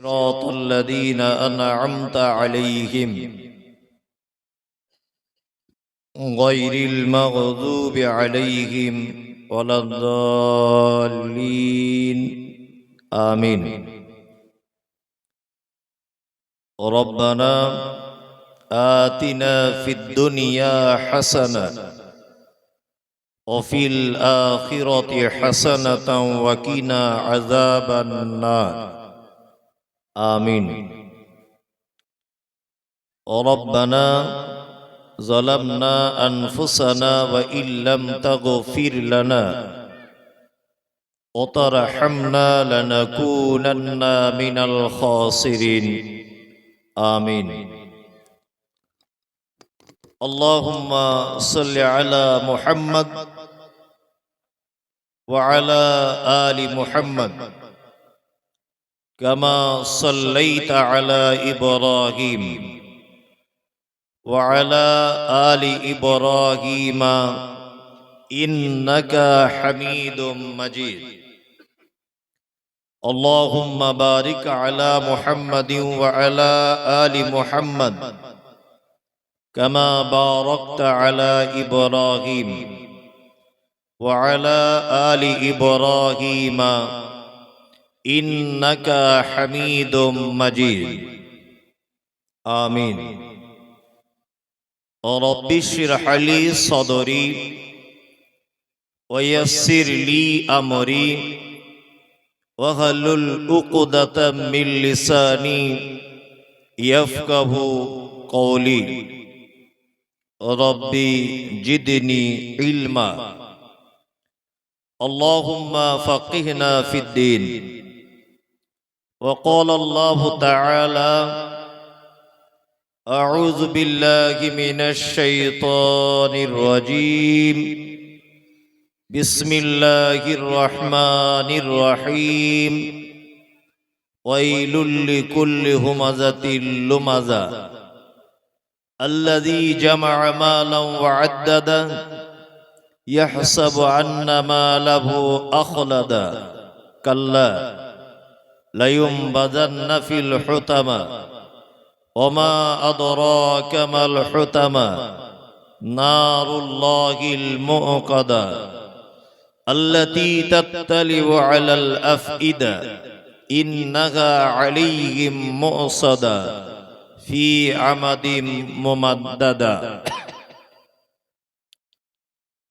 صراط الذين أنعمت عليهم غير المغضوب عليهم ولا الضالين آمين. ربنا آتنا في الدنيا حسنة وفي الآخرة حسنة وقنا عذاب النار آمين. ربنا ظلمنا أنفسنا وإن لم تغفر لنا وترحمنا لنكونن من الخاسرين آمين. اللهم صل على محمد وعلى آل محمد كما صليت على إبراهيم وعلى آل إبراهيم إنك حميد مجيد. اللهم بارك على محمد وعلى آل محمد كما باركت على إبراهيم وعلى آل إبراهيم إنك حميد مجيد آمين. رب اشرح لي صدري ويسر لي أمري واحلل عقدة من لساني يفقه قولي. ربي زدني علما. اللهم فقهنا في الدين. وقال الله تعالى: أعوذ بالله من الشيطان الرجيم. بسم الله الرحمن الرحيم. ويل لكل همزة لمزة الذي جمع مالا وعدده يحسب أن ماله أخلده كلا لينبذن في الحطمة وما أدراك ما الحطمة نار الله الموقدة التي تطلع على الأفئدة إنها عليهم مؤصدة في عمد ممددة.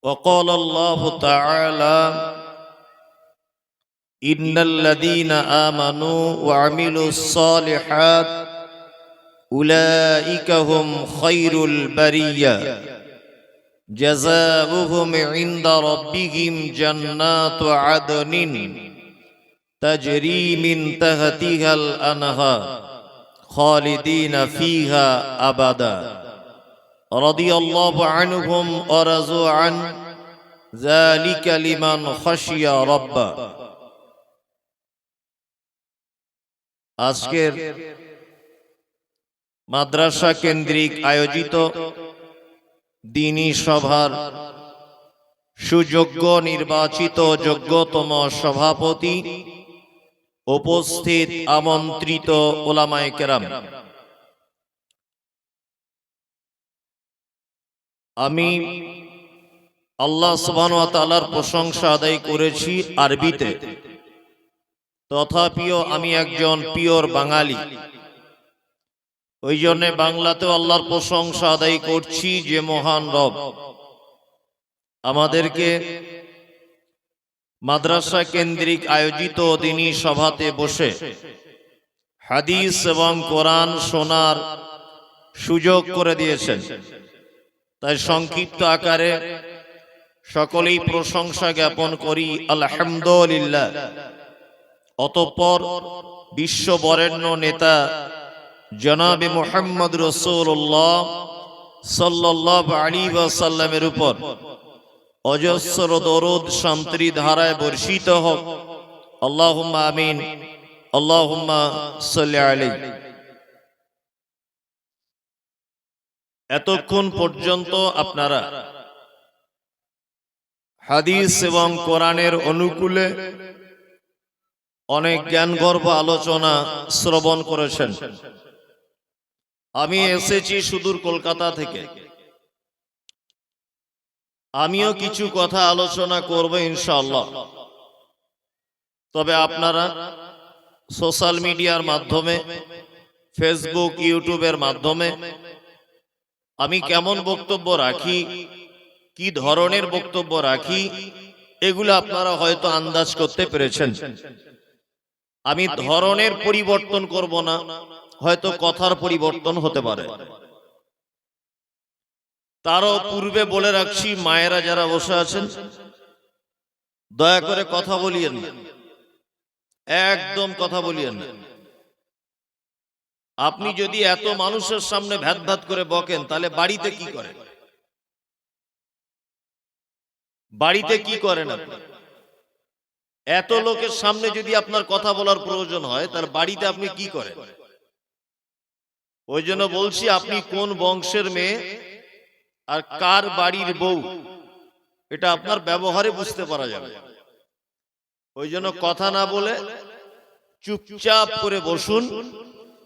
وقال الله تعالى: إن الذين آمنوا وعملوا الصالحات أولئك هم خير البرية جزاؤهم عند ربهم جنات عدن تجري من تحتها الأنهار خالدين فيها أبدا رضي الله عنهم ورضوا عنه ذلك لمن خشي ربه. আজকের মাদ্রাসা কেন্দ্রিক আয়োজিত দ্বীনি সভার সুযোগ্য নির্বাচিত যোগ্যতম সভাপতি, উপস্থিত আমন্ত্রিত উলামায়ে কেরাম, আমি আল্লাহ সুবহানাহু ওয়া তাআলার প্রশংসা আদায় করেছি আরবিতে, তথাপিও আমি একজন পিওর বাঙালি। ওই জন্য বাংলাতেও আল্লাহর প্রশংসা আদায় করছি যে মহান রব আমাদেরকে মাদ্রাসা কেন্দ্রিক আয়োজিত দ্বীনি সভাতে বসে হাদিস এবং কোরআন শোনার সুযোগ করে দিয়েছেন। তাই সংক্ষিপ্ত আকারে সকলেই প্রশংসা জ্ঞাপন করি আলহামদুলিল্লাহ। অতঃপর বিশ্ব বরেণ্য নেতা জনাবে মুহাম্মদ রাসূলুল্লাহ সাল্লাল্লাহু আলাইহি ওয়াসাল্লামের উপর অজস্র দরুদ শান্তির ধারায় বর্ষিত হোক। আল্লাহুম্মা আমিন, আল্লাহুম্মা সাল্লি আলাইহি। এতক্ষণ পর্যন্ত আপনারা হাদিস এবং কোরআনের অনুকূলে অনেক জ্ঞানগর্ভ আলোচনা শ্রবণ করেছেন। আমি এসেছি সুদূর কলকাতা থেকে, আমিও কিছু কথা আলোচনা করব ইনশাআল্লাহ। তবে আপনারা সোশ্যাল মিডিয়ার মাধ্যমে, ফেসবুক, ইউটিউবের মাধ্যমে আমি কেমন বক্তব্য রাখি, কি ধরনের বক্তব্য রাখি, এগুলো আপনারা হয়তো আন্দাজ করতে পেরেছেন। আমি ধরনের পরিবর্তন করব না, হয়তো কথার পরিবর্তন হতে পারে। তারও পূর্বে বলে রাখছি, মায়েরা যারা বসে আছেন, দয়া করে কথা বলিয়েন না, একদম কথা বলিয়েন না। আপনি যদি এত মানুষের সামনে ভ্যাত ভ্যাত করে বকেন, তাহলে বাড়িতে কি করেন? বাড়িতে কি করেন আপনি? এত লোকের সামনে যদি আপনার কথা বলার প্রয়োজন হয়, তার বাড়িতে আপনি কি করেন? ওই জন্য বলছি, আপনি কোন বংশের মেয়ে আর কার বাড়ির বউ, এটা আপনার ব্যবহারে বুঝতে পারা যাবে। ওই জন্য কথা না বলে চুপচাপ করে বসুন।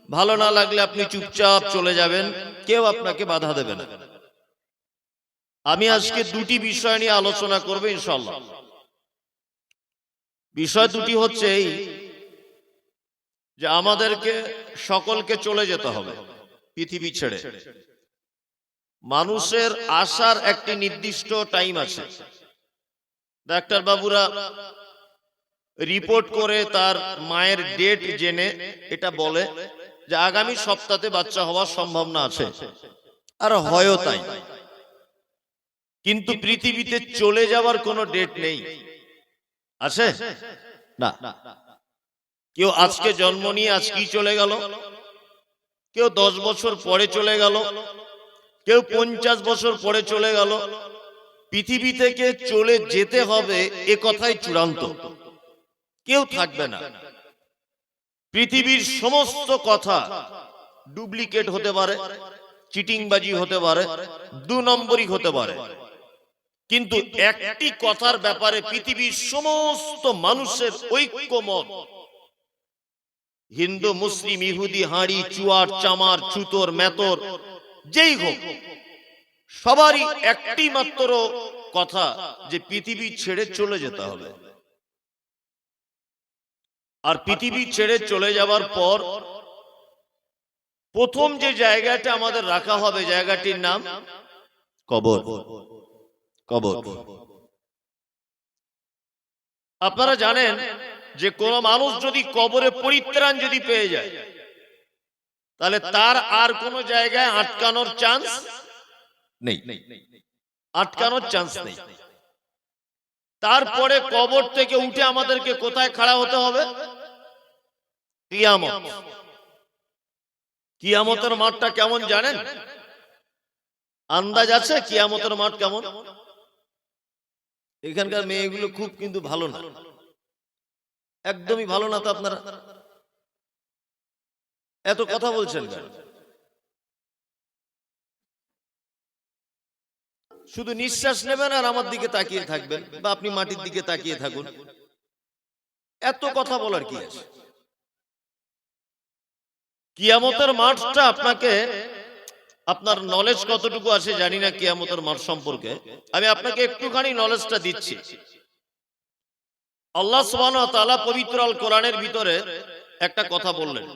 ভালো না লাগলে আপনি চুপচাপ চলে যাবেন, কেউ আপনাকে বাধা দেবে না। আমি আজকে দুটি বিষয় নিয়ে আলোচনা করব ইনশাআল্লাহ। বিষয় দুটি হচ্ছে এই যে আমাদেরকে সকলকে চলে যেতে হবে পৃথিবী ছেড়ে। মানুষের আসার একটি নির্দিষ্ট টাইম আছে। ডাক্তার বাবুরা রিপোর্ট করে তার মায়ের ডেট জেনে এটা বলে যে আগামী সপ্তাহে বাচ্চা হওয়ার সম্ভাবনা আছে, আর হয়ও তাই। কিন্তু পৃথিবীতে চলে যাওয়ার কোনো ডেট নেই, আছে না। কেউ আজকে জন্ম নিয়ে আজকেই চলে গেল, কেউ 10 বছর পরে চলে গেল, কেউ 50 বছর পরে চলে গেল। পৃথিবী থেকে চলে যেতে হবে, এ কথাই চূড়ান্ত, কেউ থাকবে না। পৃথিবীর সমস্ত কথা ডুপ্লিকেট হতে পারে, চিটিংবাজি হতে পারে, 2 নম্বরই হতে পারে, কিন্তু একটি কথার ব্যাপারে পৃথিবীর সমস্ত মানুষের ঐক্যমত, হিন্দু, মুসলিম, ইহুদি, হাঁড়ি, চুয়ার, চামার, ছুতর, মেতর, যেই হোক, সবারই একটি মাত্র কথা যে পৃথিবী ছেড়ে চলে যেতে হবে। আর পৃথিবী ছেড়ে চলে যাওয়ার পর প্রথম যে জায়গাটা আমাদের রাখা হবে, জায়গাটির নাম কবর। কবর। আপনারা জানেন যে কোন মানুষ যদি কবরে পরিত্রাণ যদি পেয়ে যায়, তাহলে তার আর কোন জায়গায় আটকানোর চান্স নেই, আটকানোর চান্স নেই। তারপরে কবর থেকে উঠে আমাদেরকে কোথায় খাড়া হতে হবে? কিয়ামত। কিয়ামতের মাঠটা কেমন জানেন? আন্দাজ আছে কিয়ামতের মাঠ কেমন? এখানকার মেয়েগুলো খুব কিন্তু ভালো না, একদমই ভালো না। তো আপনারা এত কথা বলছেন কেন? শুধু নিঃশ্বাস নেবেন আর আমার দিকে তাকিয়ে থাকবেন, বা আপনি মাটির দিকে তাকিয়ে থাকুন। এত কথা বলার কি আছে? কিয়ামতের মাঠটা আপনাকে, আপনার নলেজ কতটুকু আছে জানি না কিয়ামতের মাঠ সম্পর্কে, আমি আপনাকে একটুখানি নলেজটা দিচ্ছি। আল্লাহ সুবহানাহু ওয়া তাআলা পবিত্র আল কোরআনের ভিতরে একটা কথা বললেন,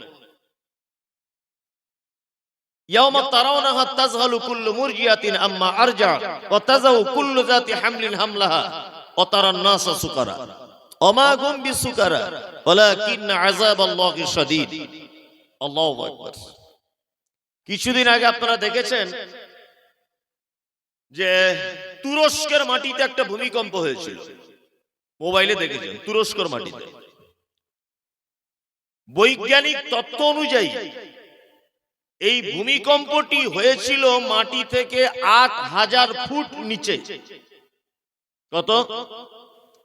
ইয়াওমা তারাউনাহা তাযহালু কুল্লু মুরজিয়াতিন আম্মা আরজা'আত ওয়া তাযাউ কুল্লু যাতি হামলিন হামলাহা ওয়া তারান নাসা সুকারা ওয়া মা হুম বিসুকারা ওয়ালাকিন্না আযাবাল্লাহি শাদীদ। আল্লাহু আকবার। কিছুদিন আগে আপনারা দেখেছেন যে তুরস্কের মাটিতে একটা ভূমিকম্প হয়েছিল, মোবাইলে দেখেছেন, তুরস্কের মাটিতে। বৈজ্ঞানিক তথ্য অনুযায়ী এই ভূমিকম্পটি হয়েছিল মাটি থেকে ৮,০০০ ফুট নিচে। কত?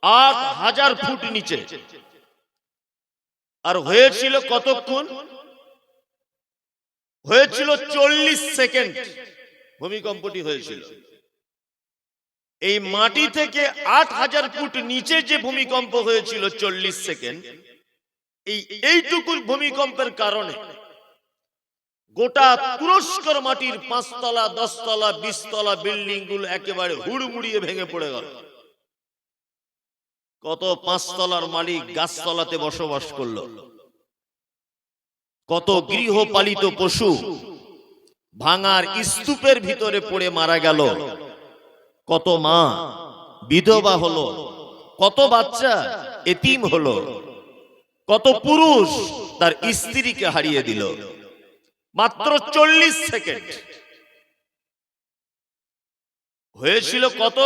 ৮,০০০ ফুট নিচে। আর হয়েছিল কতক্ষণ? হয়েছিল ৪০ সেকেন্ড ভূমিকম্পটি হয়েছিল। এই মাটি থেকে ৮,০০০ ফুট নিচে যে ভূমিকম্প হয়েছিল ৪০ সেকেন্ড, এইটুকু ভূমিকম্পের কারণে গোটা তুরস্কর মাটির 5 তলা 10 তলা 20 তলা বিল্ডিং গুলো একেবারে হুড়মুড়িয়ে ভেঙে পড়ে গেল। কত 5 তলার মালিক গাছতলাতে বসবাস করলো, কত গৃহপালিত পশু ভাঙার স্তূপের ভিতরে পড়ে মারা গেল, কত মা বিধবা হলো, কত বাচ্চা এতিম হলো, কত পুরুষ তার স্ত্রীকে হারিয়ে দিল। মাত্র 40 সেকেন্ড হয়েছিল কত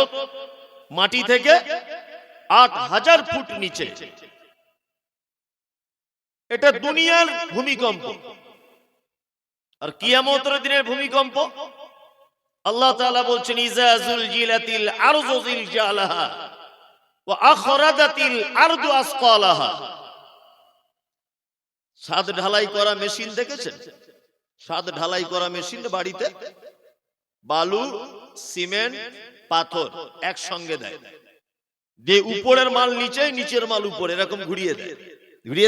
মাটি থেকে 8000 ফুট নিচে। এটা দুনিয়ার ভূমিকম্প। আর কিয়ামতের দিনের ভূমিকম্প আল্লাহ তাআলা বলছেন ইজা যুলজিলাতিল আরযু জিলজালাহা ওয়া আখরাজাতিল আরদু আসকালাহা। ছাদ ঢালাই করা মেশিন দেখেছেন? ছাদ ঢালাই করা মেশিন বাড়িতে বালু সিমেন্ট পাথর একসঙ্গে দেয়, যে উপরের মাল নিচে নিচের মাল উপরে এরকম ঘুরিয়ে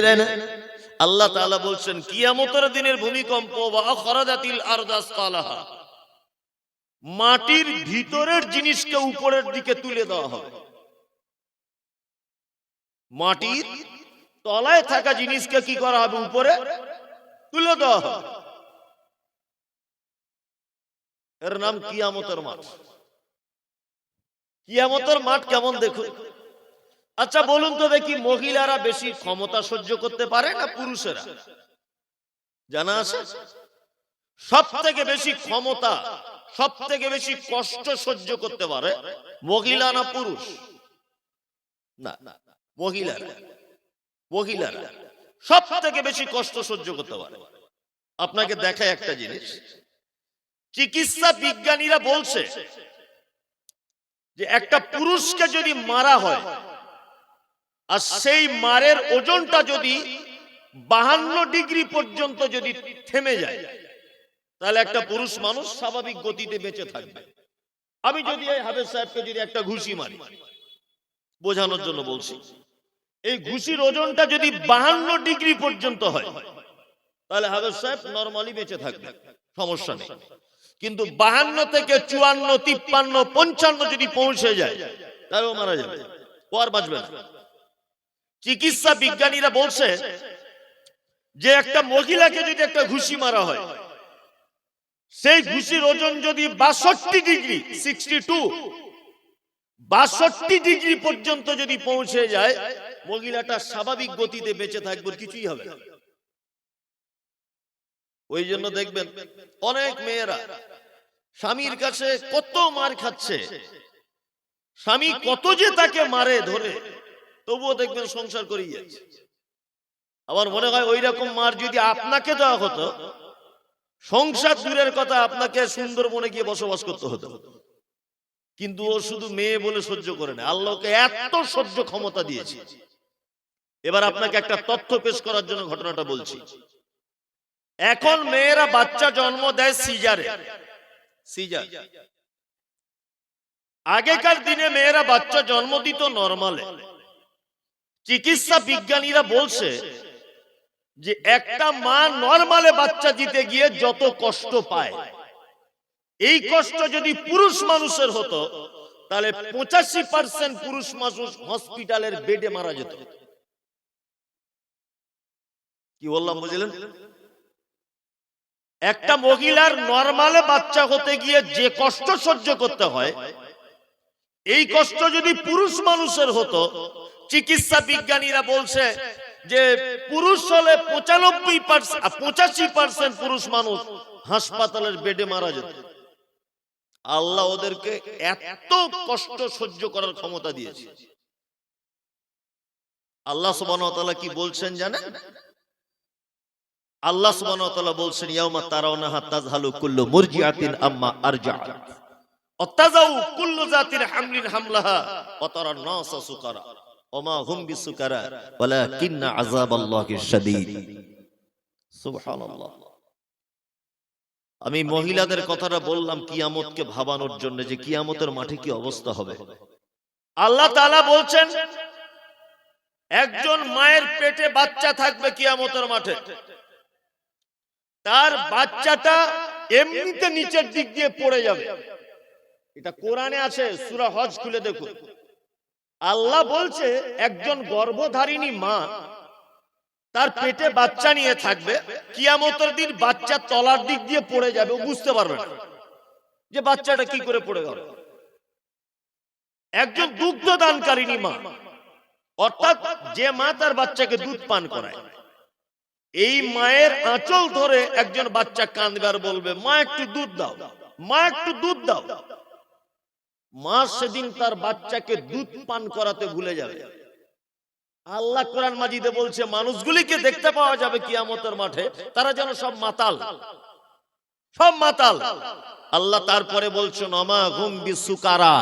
দেয় না? আল্লাহ তাআলা বলছেন কিয়ামতের দিনের ভূমিকম্প ওয়া আখরাজাতিল আরদু আসকালাহা, মাটির ভিতরের জিনিসকে উপরের দিকে তুলে দেওয়া হবে। মাটির তলায় থাকা জিনিসকে কি করা হবে? উপরে তুলে দেওয়া হবে। এর নাম কিয়ামতের মাঠ। কিয়ামতের মাঠ কেমন দেখুন। আচ্ছা বলুন তো দেখি, মহিলারা বেশি ক্ষমতা সহ্য করতে পারে না পুরুষেরা? জানা আছে? সব থেকে বেশি ক্ষমতা, সব থেকে বেশি কষ্ট সহ্য করতে পারে মহিলা না পুরুষ? না, মহিলারা সব থেকে বেশি কষ্ট সহ্য করতে পারে। আপনাকে দেখায় একটা জিনিস, চিকিৎসা বিজ্ঞানীরা বলছে যে একটা পুরুষকে যদি মারা হয় আর সেই মারের ওজনটা যদি 52 ডিগ্রি পর্যন্ত যদি থেমে যায়, তাহলে একটা পুরুষ মানুষ স্বাভাবিক গতিতে বেঁচে থাকবে। আমি যদি এই হাফেজ সাহেবকে যদি একটা ঘুষি মারি, বোঝানোর জন্য বলছি, এই ঘুষির ওজনটা যদি 52 ডিগ্রি পর্যন্ত হয়, তাহলে হাফেজ সাহেব নরমালি বেঁচে থাকবে, সমস্যা নেই। কিন্তু 52 থেকে 54, 53, 55 যদি পৌঁছে যায়, তাহলে ও মারা যাবে, ও আর বাঁচবে না। চিকিৎসা বিজ্ঞানীরা বলছে যে একটা মহিলাকে যদি একটা ঘুষি মারা হয়, সেই ঘুষির ওজন যদি 62 ডিগ্রি 62 ডিগ্রি পর্যন্ত যদি পৌঁছে যায়, মহিলাটা স্বাভাবিক গতিতে বেঁচে থাকবে, কিছুই হবে না। ওই জন্য দেখবেন অনেক মেয়েরা স্বামীর কাছে কত মার খাচ্ছে, স্বামী কত যে তাকে মারে ধরে, তবুও দেখবেন সংসার করেই যাচ্ছে। আমার মনে হয় ওই রকম মার যদি আপনাকে দেওয়া হতো, সংসার দূরের কথা, আপনাকে সুন্দরবনে গিয়ে বসবাস করতে হতো। কিন্তু ও শুধু মেয়ে বলে সহ্য করে না, আল্লাহকে এত সহ্য ক্ষমতা দিয়েছে। এবার আপনাকে একটা তথ্য পেশ করার জন্য ঘটনাটা বলছি। এখন মেয়েরা বাচ্চা জন্ম দেয় সিজারে। আগেকার দিনে মেয়েরা বাচ্চা জন্ম দিত নরমালে। চিকিৎসা বিজ্ঞানীরা বলছে যে একটা মা নরমালে বাচ্চা দিতে গিয়ে যত কষ্ট পায়, এই কষ্ট যদি পুরুষ মানুষের হতো, তাহলে 85% পুরুষ মানুষ হসপিটালের বেডে মারা যেত। কি বললাম বুঝলেন? একটা মহিলার নরমালে বাচ্চা হতে গিয়ে যে কষ্ট সহ্য করতে হয়, এই কষ্ট যদি পুরুষ মানুষের হতো, চিকিৎসা বিজ্ঞানীরা বলছে যে পুরুষ হলে 85% পুরুষ মানুষ হাসপাতালের বেডে মারা যেত। আল্লাহ ওদেরকে এত কষ্ট সহ্য করার ক্ষমতা দিয়েছে। আল্লাহ সুবহানাহু ওয়া তাআলা কি বলছেন জানেন? আল্লাহ সুবহানাহু ওয়া তাআলা বলছেন ইয়াউমা তারাউনাহা তাযহালু কুল্লু মুরজিআতিন আম্মা আরজাআত ওয়া তাযাউ কুল্লু যাতিন হামলিন হামলাহা ওয়া তারান নাসা সুকারা ওয়া মা হুম বিসুকারা ওয়ালাকিন্না আযাবাল্লাহি শাদীদ। সুবহানাল্লাহ। আমি মহিলাদের কথাটা বললাম কিয়ামতকে ভাবানোর জন্য, যে কিয়ামতের মাঠে কি অবস্থা হবে। আল্লাহ তাআলা বলছেন একজন মায়ের পেটে বাচ্চা থাকবে কিয়ামতের মাঠে, তার বাচ্চাটা এমনিতে নিচের দিক দিয়ে পড়ে যাবে। এটা কোরআনে আছে, সূরা হজ খুলে দেখুন। আল্লাহ বলছে একজন গর্ভধারিণী মা তার পেটে বাচ্চা নিয়ে থাকবে, কিয়ামতের দিন বাচ্চা তলার দিক দিয়ে পড়ে যাবে, ও বুঝতে পারবে না যে বাচ্চাটা কি করে পড়ে গেল। একজন দুগ্ধ দানকারিণী মা, অর্থাৎ যে মা তার বাচ্চাকে দুধ পান করায়, এই মায়ের আঁচল ধরে একজন বাচ্চা কাঁদবে আর বলবে, মা একটু দুধ দাও, মা একটু দুধ দাও। মা সেদিন তার বাচ্চাকে দুধ পান করাতে ভুলে যাবে। আল্লাহ কোরআন মাজিদে বলছে মানুষগুলিকে দেখতে পাওয়া যাবে কিয়ামতের মাঠে, তারা যেন সব মাতাল, সব মাতাল। আল্লাহ তারপরে বলছে নমা হুম বিসুকারা,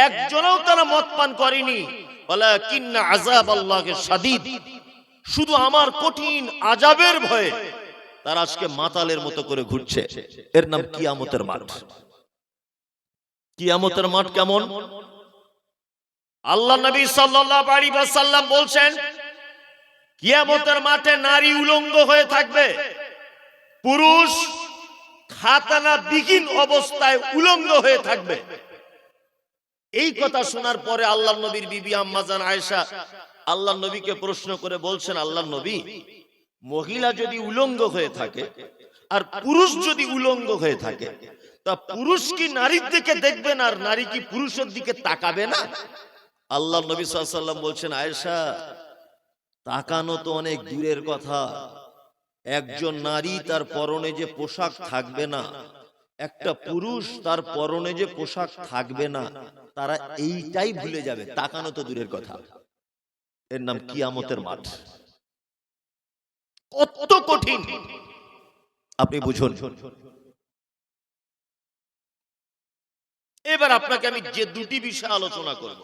একজনও তারা মদ পান করেনি, ওয়ালাকিন্না আযাবাল্লাহি শাদীদ, শুধু আমার কঠিন আযাবের ভয়ে তারা আজকে মাতালের মতো করে ঘুরছে। এর নাম কিয়ামতের মাঠ। কিয়ামতের মাঠ কেমন? আল্লাহ নবী সাল্লাল্লাহু আলাইহি ওয়াসাল্লাম বলছেন কিয়ামতের মাঠে নারী উলঙ্গ হয়ে থাকবে, পুরুষ খাতানা বিহীন অবস্থায় উলঙ্গ হয়ে থাকবে। এই কথা শোনার পরে আল্লাহ নবীর বিবি আম্মা জান আয়েশা আল্লাহ নবীকে প্রশ্ন করে বলছেন, আল্লাহ নবী, মহিলা যদি উলঙ্গ হয়ে থাকে আর পুরুষ যদি উলঙ্গ হয়ে থাকে, তা পুরুষ কি নারীর দিকে দেখবে না আর নারী কি পুরুষের দিকে তাকাবে না? আল্লাহ নবী সাল্লাল্লাহু আলাইহি ওয়াসাল্লাম বলছেন, আয়েশা, তাকানো তো অনেক দূরের কথা, একজন নারী তার পরনে যে পোশাক থাকবে না, একটা পুরুষ তার পরনে যে পোশাক থাকবে না, তারা এইটাই ভুলে যাবে। তাকানো তো দূরের কথা। এর নাম কিয়ামতের মাঠ। কত কঠিন আপনি বুঝুন। এবার আপনাকে আমি যে দুটি বিষয় আলোচনা করব,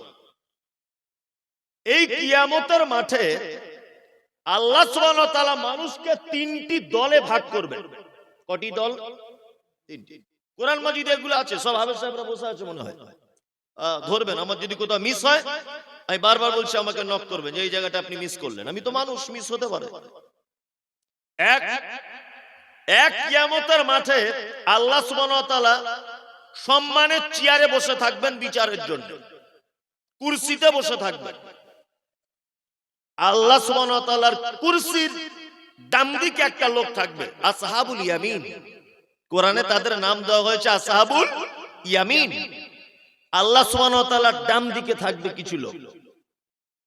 এই কিয়ামতের মাঠে আল্লাহ সুবহানাহু ওয়া তাআলা মানুষকে তিনটি দলে ভাগ করবেন। কটি দল? তিনটি। কোরআন মাজিদে এগুলো আছে, সব হাফেজ সাহেবরা বসে আছে মনে হয়, ধরবেন। আমার যদি কোথাও মিস হয়, আমি বারবার বলছি আমাকে নক করবেন যে এই জায়গাটা আপনি মিস করলেন। আমি তো মানুষ, মিস হতে পারে। এক কিয়ামতের মাঠে আল্লাহ সুবহানাহু ওয়া তাআলা সম্মানের চেয়ারে বসে থাকবেন বিচারের জন্য, কুরসিতে বসে থাকবেন। আল্লাহ সুবহানাহু ওয়া তাআলার কুরসির ডান দিকে একটা লোক থাকবে, আসহাবুল ইয়ামিন। কোরআনে তাদের নাম দেওয়া হয়েছে আসহাবুল ইয়ামিন। আল্লাহ সুবহানাহু ওয়া তাআলার ডান দিকে থাকবে কিছু লোক,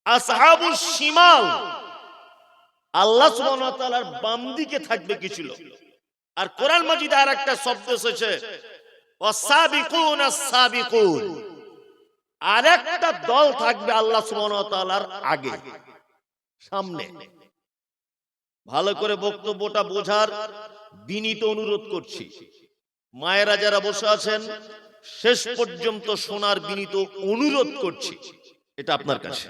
আসহাবুশ শিমাল। আল্লাহ সুবহানাহু ওয়া তাআলার বাম দিকে থাকবে কিছু লোক। আর কোরআন মাজিদে আরেকটা শব্দ এসেছে, ওয়াসাবিকুনাস সাবিকুন। আরেকটা দল থাকবে আল্লাহ সুবহানাহু ওয়া তাআলার আগে, সামনে। ভালো করে বক্তব্যটা বোঝার বিনীত অনুরোধ করছি। মায়েরা যারা বসে আছেন, শেষ পর্যন্ত শোনার বিনীত অনুরোধ করছি, এটা আপনার কাছে।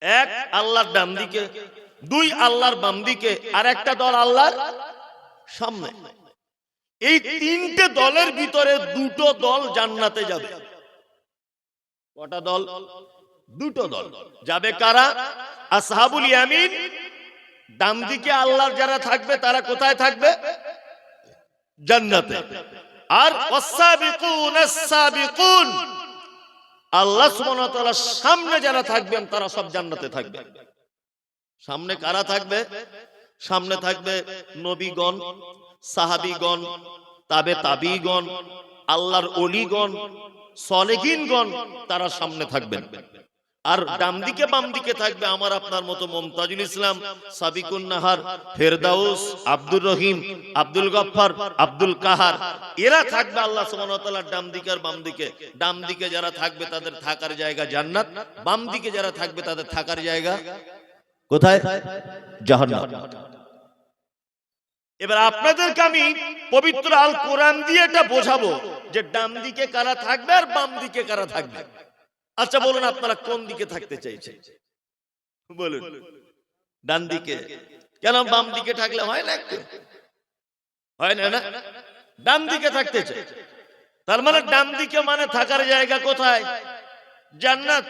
এক, আল্লাহর ডান দিকে, দুই, আল্লাহর বাম দিকে, আর একটা দল আল্লাহর সামনে। এই তিনটে দলের ভিতরে দুটো দল জান্নাতে যাবে। কটা দল? দুটো দল যাবে। কারা? আসহাবুল ইয়ামিন, ডান দিকে আল্লাহর যারা থাকবে তারা কোথায় থাকবে? জান্নাতে। আর ওয়াসাবিকুনাস সাবিকুন, আল্লাহ সুবহানাহু ওয়া তাআলার সামনে যারা থাকবেন তারা সব জান্নাতে থাকবে। সামনে কারা থাকবে? সামনে থাকবে নবীগণ, সাহাবীগণ, তাবে তাবিগণ, আল্লাহর ওলিগণ, সলেহিনগণ, তারা সামনে থাকবেন। আর ডান দিকে বাম দিকে থাকবে আমার আপনার মতো মুমতাজুল ইসলাম, সাবিকুন নাহার, ফেরদাউস, আব্দুর রহিম, আব্দুল গফফার, আব্দুল কাহার। এরা থাকবে আল্লাহ সুবহানাহু ওয়া তাআলার ডান দিকে আর বাম দিকে। ডান দিকে যারা থাকবে তাদের থাকার জায়গা জান্নাত, বাম দিকে যারা থাকবে তাদের থাকার জায়গা কোথায়? জাহান্নাম। এবার আপনাদেরকে আমি পবিত্র আল কোরআন দিয়ে এটা বোঝাবো যে ডান দিকে কারা থাকবে আর বাম দিকে কারা থাকবে। আচ্ছা বলুন, আপনারা কোন দিকে থাকতে চাইছেন? বলুন। ডান দিকে। কেন? বাম দিকে থাকলে হয় না? একটু হয় না? না, ডান দিকে থাকতে চাই। তার মানে ডান দিকে মানে থাকার জায়গা কোথায়? জান্নাত।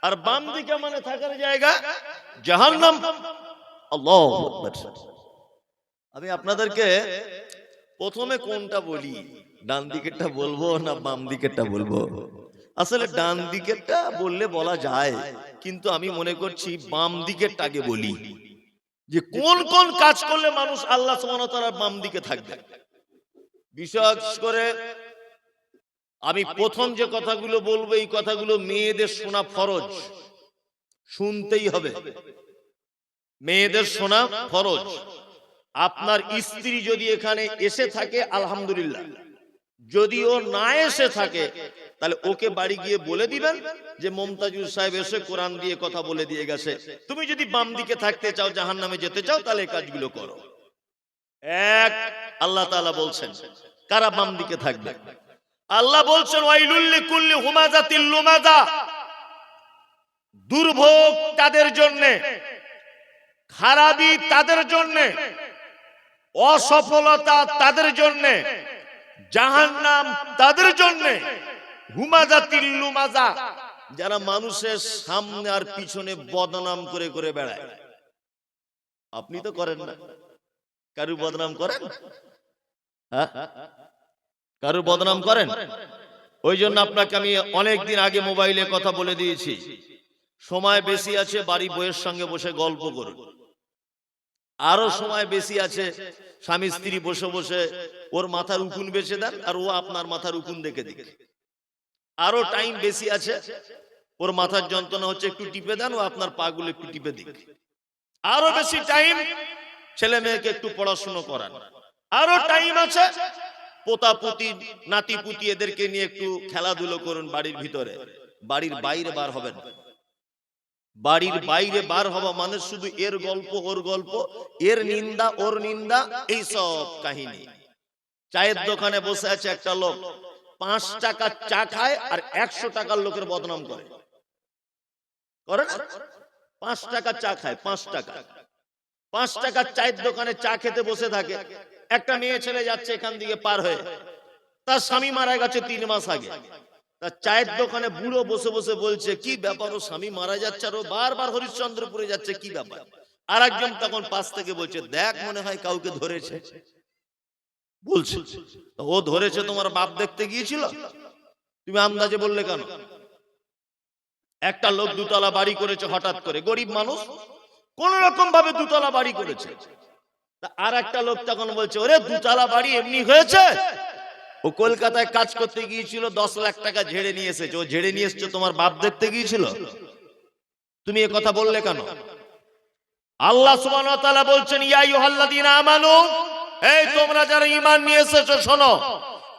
আর বাম দিকে মানে থাকার জায়গা জাহান্নাম। আল্লাহু আকবার। আমি আপনাদেরকে প্রথমে কোনটা বলি, ডান দিকেরটা বলবো না বাম দিকেরটা বলবো? আসলে ডান দিকেরটা বললে বলা যায়, কিন্তু আমি মনে করছি বাম দিকেরটা আগে বলি, যে কোন কোন কাজ করলে মানুষ আল্লাহ সুবহানাহু ওয়া তাআলার বাম দিকে থাকবে। বিশেষ করে আমি প্রথম যে কথাগুলো বলবো, এই কথাগুলো মেয়েদের শোনা ফরজ, শুনতেই হবে। মেয়েদের শোনা ফরজ। আপনার স্ত্রী যদি এখানে এসে থাকে আলহামদুলিল্লাহ, যদিও না এসে থাকে তাহলে ওকে বাড়ি গিয়ে বলে দিবেন যে মমতাজুল সাহেব এসে কোরআন দিয়ে কথা বলে দিয়ে গেছে, তুমি যদি বাম দিকে থাকতে চাও, জাহান্নামে যেতে চাও, তাহলে এই কাজগুলো করো। এক, আল্লাহ তাআলা বলছেন কারা বাম দিকে থাকবে। আল্লাহ বলছেন ওয়াইলুল লিকুল্লি হুমাযাতিল লুমাযা, দুর্ভোগ তাদের জন্য, খারাপি তাদের জন্য, অসফলতা তাদের জন্য, জাহান্নাম তাদের জন্য। হুমাযাতিল লুমাযা, যারা মানুষের সামনে আর পিছনে বদনাম করে করে বেড়ায়। আপনি তো করেন না, কারু বদনাম করেন? হ্যাঁ, কারু বদনাম করেন? ওই জন্য আপনাকে আমি অনেকদিন আগে মোবাইলে কথা বলে দিয়েছি, সময় বেশি আছে বাড়ি বউয়ের সঙ্গে বসে গল্প করুন। আরো সময় বেশি আছে স্বামী স্ত্রী বসে বসে ওর মাথার উকুন বেছে দেন আর ও আপনার মাথার উকুন দেখে দিক। আরো টাইম বেশি আছে, ওর মাথার যন্ত্রণা হচ্ছে একটু টিপে দেন, ও আপনার পা গুলো একটু টিপে দিক। আরো বেশি টাইম ছেলে মেয়েকে একটু পড়াশুনো করান। আরো টাইম আছে পোতা পুতি নাতি পুতি এদেরকে নিয়ে একটু খেলাধুলো করুন বাড়ির ভিতরে। বাড়ির বাইরে বার হবেন। বাড়ির বাইরে বার হওয়া মানে শুধু এর গল্প ওর গল্প, এর নিন্দা ওর নিন্দা, এই সব কাহিনী। চায়ের দোকানে বসে আছে একটা লোক, 5 টাকা চা খায় আর 100 টাকার লোকের বদনাম করে। করে না? 5 টাকা চা খায়, 5 টাকা, 5 টাকার চায়ের দোকানে চা খেতে বসে থাকে। একটা মেয়ে ছেলে যাচ্ছে এখান থেকে পার হয়ে, তার স্বামী মারা গেছে 3 মাস আগে। তার চায়ের দোকানে বুড়ো বসে বসে বলছে কি ব্যাপার, ও স্বামী মারা যাচ্ছে আর ও বারবার হরিশ্চন্দ্রপুরে যাচ্ছে, কি ব্যাপার? আর একজন তখন পাশ থেকে বলছে দেখ মনে হয় কাউকে ধরেছে। বলছে ও ধরেছে, তোমার বাপ দেখতে গিয়েছিল, তুমি আন্দাজে বললে কেন? একটা লোক 2 তলা বাড়ি করেছে হঠাৎ করে, গরিব মানুষ, কোন রকম ভাবে 2 তলা বাড়ি করেছে। আর একটা লোক তখন বলছে ওরে 2 তলা বাড়ি এমনি হয়েছে, ও কলকাতায় কাজ করতে গিয়েছিল, 10 লাখ টাকা ঝেড়ে নিয়ে এসেছে। ও ঝেড়ে নিয়ে এসেছে, তোমার বাপ দেখতে গিয়েছিল, তুমি এ কথা বললে কেন? আল্লাহ সুবহানাহু ওয়া তাআলা বলছেন ইয়া আইয়ুহাল্লাযীনা আমানু, এই তোমরা যারা ঈমান নিয়ে এসেছো শোনো,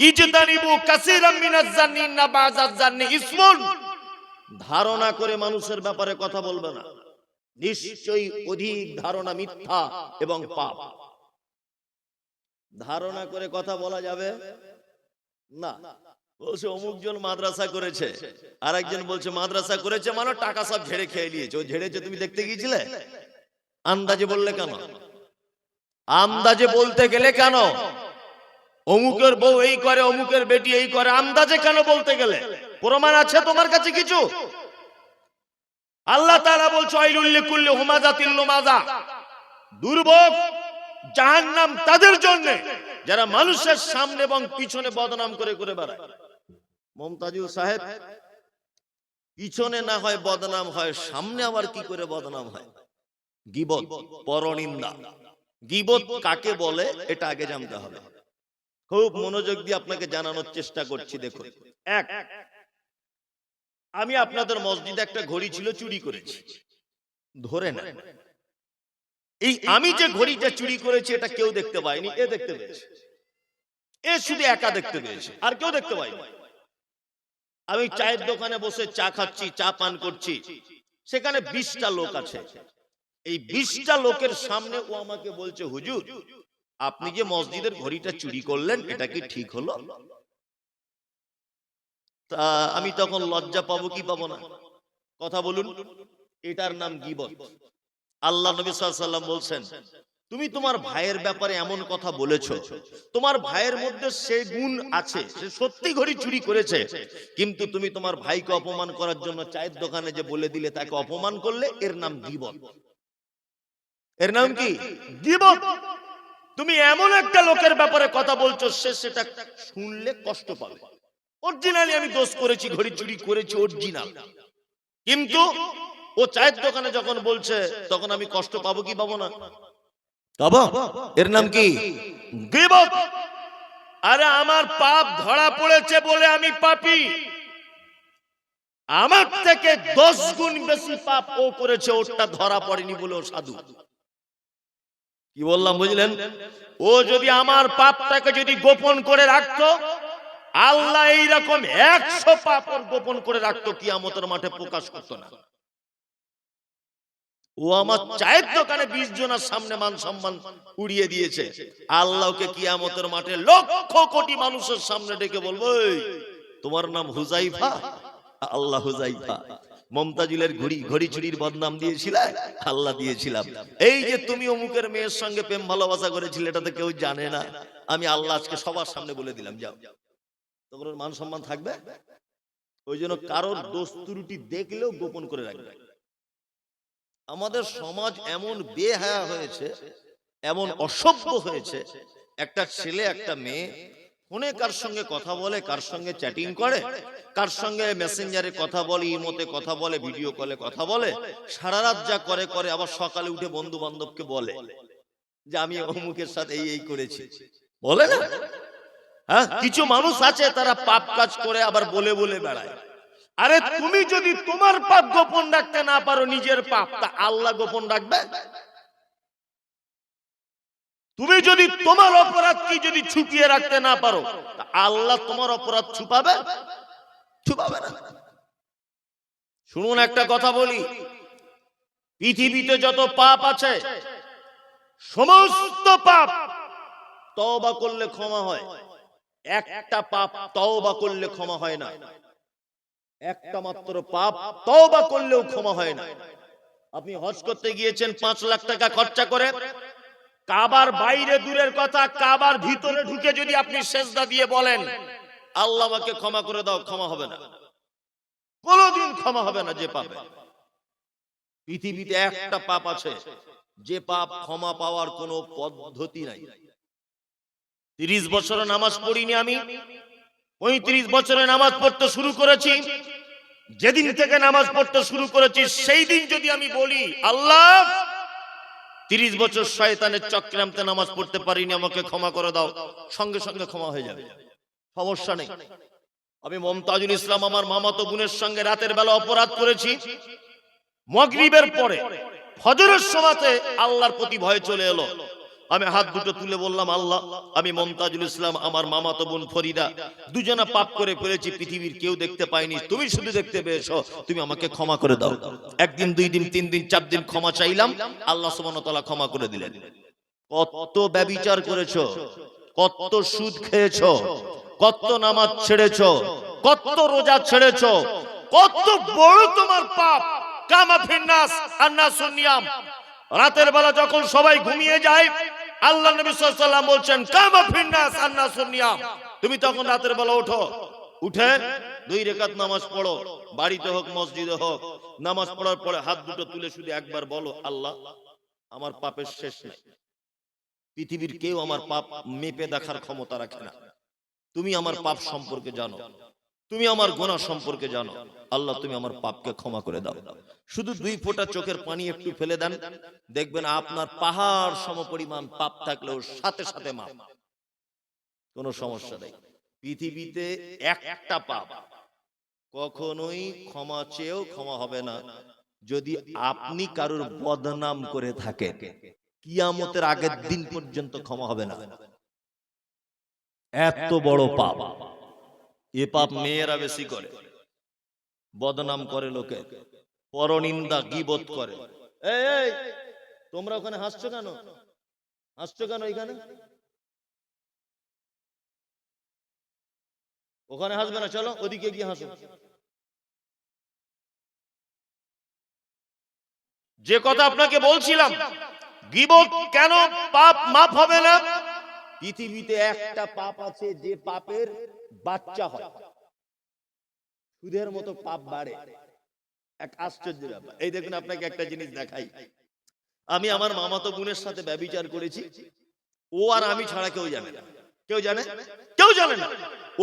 ইজতানিবু কাসীরাম মিনাজ জান্নি ইন্না বাযাজ জান্নি ইসমুন, ধারণা করে মানুষের ব্যাপারে কথা বলবে না, নিশ্চয়ই অধিক ধারণা মিথ্যা এবং পাপ। ধারণা করে কথা বলা যাবে না। বলছে অমুক জন মাদ্রাসা করেছে, আর একজন বলছে মাদ্রাসা করেছে মানে টাকা সব ঝেড়ে খেয়ে নিয়েছে। ও ঝেড়েছে তুমি দেখতে গিয়েছিলে? আন্দাজে বললে কেন? আন্দাজে বলতে গেলে কেন? অমুকের বউ এই করে, অমুকের বেটি এই করে, আন্দাজে কেন বলতে গেলে? প্রমাণ আছে তোমার কাছে কিছু? আল্লাহ তাআলা বলছে ওয়াইলুল লিকুল্লি হুমাযাতিল লুমাযা, দুর্ভোগ জাহান্নাম তাদের জন্য যারা মানুষের সামনে এবং পিছনে বদনাম করে করে বেড়ায়। মমতাজুল সাহেব, পিছনে না হয় বদনাম হয়, সামনে আবার কি করে বদনাম হয়? গীবত, পরনিন্দা। গীবত কাকে বলে এটা আগে জানতে হবে। খুব মনোযোগ দিয়ে আপনাকে জানানোর চেষ্টা করছি। দেখুন, এক, আমি আপনাদের মসজিদে একটা ঘড়ি ছিল, চুরি করেছি, ধরে না। এই আমি যে ঘড়িটা চুরি করেছি এটা কেউ দেখতে পায়নি, এ দেখতে পেয়েছে। এ শুধু একা দেখতে পেয়েছে, আর কেউ দেখতে পায়নি। আমি চায়ের দোকানে বসে চা খাচ্ছি, চা পান করছি, সেখানে 20টা লোক আছে। এই 20টা লোকের সামনে ও আমাকে বলছে হুজুর আপনি যে মসজিদের ঘড়িটা চুরি করলেন এটা কি ঠিক হলো? তা আমি তখন লজ্জা পাবো কি পাবো না? কথা বলুন। এটার নাম গীবত। আল্লাহ নবী সাল্লাল্লাহু আলাইহি ওয়াসাল্লাম বলছেন তুমি তোমার ভাইয়ের ব্যাপারে এমন কথা বলেছো, তোমার ভাইয়ের মধ্যে সে গুণ আছে, সে সত্যি ঘড়ি চুরি করেছে, কিন্তু তুমি তোমার ভাইকে অপমান করার জন্য চায়ের দোকানে যে বলে দিলে, তাকে অপমান করলে, এর নাম গীবত। এর নাম কি? গীবত। তুমি এমন একটা লোকের ব্যাপারে কথা বলছো, সে সেটা শুনলে কষ্ট পাবে। অরিজিনালি আমি দোষ করেছি, ঘড়ি চুরি করেছি অরিজিনাল, কিন্তু ও চায়ের দোকানে যখন বলছে, তখন আমি কষ্ট পাবো কি পাবো না? পাবো। এর নাম কি? গীবত। আরে আমার পাপ ধরা পড়েছে বলে আমি পাপী, আমার থেকে 10 গুণ বেশি পাপ ও করেছে, ওটা ধরা পড়েনি বলে ও সাধু। কি বললাম বুঝলেন? ও যদি আমার পাপটাকে যদি গোপন করে রাখতো, আল্লাহ এইরকম 100 পাপ ওর গোপন করে রাখতো, কিয়ামতের মাঠে প্রকাশ করতো না। ও আমার চায়ের দোকানে 20 জনের সামনে মান সম্মান উড়িয়ে দিয়েছে, আল্লাহকে কিয়ামতের মাঠে লক্ষ কোটি মানুষের সামনে ডেকে বলবো, তোমার নাম হুজাইফা? আল্লাহ হুজাইফা। মমতাজুলের ঘড়ি চুরির বদনাম দিয়েছিলে, আল্লাহ দিয়েছিলাম। এই যে তুমি অমুকের মেয়ের সঙ্গে প্রেম ভালোবাসা করেছিলে, এটা তো কেউ জানে না, আমি আল্লাহ আজকে সবার সামনে বলে দিলাম, যাও। তখন ওর মান সম্মান থাকবে? ওই জন্য কারোর দোষ ত্রুটি দেখলেও গোপন করে রাখবে। আমাদের সমাজ এমন বেহায়া হয়েছে, এমন অসভ্য হয়েছে, একটা ছেলে একটা মেয়ে ফোনে কার সঙ্গে কথা বলে, কার সঙ্গে চ্যাটিং করে, কার সঙ্গে মেসেঞ্জারে কথা বলে, ইমোতে কথা বলে, ভিডিও কলে কথা বলে, সারা রাত যা করে করে, আবার সকালে উঠে বন্ধু বান্ধবকে বলে যে আমি অমুকের সাথে এই করেছি, বলে না? হ্যাঁ, কিছু মানুষ আছে তারা পাপ কাজ করে আবার বলে বলে বেড়ায়। আরে তুমি যদি তোমার পাপ গোপন রাখতে না পারো, নিজের পাপ, তা আল্লাহ গোপন রাখবে? তুমি যদি তোমার অপরাধ কি যদি ছুপিয়ে রাখতে না পারো, তা আল্লাহ তোমার অপরাধ ছুপাবে? ছুপাবে না। শুনুন একটা কথা বলি, পৃথিবীতে যত পাপ আছে, সমস্ত পাপ তওবা করলে ক্ষমা হয়, একটা পাপ তওবা করলে ক্ষমা হয় না। একটা মাত্র পাপ তওবা করলেও ক্ষমা হয় না। আপনি হজ করতে গিয়েছেন 5 লাখ টাকা খরচা করে, কাবার বাইরে দূরের কথা, কাবার ভিতরে ঢুকে যদি আপনি সেজদা দিয়ে বলেন আল্লাহ আমাকে ক্ষমা করে দাও, ক্ষমা হবে না, কোনোদিন ক্ষমা হবে না। যে পাপ, পৃথিবীতে একটা পাপ আছে যে পাপ ক্ষমা পাওয়ার কোনো পদ্ধতি নাই। 30 বছরে নামাজ পড়িনি আমি, 35 বছরে নামাজ পড়তে শুরু করেছি। যেদিন থেকে নামাজ পড়তে শুরু করেছি, সেই দিন যদি আমি বলি আল্লাহ 30 বছর শয়তানের চক্রান্তে নামাজ পড়তে পারিনি, আমাকে ক্ষমা করে দাও, সঙ্গে সঙ্গে ক্ষমা হয়ে যাবে, সমস্যা নেই। আমি মমতাজুল ইসলাম আমার মামাতো বোনের সঙ্গে রাতের বেলা অপরাধ করেছি, মাগরিবের পরে ফজরের সময়তে আল্লাহর প্রতি ভয় চলে এলো, আমি হাত দুটো তুলে বললাম আল্লাহ, আমি মমতাজুল ইসলাম, আমার মামাতো বোন ফরিদা, দুজনা পাপ করে ফেলেছি, পৃথিবীর কেউ দেখতে পায়নি, তুমি শুধু দেখতে পেয়েছো, তুমি আমাকে ক্ষমা করে দাও। একদিন, 2 দিন, 3 দিন, 4 দিন ক্ষমা চাইলাম, আল্লাহ সুবহানাহু ওয়া তাআলা ক্ষমা করে দিলেন। কত ব্যভিচার করেছো, কত সুদ খেয়েছো, কত নামাজ ছেড়েছো, কত রোজা ছেড়েছো, কত বড় তোমার পাপ। কামা ফিন্নাস আন্নাসুন নিয়াম, রাতের বেলা যখন সবাই ঘুমিয়ে যায়, আল্লাহ নবী সাল্লাল্লাহু আলাইহি ওয়াসাল্লাম বলছেন কামা ফিন্নাস আন্নাসুন নিয়াম, তুমি তখন রাতের বেলা ওঠো, উঠে 2 রাকাত নামাজ পড়ো, বাড়িতে হোক মসজিদে হোক, নামাজ পড়ার পরে হাত দুটো তুলে শুধু একবার বলো আল্লাহ আমার পাপের শেষ নাই, পৃথিবীর কেউ আমার পাপ মেপে দেখার ক্ষমতা রাখে না, তুমি আমার পাপ সম্পর্কে জানো, তুমি আমার গুনাহ সম্পর্কে জানো, আল্লাহ তুমি আমার পাপকে ক্ষমা করে দাও। শুধু 2 ফোঁটা চোখের পানি একটু ফেলে দেন, দেখবেন আপনার পাহাড় সমপরিমাণ পাপ থাকলেও সাথে সাথে মাপ, কোনো সমস্যা নেই। পৃথিবীতে একটা পাপ কখনোই ক্ষমা চেয়েও ক্ষমা হবে না, যদি আপনি কারোর বদনাম করে থাকেন, কিয়ামতের আগের দিন পর্যন্ত ক্ষমা হবে না। এত বড় পাপ, এ পাপ মেয়েরা বেশি করে, বদনাম করে, লোকে পরনিন্দা গীবত করে। এই তোমরা ওখানে হাসছো কেন? হাসছো কেন? এখানে ওখানে হাসবে না, চলো ওদিকে গিয়ে হাসো। যে কথা আপনাকে বলছিলাম, গীবত কেন পাপ মাফ হবে না? পৃথিবীতে একটা পাপ আছে যে পাপের বাচ্চা হয়, সুদের মতো পাপ বাড়ে। এক আশ্চর্য ব্যাপার। এই দেখুন, আপনাকে একটা জিনিস দেখাই। আমি আমার মামাতো বোনের সাথে ব্যভিচার করেছি, ও আর আমি ছাড়া কেউ জানে না। কেউ জানে? কেউ জানে না।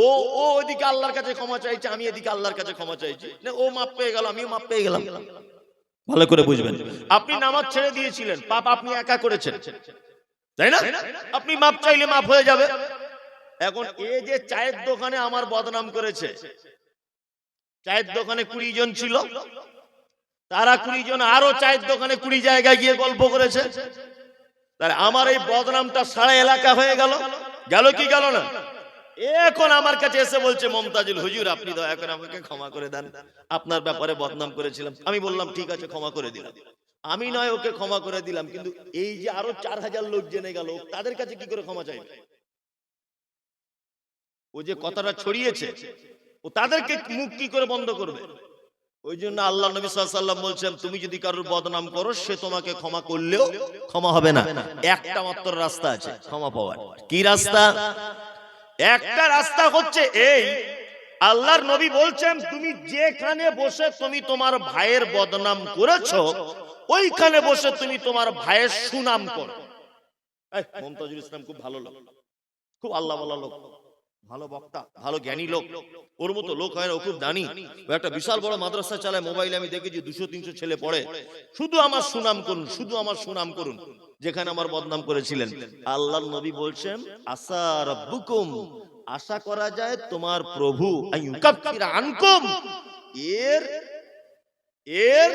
ও ও ওইদিকে আল্লাহর কাছে ক্ষমা চাইছে, আমি এদিকে আল্লাহর কাছে ক্ষমা চাইছি। ও মাপ পেয়ে গেল, আমিও মাপ পেয়ে গেলাম। ভালো করে বুঝবেন, আপনি নামাজ ছেড়ে দিয়েছিলেন, পাপ আপনি একা করেছেন, তাই না? আপনি মাপ চাইলে মাপ হয়ে যাবে। এখন এই যে চায়ের দোকানে আমার বদনাম করেছে, চায়ের দোকানে 20 জন ছিল, তারা 20 জন আরো চায়ের দোকানে 20 জায়গায় গিয়ে গল্প করেছে। তাহলে আমার এই বদনামটা সারা এলাকা হয়ে গেল। গেল কি গেল না? এখন আমার কাছে এসে বলছে, মমতাজুল হুজুর আপনি দয়া করে আমাকে ক্ষমা করে দেন, আপনার ব্যাপারে বদনাম করেছিলাম। আমি বললাম ঠিক আছে, ক্ষমা করে দিলাম। আমি নয় ওকে ক্ষমা করে দিলাম, কিন্তু এই যে আরো 4000 লোক জেনে গেল, তাদের কাছে কি করে ক্ষমা চাইবে? ও যে কথাটা ছড়িয়েছে, ও তাদেরকে মুখ কি করে বন্ধ করবে? ওই জন্য আল্লাহ নবী সাল্লাল্লাহু আলাইহি ওয়াসাল্লাম বলছেন, তুমি যদি কারোর বদনাম করো, সে তোমাকে ক্ষমা করলেও ক্ষমা হবে না। একটা মাত্র রাস্তা আছে ক্ষমা পাওয়ার। কি রাস্তা? একটা রাস্তা হচ্ছে এই, আল্লাহর নবী বলছেন, তুমি যেখানে বসে তুমি তোমার ভাইয়ের বদনাম করেছো, ওইখানে বসে তুমি তোমার ভাইয়ের সুনাম করো। মুমতাজুল ইসলাম খুব ভালো লোক, খুব আল্লাহ ওয়ালা লোক, ভালো বক্তা, ভালো জ্ঞানী লোক। ওর মতো লোক হয় না, ও খুব জানি। ও একটা বিশাল বড় মাদ্রাসা চালায়, মোবাইলে আমি দেখেছি 200-300 ছেলে পড়ে। শুধু আমার সুনাম করুন, শুধু আমার সুনাম করুন, যেখানে আমার বদনাম করেছিলেন। আল্লাহর নবী বলছেন, আসা রাব্বুকুম, আশা করা যায় তোমার প্রভু আইয়ুকাফিরা আনকুম, এর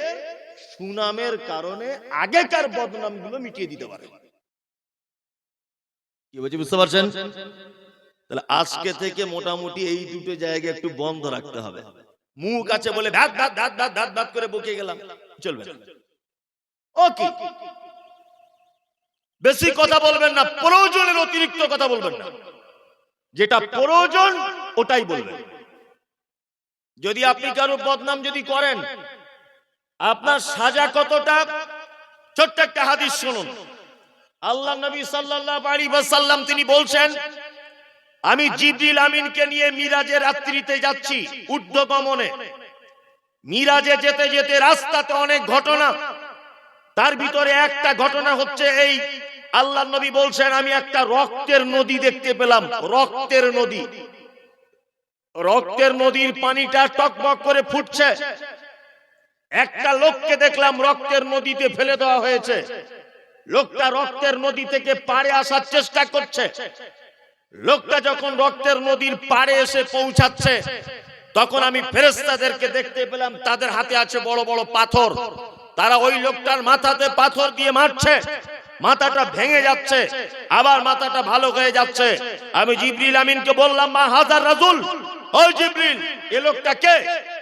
সুনামের কারণে আগেকার বদনামগুলো মিটিয়ে দিতে পারে। কি বলছি বুঝতে পারছেন? তাহলে আজকে থেকে মোটামুটি এই দুটো জায়গা একটু বন্ধ রাখতে হবে। মুখ আছে বলে ধাত ধাত ধাত ধাত ধাত ধাত করে বকে গেলাম, চলবে না। ওকে, বেশি কথা বলবেন না, প্রয়োজনের অতিরিক্ত কথা বলবেন না, যেটা প্রয়োজন ওটাই বলবেন। যদি আপনি কারো বদনাম যদি করেন, আপনার সাজা কতটা? ছোট্ট একটা হাদিস শুনুন। আল্লাহ নবী সাল্লাল্লাহু আলাইহি ওয়াসাল্লাম তিনি বলছেন, আমি জিবরিল আমিনকে নিয়ে মিরাজের রাত্রিতে যাচ্ছি ঊর্ধ্বগমনে। মিরাজে যেতে যেতে রাস্তাতে অনেক ঘটনা, তার ভিতরে একটা ঘটনা হচ্ছে এই, আল্লাহ নবী বলছেন, আমি একটা রক্তের নদী দেখতে পেলাম। রক্তের নদী, রক্তের নদীর পানিটা টকবক করে ফুটছে। একটা লোককে দেখলাম রক্তের নদীতে ফেলে দেওয়া হয়েছে। লোকটা রক্তের নদী থেকে পাড়ে আসার চেষ্টা করছে। লোকটা যখন রক্তের নদীর পাড়ে এসে পৌঁছাচ্ছে, তখন আমি ফেরেশতাদেরকে দেখতে পেলাম, তাদের হাতে আছে বড় বড় পাথর। তারা ওই লোকটার মাথাতে পাথর দিয়ে মারছে। মাথাটা ভেঙে যাচ্ছে, আবার মাথাটা ভালো হয়ে যাচ্ছে। আমি জিবরিল আমিনকে বললাম, মা হাজার রাজুল, ও জিবরিল, এ লোকটা কে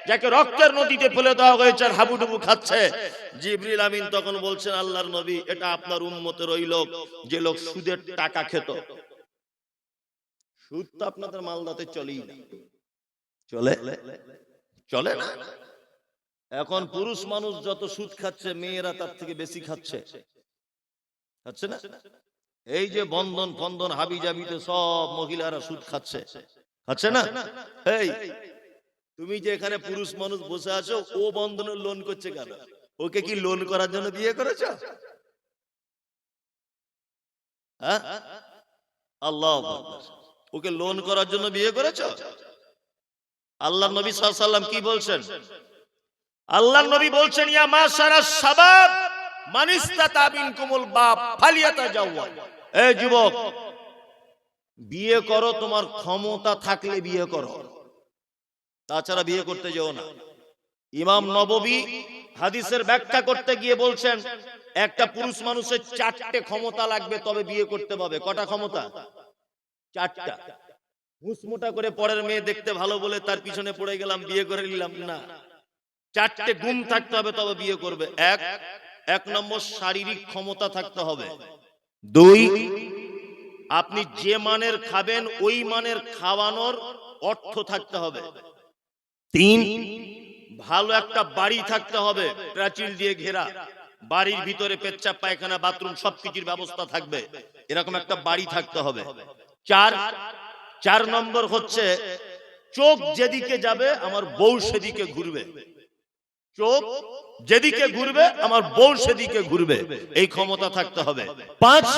যাকে রক্তের নদীতে ফেলে দেওয়া হয়েছে আর হাবুডুবু খাচ্ছে? জিবরিল আমিন তখন বলছেন, আল্লাহর নবী, এটা আপনার উম্মতের ওই লোক যে লোক সুদের টাকা খেত। সুদ তো আপনাদের মালদাতে চলেই না, চলে চলে না। এখন পুরুষ মানুষ যত সুদ খাচ্ছে, মেয়েরা তার থেকে বেশি খাচ্ছে, খাচ্ছে না? এই যে বন্ধন ফন্দন হাবি জাবিতে সব মহিলারা সুদ খাচ্ছে, খাচ্ছে না? এই তুমি যে এখানে পুরুষ মানুষ বসে আছো, ও বন্ধনের লোন করছে কেন? ওকে কি লোন করার জন্য বিয়ে করেছো? হ্যাঁ, আল্লাহু আকবার, ওকে লোন করার জন্য বিয়ে করেছো? আল্লাহর নবী সাল্লাল্লাহু আলাইহি ওয়াসাল্লাম কি বলছেন? আল্লাহর নবী বলছেন, ইয়া মাশারাস শাবাব মান ইসতাতা মিনকুমুল বাপ ফালিয়াতাজাওয়াজ। এই যুবক, বিয়ে করো, তোমার ক্ষমতা থাকলে বিয়ে করো, তাছাড়া বিয়ে করতে যেও না। ইমাম নববী হাদিসের ব্যাখ্যা করতে গিয়ে বলছেন, একটা পুরুষ মানুষের 4টে ক্ষমতা লাগবে তবে বিয়ে করতে পাবে। কটা ক্ষমতা? 4টা। হুসমোটা করে পরের মেয়ে দেখতে ভালো বলে তার পিছনে পড়ে গেলাম, বিয়ে করে নিলাম না। 4টে গুণ থাকতে হবে তবে বিয়ে করবে। এক নম্বর, শারীরিক ক্ষমতা থাকতে হবে। 2, আপনি যে মানের খাবেন ওই মানের খাওয়ানোর অর্থ থাকতে হবে। 3, ভালো একটা বাড়ি থাকতে হবে, প্রাচীর দিয়ে ঘেরা। বাড়ির ভিতরে পেচ্ছাপ পায়খানা বাথরুম সবকিছুর ব্যবস্থা থাকবে, এরকম একটা বাড়ি থাকতে হবে। চার নম্বর হচ্ছে চোখ যেদিকে যাবে আমার বউ সেদিকে ঘুরবে। চোখ যেদিকে ঘুরবে আমার বউ সেদিকে ঘুরবে, এই ক্ষমতা থাকতে হবে। 5,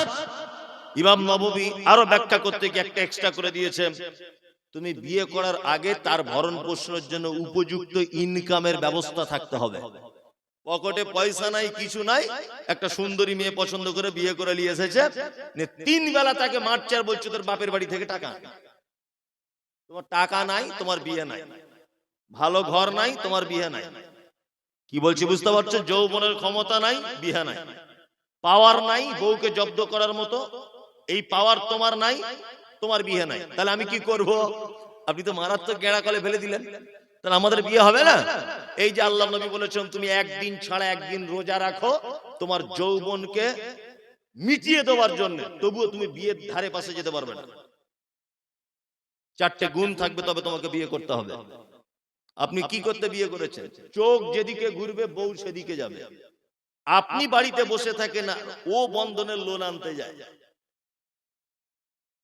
ইমাম নববী আরো ব্যাখ্যা করতে গিয়ে একটা এক্সট্রা করে দিয়েছে, তুমি বিয়ে করার আগে তার ভরণ পোষণের জন্য উপযুক্ত ইনকামের ব্যবস্থা থাকতে হবে। পকেটে পয়সা নাই, কিছু নাই, একটা সুন্দরী মেয়ে পছন্দ করে বিয়ে করে নিয়ে এসেছে, 3 বেলা তাকে মারছে আর বলছে তোর বাপের বাড়ি থেকে টাকা। তোমার টাকা নাই, তোমার বিয়ে নাই। ভালো ঘর নাই, তোমার বিয়ে নাই। কি বলছি বুঝতে পারছো? যৌবনের ক্ষমতা নাই, বিয়ে নাই। পাওয়ার নাই বউকে জব্দ করার মতো, এই পাওয়ার তোমার নাই, তোমার বিয়ে নাই। তাহলে আমি কি করব? আপনি তো মারাত্মক গেঁড়া কলে ফেলে দিলেন, তাহলে আমাদের বিয়ে হবে না। এই যে আল্লাহ নবী বলেছেন তুমি একদিন ছাড়া একদিন রোজা রাখো তোমার যৌবনকে মিটিয়ে দেওয়ার জন্য, তবুও তুমি বিয়ের ধারে পাশে যেতে পারবে না। 4টে গুণ থাকবে, তবে তোমাকে বিয়ে করতে হবে। আপনি কি করতে বিয়ে করেছেন? চোখ যেদিকে ঘুরবে বউ সেদিকে যাবে। আপনি বাড়িতে বসে থাকেন না, ও বন্ধনের লোন আনতে যায়।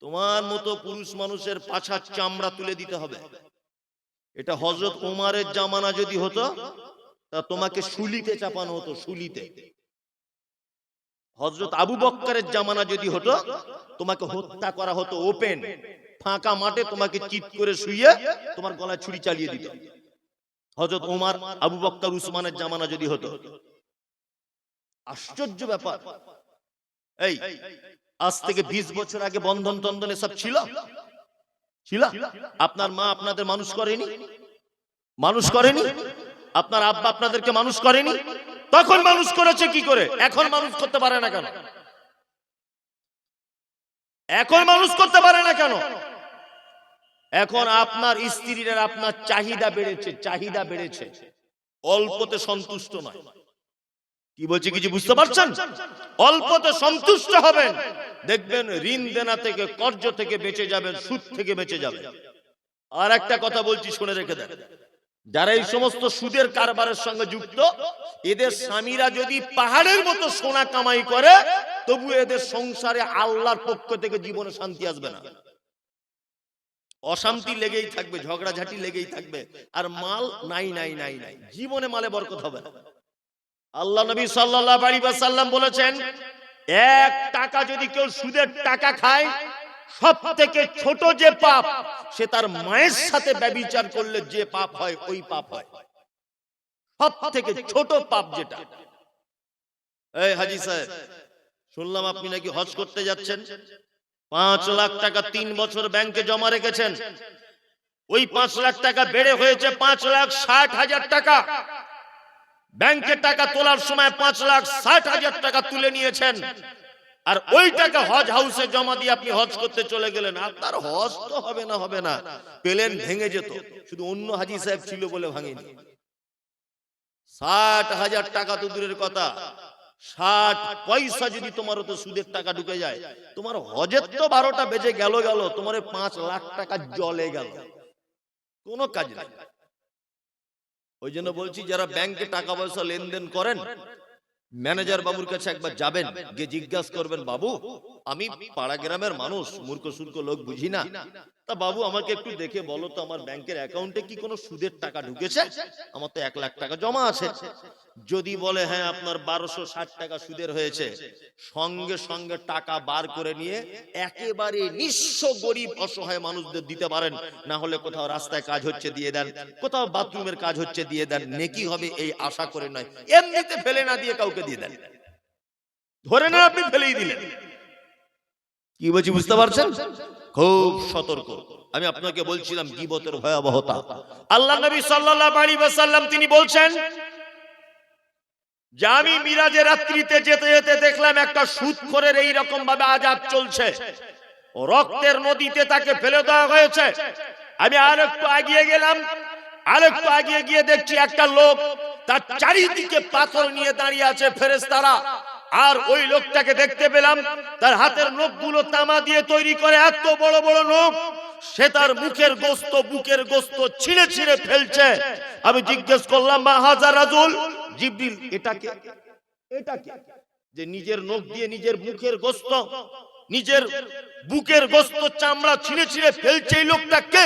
তোমার মতো পুরুষ মানুষের পাছার চামড়া তুলে দিতে হবে। এটা হযরত ওমরের জামানা যদি হতো তা তোমাকে শুলিতে চাপানো হতো, শুলিতে। হযরত আবু বকরের জামানা যদি হতো তোমাকে হত্যা করা হতো, ওপেন ফাঁকা মাঠে তোমাকে চিৎ করে শুইয়ে তোমার গলায় ছুরি চালিয়ে দিত। হযরত ওমর, আবু বকর, উসমানের জামানা যদি হতো। আশ্চর্য ব্যাপার। এই আজ থেকে 20 বছর আগে বন্ধন টন্ধন এসব ছিল? আপনার মা আপনাদের মানুষ করেনি? আপনার আব্বা আপনাদেরকে মানুষ করেনি? তখন মানুষ করেছে কি করে? এখন মানুষ করতে পারে না কেন? এখন আপনার স্ত্রীরা আপনার চাহিদা বেড়েছে, অল্পতে সন্তুষ্ট নয়। কি বলছে কিছু বুঝতে পারছেন? অল্পতে সন্তুষ্ট হবেন, দেখবেন ঋণ দেনা থেকে, কর্জ থেকে বেঁচে যাবেন, সুদ থেকে বেঁচে যাবেন। আর একটা কথা বলছি, শুনে রেখে দেন, যারা এই সমস্ত সুদের কারবারের সঙ্গে যুক্ত, এদের স্বামীরা যদি পাহাড়ের মতো সোনা কামাই করে তবু এদের সংসারে আল্লাহর পক্ষ থেকে জীবনে শান্তি আসবে না। অশান্তি লেগেই থাকবে, ঝগড়াঝাটি লেগেই থাকবে, আর মাল নাই, জীবনে মালে বরকত হবে না। আল্লাহ নবী সাল্লাল্লাহু আলাইহি ওয়াসাল্লাম বলেছেন, 1 টাকা যদি কেউ সুদের টাকা খায়, সবথেকে ছোট যে পাপ, সে তার মায়ের সাথে ব্যভিচার করলে যে পাপ হয় ওই পাপ হয়। সবথেকে ছোট পাপ যেটা। এই হাজী সাহেব, শুনলাম আপনি নাকি হজ করতে যাচ্ছেন। 5 লাখ টাকা 3 বছর ব্যাংকে জমা রেখেছেন। ওই 5 লাখ টাকা বেড়ে হয়েছে 5,60,000 টাকা। ব্যাংকে টাকা তোলার সময় 5,60,000 টাকা তুলে নিয়েছেন, আর ওই টাকা হজ হাউসে জমা দিয়ে আপনি হজ করতে চলে গেলেন। আপনার হজ তো হবে না, প্লেন ভেঙে যেত, শুধু অন্য হাজী সাহেব ছিল বলে ভাঙেনি। 60,000 টাকা তো দূরের কথা, 60 পয়সা যদি তোমার তো সুদের টাকা ঢুকে যায়, তোমার হজের তো 12টা বেজে গেল, তোমার 5 লাখ টাকা জলে গেল, কোনো কাজ নেই। ওই জন্য বলছি, যারা ব্যাংকে টাকা পয়সা লেনদেন করেন, ম্যানেজার বাবুর কাছে একবার যাবেন, গিয়ে জিজ্ঞাসা করবেন, বাবু আমি পাড়া গ্রামের মানুষ, মূর্খ সূর্খ লোক, বুঝি না, তা বাবু আমাকে একটু দেখে বলো তো আমার ব্যাংকের অ্যাকাউন্টে কি কোনো সুদের টাকা ঢুকেছে? আমার তো 1 লাখ টাকা জমা আছে। যদি বলে হ্যাঁ আপনার 1260 টাকা সুদের হয়েছে, সঙ্গে সঙ্গে টাকা বার করে নিয়ে একেবারে নিঃস্ব গরিব অসহায় মানুষদের দিতে পারেন, না হলে কোথাও রাস্তায় কাজ হচ্ছে দিয়ে দেন, কোথাও বাথরুমের কাজ হচ্ছে দিয়ে দেন, নেকি হবে এই আশা করে নয়, এমনিতে ফেলে না দিয়ে কাউকে দিয়ে দেন। ধরে না আপনি ফেলেই দিলেন। কি বলছি বুঝতে পারছেন? খুব সতর্ক। আমি আপনাকে বলছিলাম গীবতের ভয়াবহতা। আল্লাহ নবী সাল্লাল্লাহু আলাইহি ওয়াসাল্লাম তিনি বলছেন যে আমি মিরাজের রাত্রিতে যেতে যেতে দেখলাম একটা সুদখোরের এই রকম ভাবে আযাব চলছে, রক্তের নদীতে তাকে ফেলে দেওয়া হয়েছে। আমি আরেকটু এগিয়ে গেলাম, আরেকটু এগিয়ে গিয়ে দেখছি একটা লোক, তার চারিদিকে পাথর নিয়ে দাঁড়িয়ে আছে ফেরেশতারা, আর ওই লোকটাকে দেখতে পেলাম তার হাতের নখগুলো তামা দিয়ে তৈরি করে, এত বড় বড় নখ, সে তার মুখের গোস্ত, বুকের গোস্ত ছিঁড়ে ছিঁড়ে ফেলছে। আমি জিজ্ঞেস করলাম, মা হাযা রাজুল, জিবরিল এটাকে? এটা কি যে নিজের নখ দিয়ে নিজের মুখের গোস্ত, নিজের বুকের গোস্ত চামড়া ছিঁড়ে ছিঁড়ে ফেলছে এই লোকটা কে?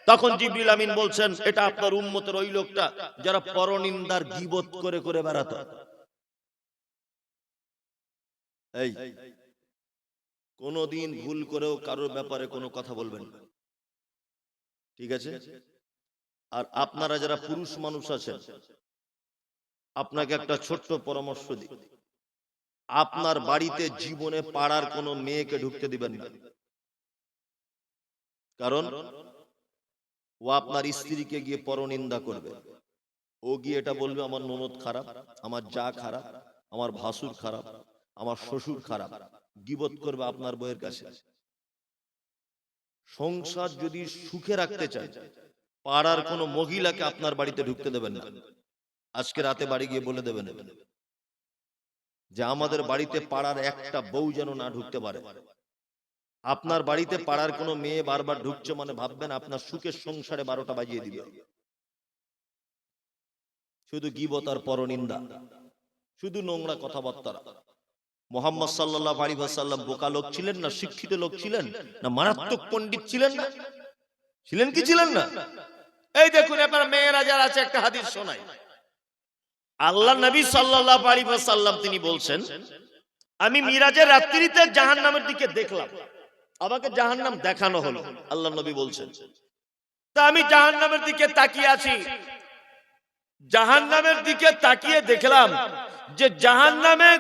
তখন জিবরিল আমিন বলছেন এটা আপনার উম্মতের ওই লোকটা যারা পরনিন্দার গীবত করে করে বেড়াতো। এই কোনদিন ভুল করেও কারোর ব্যাপারে কোনো কথা বলবেন না, ঠিক আছে? আর আপনারা যারা পুরুষ মানুষ আছেন, আপনাকে একটা ছোট্ট পরামর্শ দিই, আপনার বাড়িতে জীবনে পাড়ার কোনো মেয়েকে ঢুকতে দিবেন না। কারণ ও আপনার স্ত্রীকে গিয়ে পরনিন্দা করবে। ও গিয়ে এটা বলবে আমার ননদ খারাপ, আমার যা খারাপ, আমার ভাসুর খারাপ, আমার শ্বশুর খারাপ, গীবত করবে আপনার বউয়ের কাছে। সংসার যদি সুখে রাখতে চান, পাড়ার কোনো মহিলাকে আপনার বাড়িতে ঢুকতে দেবেন না। আজকে রাতে বাড়ি গিয়ে বলে দেবেন যে আমাদের বাড়িতে পাড়ার একটা বউ যেন না ঢুকতে পারে। আপনার বাড়িতে পাড়ার কোনো মেয়ে বারবার ঢুকছে মানে ভাববেন আপনার সুখের সংসারে 12টা বাজিয়ে দিবে। শুধু গীবত আর পরনিন্দা, শুধু নোংরা কথাবার্তা। মুহাম্মদ সাল্লাল্লাহু আলাইহি ওয়াসাল্লাম বোকা লোক ছিলেন না শিক্ষিত লোক ছিলেন না মারাত্মক পণ্ডিত ছিলেন না? ছিলেন কি ছিলেন না? এই দেখুন আপনার মেয়েরা যারা আছে একটা হাদিস শোনাই। আল্লাহ নবী সাল্লাল্লাহু আলাইহি ওয়াসাল্লাম তিনি বলছেন আমি মিরাজের রাত্রিতে জাহান্নামের দিকে দেখলাম, আমাকে জাহান্নাম দেখানো হলো। আল্লাহ নবী বলছেন তা আমি জাহান্নামের দিকে তাকিয়ে আছি, জাহান্নামের দিকে তাকিয়ে দেখলাম যে জাহান্নামে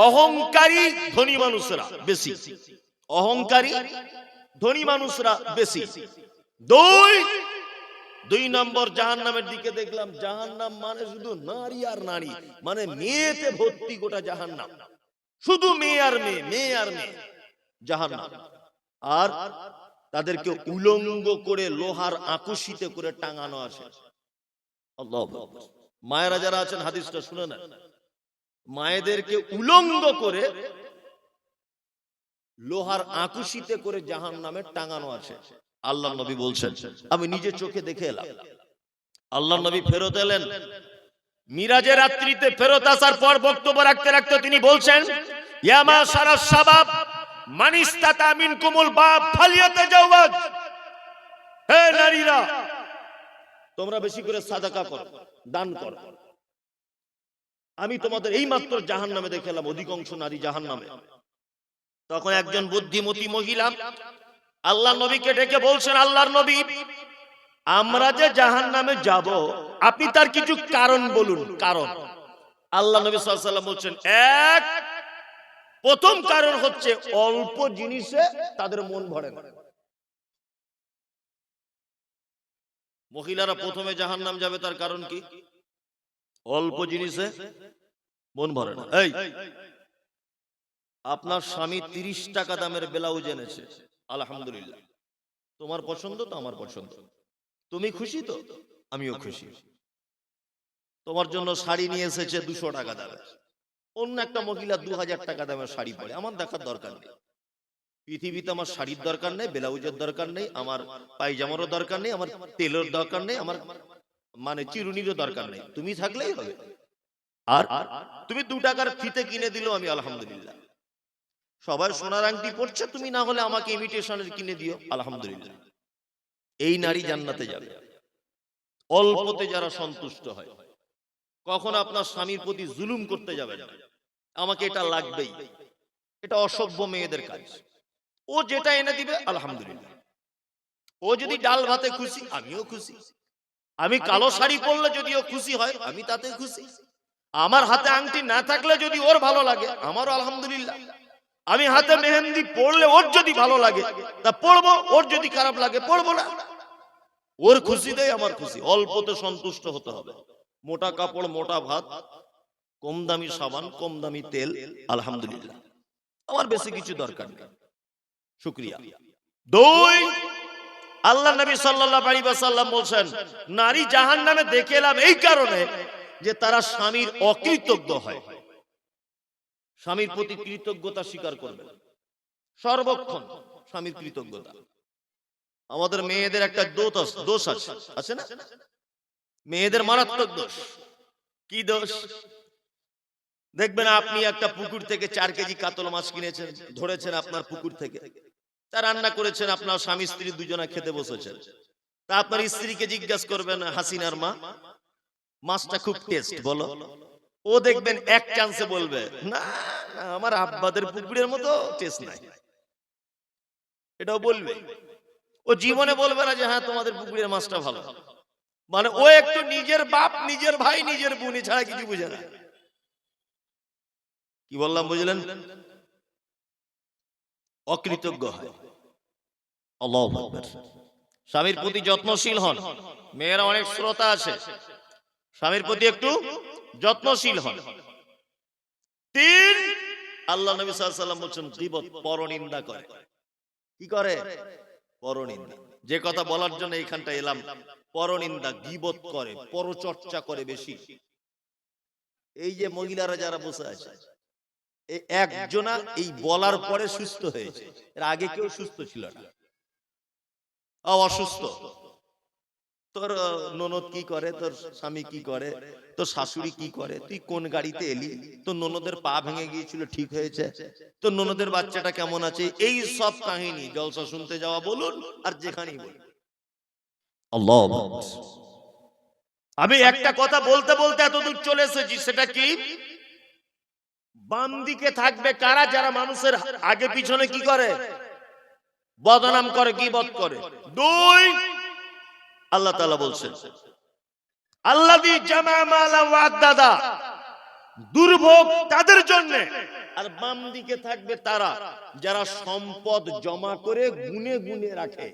অহংকারী ধনী মানুষরা বেশি, অহংকারী ধনী মানুষরা বেশি। দুই নম্বর জাহান্নামের দিকে দেখলাম জাহান্নাম মানে শুধু নারী আর নারী, মানে মেয়েতে ভর্তি গোটা জাহান্নাম, শুধু মেয়ে আর মেয়ে, মেয়ে আর মেয়ে জাহান্নাম। আর তাদেরকে উলঙ্গ করে লোহার আকুশিতে করে টাঙানো আছে। আল্লাহু আকবার। মায়েরা যারা আছেন হাদিসটা শুনে নেন, মায়েদেরকে উলঙ্গ করে লোহার আকুশিতে করে জাহান্নামে টাঙানো আছে। আল্লাহ নবী বলছেন আমি নিজে চোখে দেখে এলাম। আল্লাহ নবী ফেরত এলেন, মিরাজের রাত্রিতে ফেরত আসার পর বক্তব্য রাখতে রাখতে তিনি বলছেন ইয়া মাশারাস শাবাব মান ইসতাতা মিনকুমুল বাব ফালিয়াতাজাওয়াজ। হে নারীরা তোমরা বেশি করে সাদাকা করো, দান করো। আমি তোমাদের এই মাত্র জাহান্নামে দেখে এলাম, অধিকাংশ নারী জাহান্নামে। তখন একজন বুদ্ধিমতী মহিলা আল্লাহর নবীকে ডেকে বলছেন আল্লাহর নবী আমরা যে জাহান্নামে যাব আপনি তার কিছু কারণ বলুন। কারণ আল্লাহ নবী সাল্লাল্লাহু আলাইহি ওয়াসাল্লাম বলছেন এক, প্রথম কারণ হচ্ছে অল্প জিনিসে তাদের মন ভরে না। মহিলারা প্রথমে জাহান্নাম যাবে তার কারণ কি? অল্প জিনিসে মন ভরে না। এই আপনার স্বামী 30 টাকা দামের ব্লাউজ এনেছে, আলহামদুলিল্লাহ, তোমার পছন্দ তো আমার পছন্দ, তুমি খুশি তো আমিও খুশি। তোমার জন্য শাড়ি নিয়ে এসেছে 200 টাকা দামের, অন্য একটা মহিলা 2000 টাকা দামের শাড়ি পরে, আমার দেখার দরকার নেই। পৃথিবীতে আমার শাড়ির দরকার নেই, ব্লাউজের দরকার নেই, আমার পায়জামারও দরকার নেই, আমার তেলের দরকার নেই, আমার মানে চিরুনিরও দরকার নেই, তুমি থাকলেই হবে। আর তুমি 2 টাকার ফিতে কিনে দিলেও আমি আলহামদুলিল্লাহ। সবাই সোনার আংটি পড়ছে, তুমি না হলে আমাকে ইমিটেশনের কিনে দিও, আলহামদুলিল্লাহ। এই নারী জান্নাতে যাবে। অল্পতে যারা সন্তুষ্ট হয়, কখন আপনার স্বামীর প্রতি জুলুম করতে যাবেন না, আমাকে এটা লাগবেই, এটা অসভ্য মেয়েদের কাজ। ও যেটা এনে দিবে আলহামদুলিল্লাহ। ও যদি ডাল ভাতে খুশি আমিও খুশি, আমি কালো শাড়ি পরলে যদি ও খুশি হয় আমি তাতে খুশি, আমার হাতে আংটি না থাকলে যদি ওর ভালো লাগে আমারও আলহামদুলিল্লাহ, আমি হাতে মেহেন্দি পরলে ওর যদি ভালো লাগে তা পরবো, ওর যদি খারাপ লাগে পরবো না। ওর খুশিতেই আমার খুশি। অল্পতে সন্তুষ্ট হতে হবে। মোটা কাপড়, মোটা ভাত, কম দামি সাবান, কম দামি তেল, আলহামদুলিল্লাহ, আমার বেশি কিছু দরকার নেই, শুকরিয়া। 2, আল্লাহ নবী সাল্লাল্লাহু আলাইহি ওয়াসাল্লাম বলেন নারী জাহান্নামে দেখে এলাম এই কারণে যে তারা স্বামীর অকৃতজ্ঞ হয়, স্বামীর প্রতি কৃতজ্ঞতা স্বীকার করবে সর্বক্ষণ, স্বামীর কৃতজ্ঞতা। আমাদের মেয়েদের একটা দোষ আছে না? মেয়েদের মারাত্মক দোষ। কি দোষ? দেখবেন আপনি একটা পুকুর থেকে 4 কেজি কাতল মাছ কিনেছেন, ধরেছেন আপনার পুকুর থেকে, তা রান্না করেছেন, আপনার স্বামী স্ত্রী দুজনে খেতে বসেছেন। তা আপনার স্ত্রীকে জিজ্ঞাসা করবেন, হাসিনার মা, মাছটা খুব টেস্ট বলো। ও দেখবেন এক চান্সে বলবে, না না, আমার আব্বাদের পুকুরের মতো টেস্ট নাই। এটাও বলবে। ও জীবনে বলবে না যে হ্যাঁ তোমাদের পুকুরের মাছটা ভালো। মানে ও একটু নিজের বাপ, নিজের ভাই, নিজের বোন ছাড়া কিছু বুঝে না। কি বললাম বুঝলেন? অকৃতজ্ঞ হয়। আল্লাহু আকবার। স্বামীর প্রতি যত্নশীল হন। মেয়েরা অনেক শ্রোতা আছে, স্বামীর প্রতি একটু যত্নশীল হন। 3, আল্লাহ নবী সাল্লাল্লাহু আলাইহি ওয়াসাল্লাম বলেছেন গীবত, পরনিন্দা করে। কি করে? পরনিন্দা। যে কথা বলার জন্য এইখানটা এলাম, পরনিন্দা, গীবত করে, পরচর্চা করে বেশি। এই যে মহিলারা যারা বসে আছে, এই একজনা এই বলার পরে সুস্থ হয়েছে, এর আগে কেউ সুস্থ ছিল না, অসুস্থ। তোর ননদ কি করে, তোর স্বামী কি করে, তোর শাশুড়ি কি করে, তুই কোন গাড়িতে এলি, তোর ননদের পা ভেঙে গিয়েছিল ঠিক হয়েছে, তোর ননদের বাচ্চাটা কেমন আছে, এই সব কাহিনী জলসা শুনতে যাওয়া বলুন আর যেখানেই বলুন। আল্লাহ, আমি একটা কথা বলতে বলতে এতদূর চলে এসেছি, সেটা কি? বাম দিকে থাকবে কারা? যারা মানুষের আগে পিছনে কি করে? বদনাম করে, গীবত করে। 2, আল্লাহ তাআলা বলছেন আল্লাযী জামা মালা ওয়া আদ্দাদা, দুর্ভোগ তাদের জন্য। আর বাম দিকে থাকবে তারা যারা সম্পদ জমা করে গুনে গুনে রাখে।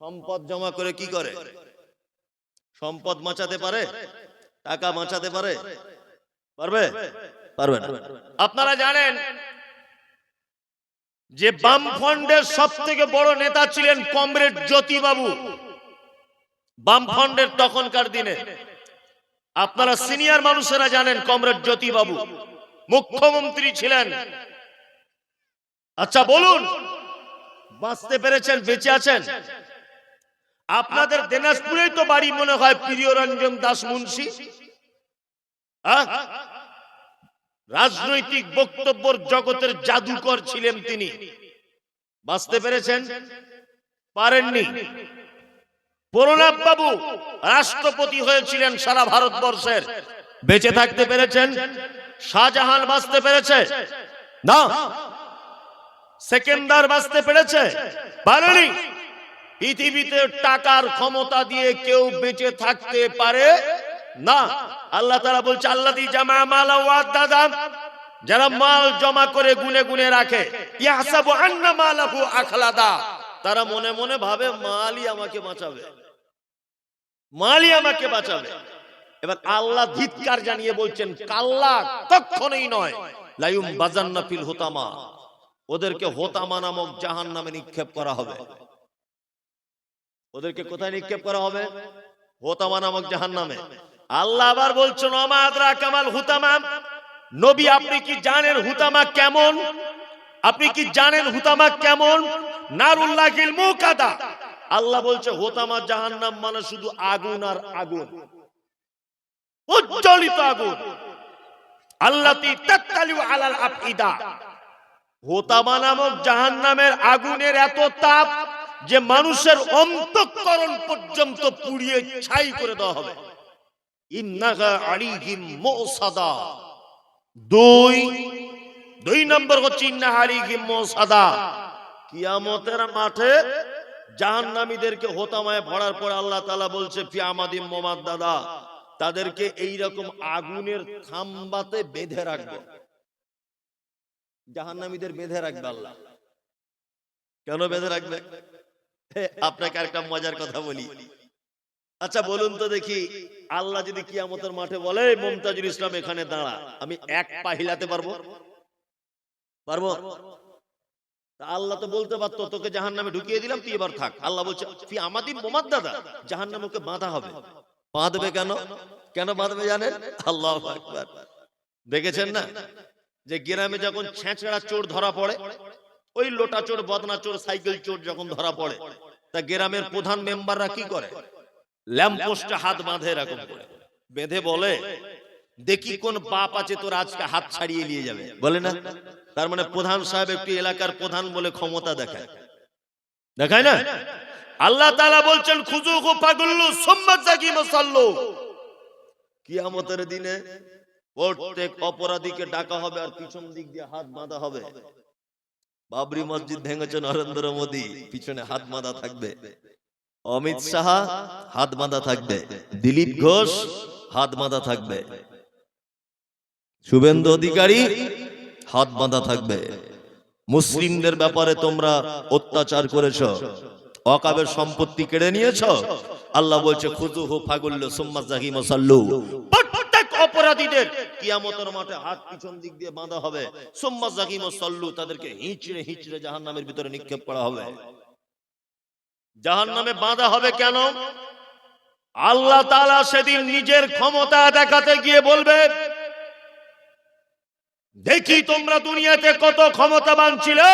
সম্পদ জমা করে কি করে? সম্পদ বাঁচাতে পারে? টাকা বাঁচাতে পারে? পারবে? পারবে না। আপনারা জানেন যে বামফ্রন্টের সবথেকে বড় নেতা ছিলেন কমরেড জ্যোতিবাবু। বামফ্রন্টের তখনকার দিনে আপনারা সিনিয়র মানুষেরা জানেন কমরেড জ্যোতিবাবু মুখ্যমন্ত্রী ছিলেন। আচ্ছা বলুন, বাঁচতে পেরেছেন? বেঁচে আছেন? আপনাদের দিনাজপুরেই তো বাড়ি মনে হয় প্রিয়রঞ্জন দাস মুন্সি। রাজনৈতিক বক্তব্যের জগতের জাদুকর ছিলেন তিনি। বাঁচতে পেরেছেন? পারেননি। প্রণব বাবু রাষ্ট্রপতি হয়েছিলেন সারা ভারতবর্ষের, বেঁচে থাকতে পেরেছেন? শাহজাহান বাঁচতে পেরেছে? না। সেকেন্দার বাঁচতে পেরেছে? পারেনি। পৃথিবীতে টাকার ক্ষমতা দিয়ে কেউ বেঁচে থাকতে পারে না। আল্লাহ তাআলা বলছে আল্লাযী জামা মালা ওয়া আদ্দাদা, যারা মাল জমা করে গুনে গুনে রাখে, ইয়াহসাবু আন্না মালাহু আখলাদা, তারা মনে মনে ভাবে মালই আমাকে বাঁচাবে, মালই আমাকে বাঁচাবে। এবার আল্লাহ ধিক্কার জানিয়ে বলছেন কাল্লা, কখনোই নয়, লায়ুম বাজান্না ফিল হুতামা, ওদেরকে হোতামা নামক জাহান্নামে নিক্ষেপ করা হবে। ওদেরকে কোথায় নিক্ষেপ করা হবে? হোতামা নামক জাহান্নামে। আল্লাহ আবার বলছেন ওমা আদরাকা মাল হুতামা, নবী আপনি কি জানেন হুতামা কেমন? আপনি কি জানেন হুতামা কেমন? নারুল্লাহিল মুকাদা, আল্লাহ বলছে হোতামা জাহান্নাম মানে শুধু আগুন আর আগুন, উজ্জ্বলিত আগুন। আল্লাতী তাত্তালিউ আলাল আফইদা, হোতামা নামক জাহান্নামের আগুনের এত তাপ যে মানুষের অন্তঃকরণ পর্যন্ত পুড়িয়ে ছাই করে দেওয়া হবে। ইন্নাহা আলাইহিম মুসাদা। 2 নম্বর হচ্ছে ইন্নাহা আলাইহিম মুসাদা, কিয়ামতের মাঠে জাহান্নামীদেরকে হোতামায় ভরার পর আল্লাহ তাআলা বলছে ফি আমাদিম মুমাদ্দাদা, তাদেরকে এই রকম আগুনের খাম্বাতে বেঁধে রাখবে। জাহান্নামীদের বেঁধে রাখবে আল্লাহ। কেন বেঁধে রাখবে? আপনাকে আরেকটা মজার কথা বলি। আচ্ছা বলুন তো দেখি, আল্লাহ যদি কিয়ামতের মাঠে বলে মুমতাজুল ইসলাম এখানে দাঁড়া, আমি এক পা হিলাতে পারবো? পারবো? আল্লাহ তো বলতে পারতো তোকে জাহান্নামে ঢুকিয়ে দিলাম, তুই এবার থাক। আল্লাহ বলছে ফি আমাদিম মুমাদ্দাদা, জাহান্নামে ওকে বাঁধা হবে। বাঁধবে কেন? কেন বাঁধবে জানেন? আল্লাহু আকবার। দেখেছেন না যে গ্রামে যখন ছেঁচড়া চোর ধরা পড়ে, ওই লোটা চোর, বদনা চোর, সাইকেল চোর যখন ধরা পড়ে, তা গ্রামের প্রধান মেম্বাররা কি করে? ল্যাম্পপোস্টে হাত বাঁধে এরকম করে বেঁধে বলে দেখি কোন বাপ আছে তোর আজকে হাত ছাড়িয়ে নিয়ে যাবে, বলে না? তার মানে প্রধান সাহেব একটি এলাকার প্রধান বলে ক্ষমতা দেখায়, দেখায় না? আল্লাহ তাআলা বলছেন খুযুহু ফাগুল্লু সুম্মা জাকিমু সাল্লু। কিয়ামতের দিনে প্রত্যেক অপরাধীকে ডাকা হবে আর পিছন দিক দিয়ে হাত বাঁধা হবে। বাবরি মসজিদ ভেঙেছে নরেন্দ্র মোদী, পিছনে হাত বাঁধা থাকবে। অমিত শাহ হাত বাঁধা থাকবে, দিলীপ ঘোষ হাত বাঁধা থাকবে, শুভেন্দু অধিকারী হাত বাঁধা থাকবে। মুসলিমদের ব্যাপারে তোমরা অত্যাচার করেছো, ওয়াকাবের সম্পত্তি কেড়ে নিয়েছো, আল্লাহ বলছে খুযুহু ফাগুল্লু সুম্মা জাকিমু সাল্লু। প্রত্যেক অপরাধীদের কিয়ামতের মাঠে হাত পিছন দিক দিয়ে বাঁধা হবে, সুম্মা জাকিমু সাল্লু, তাদেরকে হিঁচড়ে হিঁচড়ে জাহান্নামের ভিতরে নিক্ষেপ করা হবে। জাহান্নামে বাঁধা হবে কেন? আল্লাহ তাআলা সেদিন নিজের ক্ষমতা দেখাতে গিয়ে বলবে, দেখি তোমরা দুনিয়াতে কত ক্ষমতাবান ছিলে,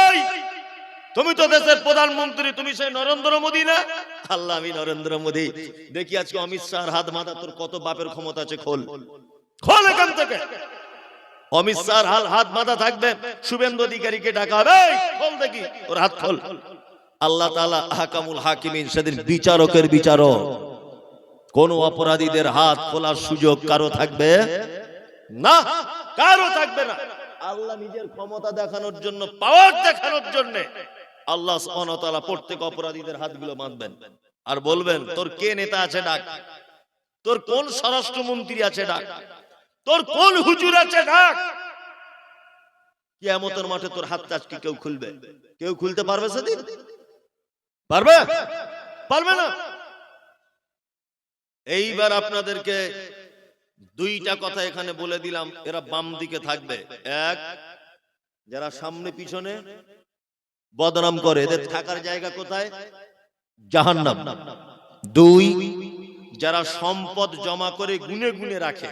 তুমি তো দেশের প্রধানমন্ত্রী, তুমি সেই নরেন্দ্র মোদী না? আল্লাহ আমি নরেন্দ্র মোদী, দেখি আজকে অমিত শাহর হাত বাঁধা তোর কত বাপের ক্ষমতা আছে, খোল খোল এখান থেকে। অমিত শাহর হাত বাঁধা থাকবে, শুভেন্দু অধিকারীকে ডাকা হবে, খোল দেখি ওর হাত খোল। আল্লাহ তাআলা আহকামুল হাকিমিন, সেদিন বিচারকের বিচারক। কোন অপরাধীদের হাত খোলার সুযোগ কারো থাকবে না, কারো থাকবে না। আল্লাহ নিজের ক্ষমতা দেখানোর জন্য, পাওয়ার দেখানোর জন্য আল্লাহ সুবহানাহু ওয়া তাআলা প্রত্যেক অপরাধীদের হাতগুলো বাঁধবেন আর বলবেন তোর কে নেতা আছে ডাক, তোর কোন স্বরাষ্ট্রমন্ত্রী আছে ডাক, তোর কোন হুজুর আছে ডাক। কিয়ামতের মাঠে তোর হাতটা আজকে কেউ খুলবে? কেউ খুলতে পারবে সেদিন? পারবে? পারবে না। এইবার আপনাদেরকে দুইটা কথা এখানে বলে দিলাম, এরা বাম দিকে থাকবে। এক, যারা সামনে পিছনে বদনাম করে, এদের থাকার জায়গা কোথায়? জাহান্নাম। দুই, যারা সম্পদ জমা করে গুনে গুনে রাখে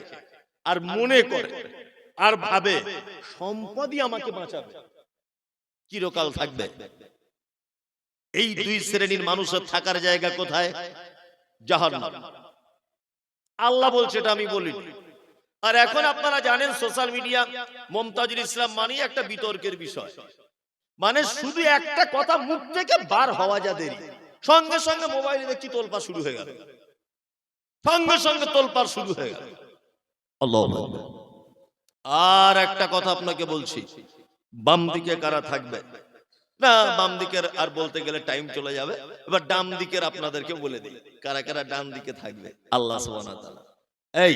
আর মনে করে আর ভাবে সম্পদই আমাকে বাঁচাবে, চিরকাল থাকবে। এই দুই শ্রেণীর মানুষের থাকার জায়গা কোথায়? জাহান্নাম। আল্লাহ বলছে, এটা আমি বলি। আর এখন আপনারা জানেন সোশ্যাল মিডিয়া মমতাজুল ইসলাম মানে একটা বিতর্কের বিষয়। মানে শুধু একটা কথা মুখ থেকে বার হওয়া যা দেরি, সঙ্গে সঙ্গে মোবাইলে দেখছি তোলপাড় শুরু হয়ে গেল, সঙ্গে সঙ্গে তোলপাড় শুরু হয়ে গেল। আল্লাহু আকবার। আর একটা কথা আপনাকে বলছি, বাম দিকে কারা থাকবে না, বাম দিকের আর বলতে গেলে টাইম চলে যাবে। এবার ডান দিকের আপনাদেরকে বলে দিই কারা কারা ডান দিকে থাকবে। আল্লাহ সুবহানাহু ওয়া তাআলা, এই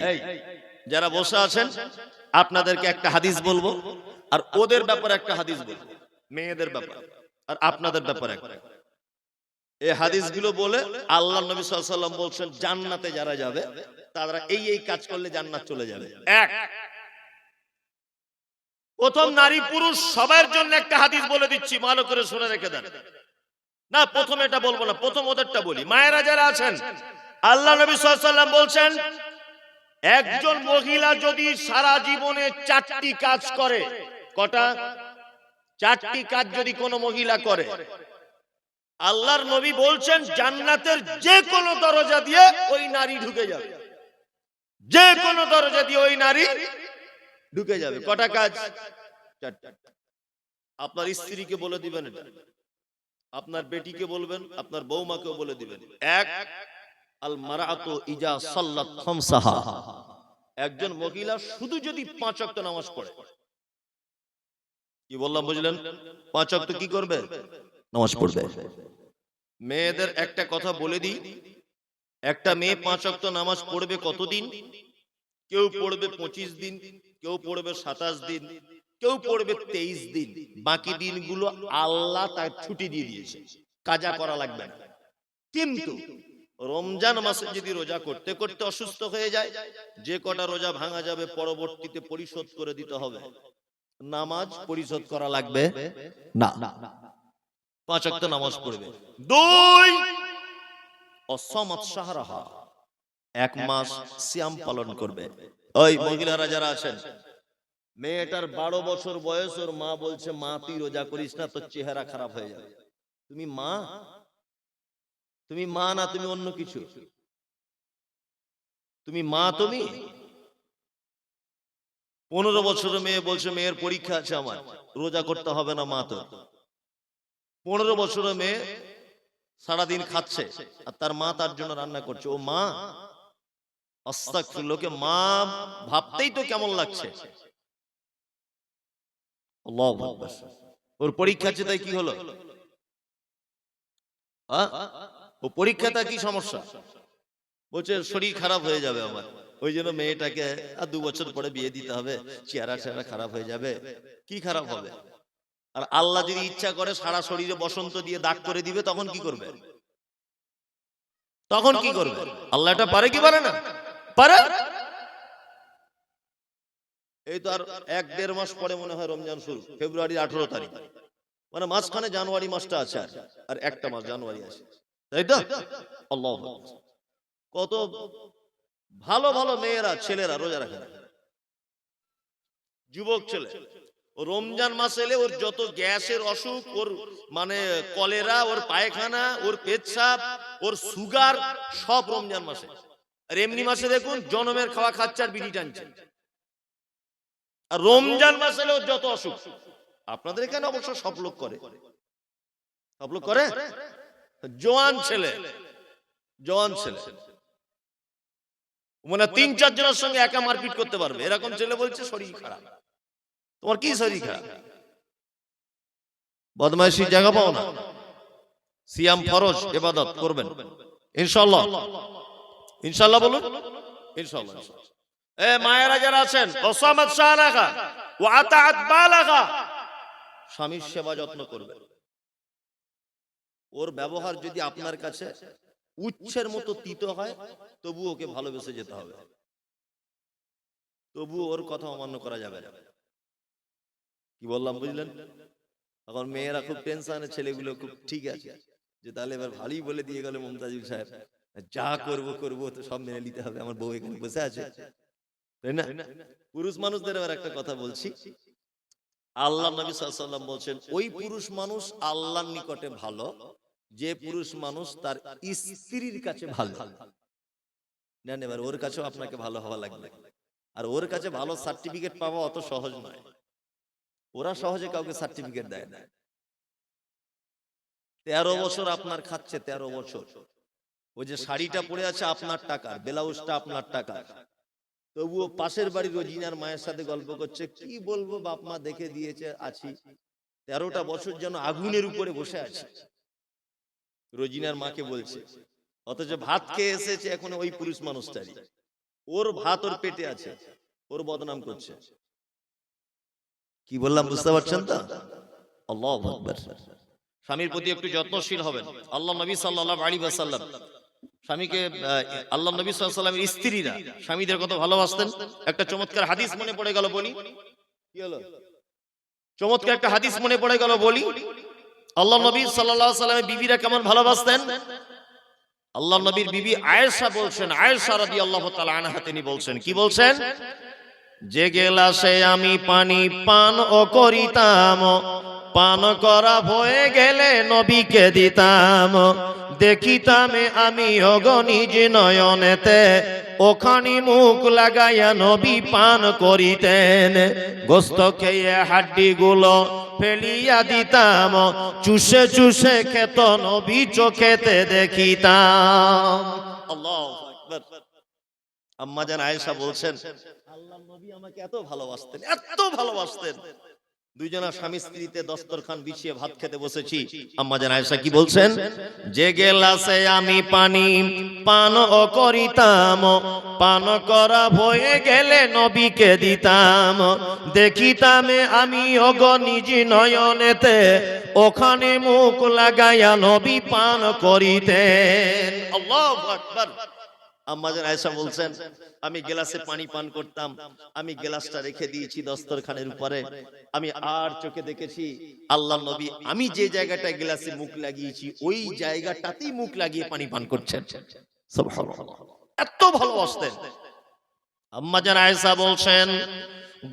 যারা বসে আছেন আপনাদেরকে একটা হাদিস বলবো, আর ওদের ব্যাপারে একটা হাদিস বলবো, মেয়েদের ব্যাপার আর আপনাদের ব্যাপারে একটা। এই হাদিসগুলো বলে আল্লাহ নবী সাল্লাল্লাহু আলাইহি ওয়াসাল্লাম বলছেন জান্নাতে যারা যাবে তারা এই এই কাজ করলে জান্নাত চলে যাবে। এক, প্রথম নারী পুরুষ সবার জন্য একটা হাদিস বলে দিচ্ছি, ভালো করে শুনে রেখে দেন। না প্রথম এটা বলবো না, প্রথম ওদেরটা বলি। মায়েরা যারা আছেন, আল্লাহ নবী সাল্লাল্লাহু আলাইহি ওয়াসাল্লাম বলছেন একজন মহিলা যদি সারা জীবনে 4টি কাজ করে, কটা? 4টি কাজ যদি কোনো মহিলা করে, আল্লাহর নবী বলছেন জান্নাতের যে কোনো দরজা দিয়ে ওই নারী ঢুকে যাবে, যে কোনো দরজা দিয়ে ওই নারী ঢুকে যাবে। কটা কাজ? 4টা। আপনার স্ত্রীকে বলে দিবেন এটা, আপনার বেটিকে বলবেন, আপনার বৌমাকেও বলে দিবেন। এক, আল মারাতু ইজা সাল্লাত খামসাহা, একজন মহিলা শুধু যদি 5 ওয়াক্ত নামাজ পড়ে, কি বললাম বুঝলেন? 5 ওয়াক্ত কি করবে? নামাজ পড়বে। মেয়েদের একটা কথা বলে দিই, একটা মেয়ে 5 ওয়াক্ত নামাজ পড়বে কতদিন? কেউ পড়বে 25 দিন, কেউ পড়বে 27 দিন, কেউ পড়বে 23 দিন। বাকি দিনগুলো আল্লাহ তার ছুটি দিয়ে দিয়েছে, কাজা করা লাগবে না। কিন্তু রমজান মাসে যদি রোজা করতে করতে অসুস্থ হয়ে যায়, যে কটা রোজা ভাঙা যাবে পরবর্তীতে পরিশোধ করে দিতে হবে, নামাজ পরিশোধ করা লাগবে না। 5 ওয়াক্ত নামাজ পড়বে। 2, অসমাত শাহরাহা, 1 মাস সিয়াম পালন করবে। ওই মহিলারা যারা আছেন, মেয়েটার 12 বছর বয়স, ওর মা বলছে মা তুই রোজা করিস না, তোর চেহারা খারাপ হয়ে যাবে। তুমি মা? তুমি মা না, তুমি অন্য কিছু। তুমি মা? তুমি 15 বছরের মেয়ে বলছে মেয়ের পরীক্ষা আছে, আমার রোজা করতে হবে না মা। তো 15 বছরের মেয়ে সারাদিন খাচ্ছে আর তার মা তার জন্য রান্না করছে। ও মা, আস্তাগফিরুল্লাহকে মা ভাবতেই তো কেমন লাগছে। আল্লাহু আকবার। ওর পরীক্ষা আছে, তাই কি হলো? ও পরীক্ষাটা কি সমস্যা? বলছে শরীর খারাপ হয়ে যাবে আমার, ওই জন্য মেয়েটাকে আর 2 বছর পরে বিয়ে দিতে হবে, চেহারা খারাপ হয়ে যাবে। কি খারাপ হবে? আর আল্লাহ যদি ইচ্ছা করে সারা শরীরে বসন্ত দিয়ে দাগ করে দিবে, তখন কি করবে? তখন কি করবে? আল্লাহ এটা পারে কি পারে না? পারে। এই তো আর 1-1.5 মাস পরে মনে হয় রমজান শুরু, ফেব্রুয়ারি 18 তারিখ, মানে মাঝখানে জানুয়ারি মাসটা আছে, আর একটা মাস জানুয়ারি আছে, তাই তো? আল্লাহু আকবার। কত ভালো ভালো মেয়েরা ছেলেরা রোজা রাখে না, যুবক ছেলে। রমজান মাস এলে ওর যত গ্যাসের অসুখ, ওর মানে কলেরা, ওর পায়খানা, ওর পেচ্ছাপ, ওর সুগার, সব রমজান মাসে। আর এমনি মাসে দেখুন জনমের খাওয়া খাচ্ছে আর বিড়ি টানছে। আর রমজান মাস এলে ওর যত অসুখ। আপনাদের এখানে অবশ্য সব লোক করে, সব লোক করে। জওয়ান ছেলে, জওয়ান ছেলে মানে 3-4 জনের সঙ্গে একা মারপিট করতে পারবে, এরকম ছেলে বলছে শরীর খারাপ। তোমার কি শরীর খারাপ? বদমাইশির জায়গা পাও না। সিয়াম ফরজ, ইবাদত করবেন ইনশাআল্লাহ। ইনশাআল্লাহ বলুন, ইনশাআল্লাহ। এ মায়েরা যারা আছেন, ওসামাত শালাগা ওয়া আতাআত বালাগা, স্বামীর সেবা যত্ন করবেন। ওর ব্যবহার যদি আপনার কাছে উচ্ছের মতো তিতো হয়, তবু ওকে ভালোবেসে যেতে হবে, তবু ওর কথা অমান্য করা যাবে না। কি বললাম বুঝলেন? এখন মেয়েরা খুব টেনশনে, ছেলেগুলো খুব ঠিক আছে, যে তাহলে এবার ভালোই বলে দিয়ে গেল মুমতাজুল সাহেব, যা করবো তো সব মেনে নিতে হবে, আমার বউ এখানে বসে আছে, তাই না? পুরুষ মানুষদের এবার একটা কথা বলছি, আল্লাহ নবী সাল্লাল্লাহু আলাইহি ওয়াসাল্লাম বলছেন, ওই পুরুষ মানুষ আল্লাহর নিকটে ভালো যে পুরুষ মানুষ তার স্ত্রীর কাছে ভালো। না, এবার ওর কাছেও আপনাকে ভালো হওয়া লাগবে, আর ওর কাছে ভালো সার্টিফিকেট পাওয়া অত সহজ নয়। ওরা সহজে কাউকে সার্টিফিকেট দেয় না। 13 বছর আপনার খাচ্ছে, 13 বছর। ওই যে শাড়িটা পরে আছে আপনার টাকার, ব্লাউজটা আপনার টাকার, তবুও পাশের বাড়ির রোজিনার মায়ের সাথে গল্প করছে। কি বলবো, বাপ মা দেখে দিয়েছে, আছি 13টা বছর যেন আগুনের উপরে বসে আছে, রোজিনার মাকে বলছে। অথচ ভাত খেয়ে এসেছে এখন ওই পুরুষ মানুষটারই, ওর ভাত ওর পেটে আছে, ওর বদনাম করছে। কি বললাম বুঝতে পারছেন তো? আল্লাহু আকবার। স্বামীর প্রতি একটু যত্নশীল হবেন। আল্লাহ নবী সাল্লাল্লাহু আলাইহি ওয়াসাল্লাম স্বামীকে, আল্লাহ নবী সাল্লাল্লাহু আলাইহি ওয়াসাল্লামের স্ত্রীরা স্বামীদের কত ভালোবাসতেন। একটা চমৎকার হাদিস মনে পড়ে গেল, বলি। কি হলো? চমৎকার একটা হাদিস মনে পড়ে গেল, বলি। আল্লাহ নবী সাল্লাল্লাহু আলাইহি ওয়াসাল্লামের বিবিরা কেমন ভালোবাসতেন। আল্লাহ নবীর বিবি আয়েশা বলছেন, আয়েশা রাদিয়াল্লাহু তাআলা আনহা তিনি বলছেন, কি বলছেন? যে গেলাসে আমি পানি পান ও করিতাম, পান করা হয়ে গেলে নবীকে দিতাম, দেখিতাম আমি অগণিজ নয়নেতে, ওখানি মুখ লাগাইয়া নবী পান করিতেন। গোস্ত খেয়ে হাড্ডি গুলো ফেলিয়া দিতাম, চুষে চুষে খেত নবী চোখেতে দেখিতাম। আল্লাহু আকবার। আম্মা জান আয়েশা বলছেন, আল্লাহর নবী আমাকে এত ভালোবাসতেন, এত ভালোবাসতেন। দুইজনা স্বামী স্ত্রীতে দস্তরখান বিছিয়ে ভাত খেতে বসেছি। আম্মা জান আয়েশা কি বলছেন? যে গেলাসে আমি পানি পান ও করিতাম, পান করা হয়ে গেলে নবীকে দিতাম, দেখিতাম আমি অগণিজ নয়নেতে, ওখানে মুখ লাগাইয়া নবী পান করিতেন। আল্লাহু আকবার। আম্মা জান আয়েশা বলছেন, আমি গ্লাসে পানি পান করতাম, আমি গ্লাসটা রেখে দিয়েছি দস্তরখানের উপরে, আমি আর চোখে দেখেছি আল্লাহ নবী আমি যে জায়গাটায় গ্লাসে মুখ লাগিয়েছি ওই জায়গাটাতেই মুখ লাগিয়ে পানি পান করছেন। সুবহানাল্লাহ, এত ভালোবাসতেন। আম্মা জান আয়েশা বলছেন,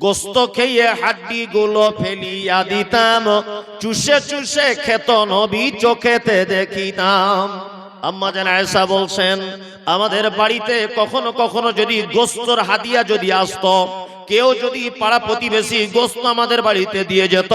গোস্ত খেয়ে হাড্ডি গুলো ফেলিয়া দিতাম, চুষে চুষে খেত নবী চোখেতে দেখিতাম। আম্মা জান আয়েশা বলছেন, আমাদের বাড়িতে কখনো কখনো যদি গোস্তর হাদিয়া যদি আসতো, কেউ যদি পাড়া প্রতিবেশী গোস্ত আমাদের বাড়িতে দিয়ে যেত,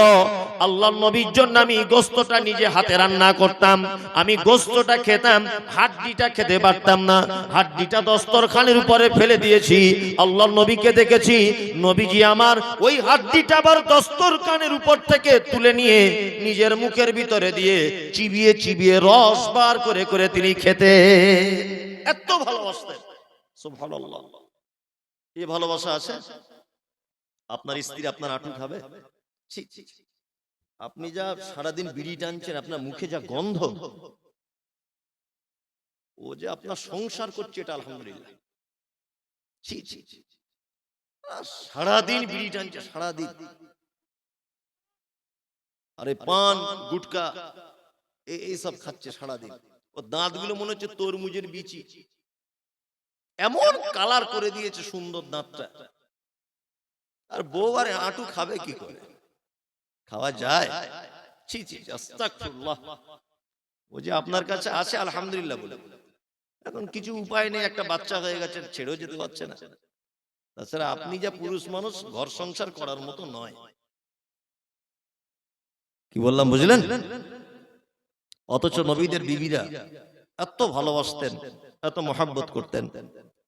আল্লাহর নবীর জন্য আমি গোস্তটা নিজে হাতে রান্না করতাম, আমি গোস্তটা খেতাম, হাড্ডিটা খেতে পারতাম না, হাড্ডিটা দস্তরখানের উপরে ফেলে দিয়েছি। আল্লাহর নবীকে দেখেছি, নবীজি আমার ওই হাড্ডিটা আবার দস্তরখানের উপর থেকে তুলে নিয়ে নিজের মুখের ভিতরে দিয়ে চিবিয়ে চিবিয়ে রস বার করে করে তিনি খেতে, এত ভালোবাসতেন। সুবহানাল্লাহ। এই ভালোবাসা আছে? আপনার স্ত্রী আপনার আঁটু খাবে? ছি, ছি, ছি। আপনি যা সারাদিন বিড়ি টানছেন, আপনার মুখে যা গন্ধ, ও যে আপনার সংসার করছে, এটা আলহামদুলিল্লাহ। ছি, ছি, ছি। সারাদিন বিড়ি টানছে, সারাদিন। আরে পান গুটকা এইসব খাচ্ছে সারাদিন, ও দাঁতগুলো মনে হচ্ছে তরমুজের বিচি, এমন কালার করে দিয়েছে সুন্দর দাঁতটা। আর বউ আর আঁটু খাবে কি করে? খাওয়া যায়? ছি ছি, আস্তাগফিরুল্লাহ। ও যে আপনার কাছে আছে আলহামদুলিল্লাহ বলে, এখন কিছু উপায় নেই, একটা বাচ্চা হয়ে গেছে, ছেড়েও যেতে পারছে না। তাছাড়া আপনি যা পুরুষ মানুষ, ঘর সংসার করার মতো নয়। কি বললাম বুঝলেন? অথচ নবীদের বিবিরা এত ভালোবাসতেন, এত মহব্বত করতেন,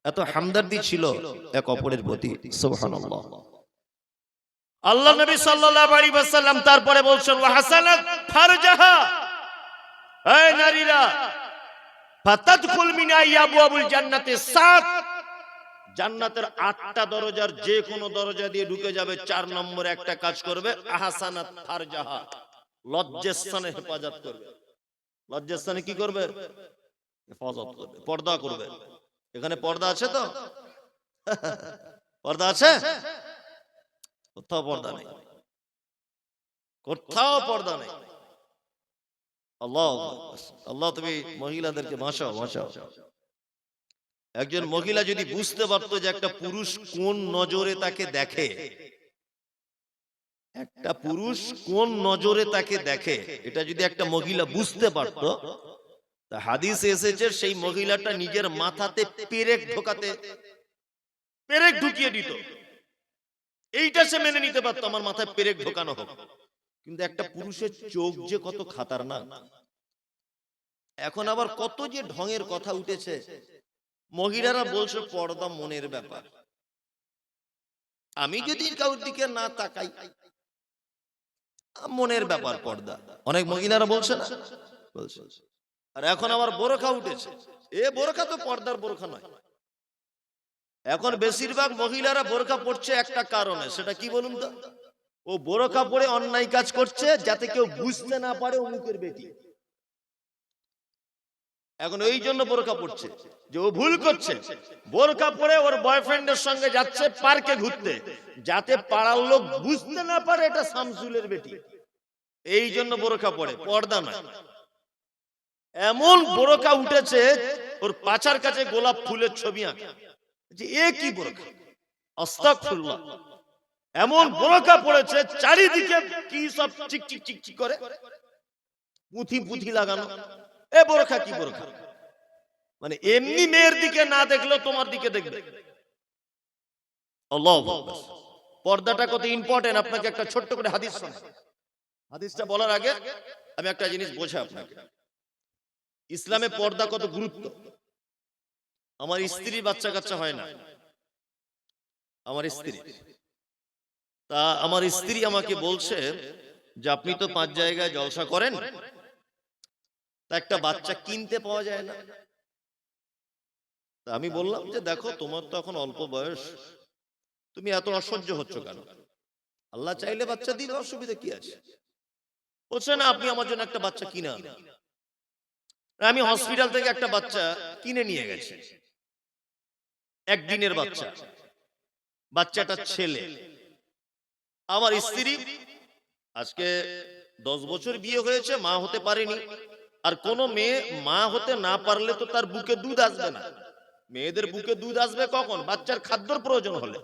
এত হামদর্দি ছিল এক অপরের প্রতি। সুবহানাল্লাহ। আল্লাহ নবী সাল্লাল্লাহু আলাইহি ওয়াসাল্লাম তারপরে বলছেন, ওয়া হাসানাত ফারজাহা, এই নারীরা, ফাতাদখুল মিন আবওয়াবুল জান্নাতি সাত, জান্নাতের 8টা দরজার যে কোনো দরজা দিয়ে ঢুকে যাবে। 4 নম্বরে একটা কাজ করবে, আহসানাত ফারজাহা, লজ্জাস্থানে হেফাজত করবে। লজ্জাস্থানে কি করবে? হেফাজত করবে, পর্দা করবে। এখানে পর্দা আছে তো? পর্দা আছে? কোথাও পর্দা নেই, কোথাও পর্দা নেই। আল্লাহ আল্লাহ, তুমি মহিলাদেরকে বাঁচাও, বাঁচাও। একজন মহিলা যদি বুঝতে পারতো যে একটা পুরুষ কোন নজরে তাকে দেখে, একটা পুরুষ কোন নজরে তাকে দেখে, এটা যদি একটা মহিলা বুঝতে পারতো, তা হাদিসে এসেছে সেই মহিলাটা নিজের মাথাতে পেরেক ঢোকাতে, পেরেক ঢুকিয়ে দিত। এইটা সে মেনে নিতে পারতো, আমার মাথায় পেরেক ঢোকানো হোক। কিন্তু একটা পুরুষের চোখ যে কত খাতারনাক। এখন আবার কত যে ঢঙের কথা উঠেছে, মহিলারা বলছে পর্দা মনের ব্যাপার। আমি যদি কারোর দিকে না তাকাই, মনের ব্যাপার পর্দা। অনেক মহিলারা বলছে না, বলছে। আর এখন আবার বোরখা উঠেছে, এ বোরখা তো পর্দার বোরখা নয়। এখন বেশিরভাগ মহিলারা বোরখা পড়ছে একটা কারণে, সেটা কি বলুন তো? ও বোরখা পরে অন্যায় কাজ করছে যাতে কেউ বুঝতে না পারে ও মুখের বেটি। এখন এই জন্য বোরখা পড়ছে যে ও ভুল করছে। বোরখা পরে ওর বয়ফ্রেন্ডের সঙ্গে যাচ্ছে পার্কে ঘুরতে, যাতে পাড়ার লোক বুঝতে না পারে এটা শামসুলের বেটি। এই জন্য বোরখা পরে, পর্দা নয়। এমন বোরখা উঠেছে, ওর পাছার কাছে গোলাপ ফুলের ছবি আঁকা, যে এ কি বোরখা! আস্তাগফিরুল্লাহ। এমন বোরখা পড়েছে, চারিদিকে কি সব চিক চিক চিক চিক করে, পুঁথি পুঁথি লাগানো। এ বোরখা কি বোরখা? মানে এমনি মেয়ের দিকে না দেখলেও তোমার দিকে দেখবে। আল্লাহু আকবার। পর্দাটা কত ইম্পর্টেন্ট, আপনাকে একটা ছোট্ট করে হাদিস শোনাই। হাদিসটা বলার আগে আমি একটা জিনিস বোঝাই আপনাকে, ইসলামে পর্দা কত গুরুত্ব। আমার স্ত্রীর বাচ্চা কাচ্চা হয় না, আমার স্ত্রী, তা আমার স্ত্রী আমাকে বলছে যে আপনি তো 5 জায়গায় জলসা করেন, তা একটা বাচ্চা কিনতে পাওয়া যায় না। তা আমি বললাম যে দেখো, তোমার তো এখন অল্প বয়স, তুমি এত অসহ্য হচ্ছ কেন? আল্লাহ চাইলে বাচ্চা দিলে অসুবিধা কি আছে? বলছে না, আপনি আমার জন্য একটা বাচ্চা কিনে আনুন। আমি হসপিটাল থেকে একটা বাচ্চা কিনে নিয়ে গেছি, একদিনের বাচ্চা, বাচ্চাটা ছেলে। আমার স্ত্রী আজকে 10 বছর বিয়ে হয়েছে, মা হতে পারেনি। আর কোন মেয়ে মা হতে না পারলে তো তার বুকে দুধ আসবে না। মেয়েদের বুকে দুধ আসবে কখন? বাচ্চার খাদ্যর প্রয়োজন হলে।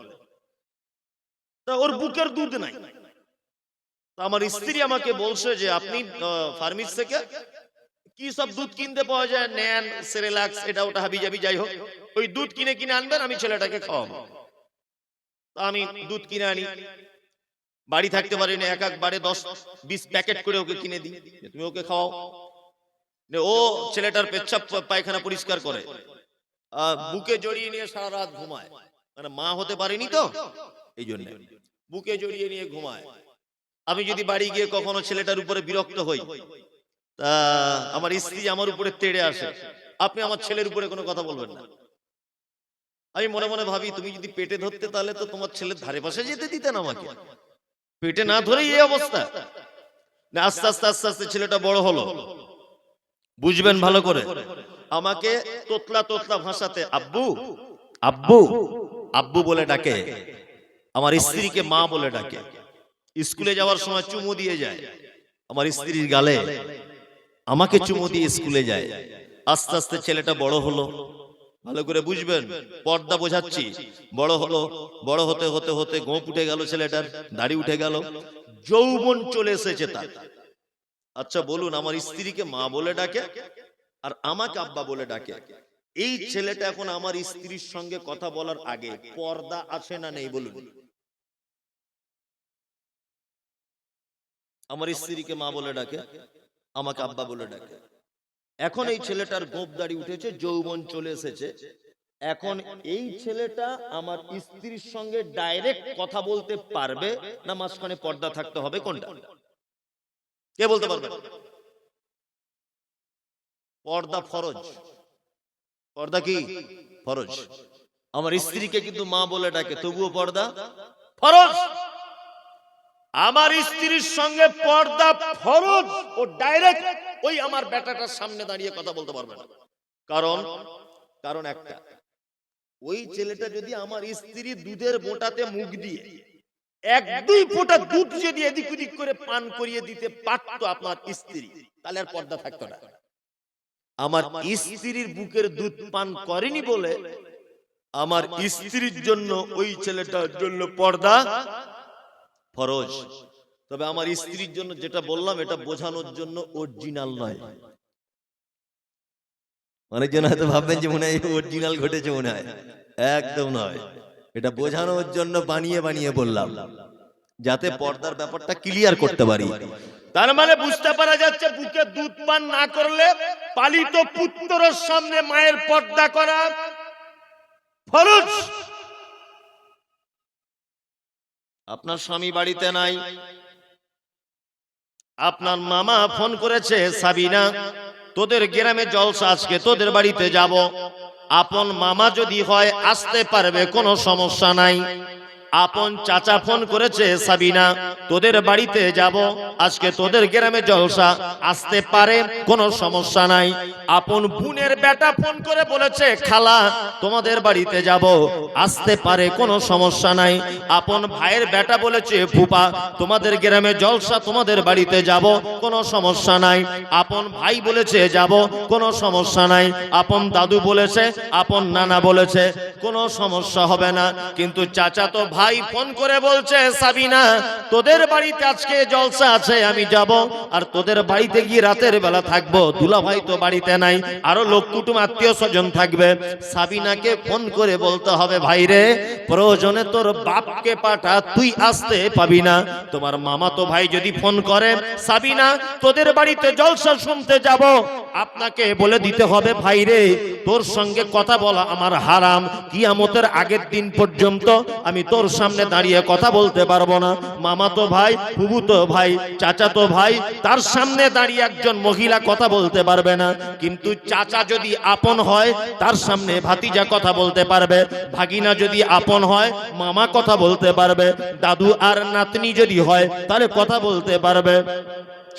তা ওর বুকের দুধ নাই। তা আমার স্ত্রী আমাকে বলছে যে আপনি ফার্মেসি থেকে কি সব দুধ কিনতে পাওয়া যায়, ন্যান, সেরেলাক্স, এটা ওটা হাবি যাবি যাই হোক, ওই দুধ কিনে কিনে আনবেন, আমি ছেলেটাকে খাওয়াবো। তা আমি দুধ কিনে আনি, বাড়ি থাকতে পারি না, এক এক বারে 10-20 প্যাকেট করে ওকে কিনে দিই, তুমি ওকে খাওয়াও। ও ছেলেটার পেচ্ছাপ পায়খানা পরিষ্কার করে, বুকে জড়িয়ে নিয়ে সারা রাত ঘুমায়, মানে মা হতে পারেনি তো এই জন্য বুকে জড়িয়ে নিয়ে ঘুমায়। আমি যদি বাড়ি গিয়ে কখনো ছেলেটার উপরে বিরক্ত হই, তা আমার স্ত্রী আমার উপরে তেড়ে আসে, আপনি আমার ছেলের উপরে কোনো কথা বলবেন না। আমি মনে মনে ভাবি, তুমি যদি পেটে ধরতে তাহলে তো তোমার ছেলের ধারে পাশে যেতে দিতে না, আমাকে পেটে না ধরেই এই অবস্থা। না, আস্তে আস্তে আস্তে আস্তে ছেলেটা বড় হলো, বুঝবেন ভালো করে, আমাকে তোতলা তোতলা ভাষাতে আব্বু আব্বু আব্বু বলে ডাকে, আমার স্ত্রীকে মা বলে ডাকে। স্কুলে যাওয়ার সময় চুমু দিয়ে যায় আমার স্ত্রীর গালে, আমাকে চুমু দিয়ে স্কুলে যায়। আস্তে আস্তে ছেলেটা বড় হলো, ভালো করে বুঝবেন, পর্দা বোঝাচ্ছি। বড় হলো, বড় হতে হতে হতে গোঁপ উঠে গেল ছেলেটার, দাড়ি উঠে গেল, যৌবন চলে এসেছে তার। আচ্ছা বলুন, আমার স্ত্রীকে মা বলে ডাকে আর আমাকে আব্বা বলে ডাকে, এই ছেলেটা এখন আমার স্ত্রীর সঙ্গে কথা বলার আগে পর্দা আছে না নেই বলুন? আমার স্ত্রীকে মা বলে ডাকে, আমাকে আব্বা বলে ডাকে। এখন এই ছেলেটার গোঁপ দাড়ি উঠেছে, যৌবন চলে এসেছে, এখন এই ছেলেটা আমার স্ত্রীর সঙ্গে ডাইরেক্ট কথা বলতে পারবে না মাঝখানে পর্দা থাকতে হবে, কোনটা? কে বলতে পারবে? পর্দা ফরজ। পর্দা কি ফরজ। আমার স্ত্রীকে কিন্তু মা বলে ডাকে, তবুও পর্দা ফরজ। আমার স্ত্রীর সঙ্গে পর্দা ফরজ, ও ডাইরেক্ট ওই আমার বেটাটার সামনে দাঁড়িয়ে কথা বলতে পারবে না। কারণ একটা, ওই ছেলেটা যদি আমার স্ত্রী দুধের বোঁটাতে মুখ দিয়ে 1-2 ফোঁটা দুধ যদি এদিক ওদিক করে পান করিয়ে দিতে পারতো আপনার স্ত্রী, তাহলে আর পর্দা থাকতো না। আমার স্ত্রীর বুকের দুধ পান করেনি বলে আমার স্ত্রীর জন্য ওই ছেলেটার জন্য পর্দা ফরজ। তবে আমার স্ত্রীর জন্য যেটা বললাম, এটা বোঝানোর জন্য, অরিজিনাল নয়। অনেকজন হয়তো ভাববেন যে মনে হয় অরিজিনাল ঘটেছে, মনে হয়, একদম নয়। এটা বোঝানোর জন্য বানিয়ে বানিয়ে বললাম, যাতে পর্দার ব্যাপারটা ক্লিয়ার করতে পারি। তার মানে বুঝতে পারা যাচ্ছে, বুকে দুধ পান না করলে পালিত পুত্রের সামনে মায়ের পর্দা করা ফরজ। আপনার স্বামী বাড়িতে নাই, আপনার মামা ফোন করেছে, সাবিনা তোদের গ্রামে জলসা, আজকে তোদের বাড়িতে যাব। আপন মামা যদি হয় আসতে পারবে, কোনো সমস্যা নাই। আপন চাচা ফোন করেছে, সাবিনা তোদের বাড়িতে যাব, আজকে তোদের গ্রামে জলসা, আসতে পারে, কোনো সমস্যা নাই। আপন বোনের বেটা ফোন করে বলেছে, খালা তোমাদের বাড়িতে যাব, আসতে পারে, কোনো সমস্যা নাই। আপন ভাইয়ের বেটা বলেছে, ফুপা তোমাদের গ্রামে জলসা, তোমাদের বাড়িতে যাব, কোনো সমস্যা নাই। আপন ভাই বলেছে যাব, কোনো সমস্যা নাই। আপন দাদু বলেছে, আপন নানা বলেছে, কোনো সমস্যা হবে না। কিন্তু চাচা তো ভাই ফোন করে বলছে, সাবিনা তোদের বাড়িতে আজকে জলসা আছে, আমি যাব, আর তোদের বাড়িতে গিয়ে রাতের বেলা থাকবো, দুলা ভাই তো বাড়িতে নাই, আরো লোক কুটুম আত্মীয় স্বজন থাকবে। সাবিনাকে ফোন করে বলতে হবে, ভাই রে প্রয়োজনে তোর বাপকে পাঠা, তুই আসতে পাবি না। তোমার মামা তো ভাই যদি ফোন করে, সাবিনা তোদের বাড়িতে জলসা শুনতে যাব, আপনাকে বলে দিতে হবে, ভাই রে তোর সঙ্গে কথা বলা আমার হারাম, কিয়ামতের আগের দিন পর্যন্ত আমি তোর সামনে দাঁড়িয়ে কথা বলতে পারবো না। মামা তো ভাই, ফুবু তো ভাই, চাচা তো ভাই, তার সামনে দাঁড়িয়ে একজন মহিলা কথা বলতে পারবে না। কিন্তু চাচা যদি আপন হয়, তার সামনে ভাতিজা কথা বলতে পারবে। ভাগিনা যদি আপন হয়, মামা কথা বলতে পারবে। দাদু আর নাতনি যদি হয়, তাহলে কথা বলতে পারবে,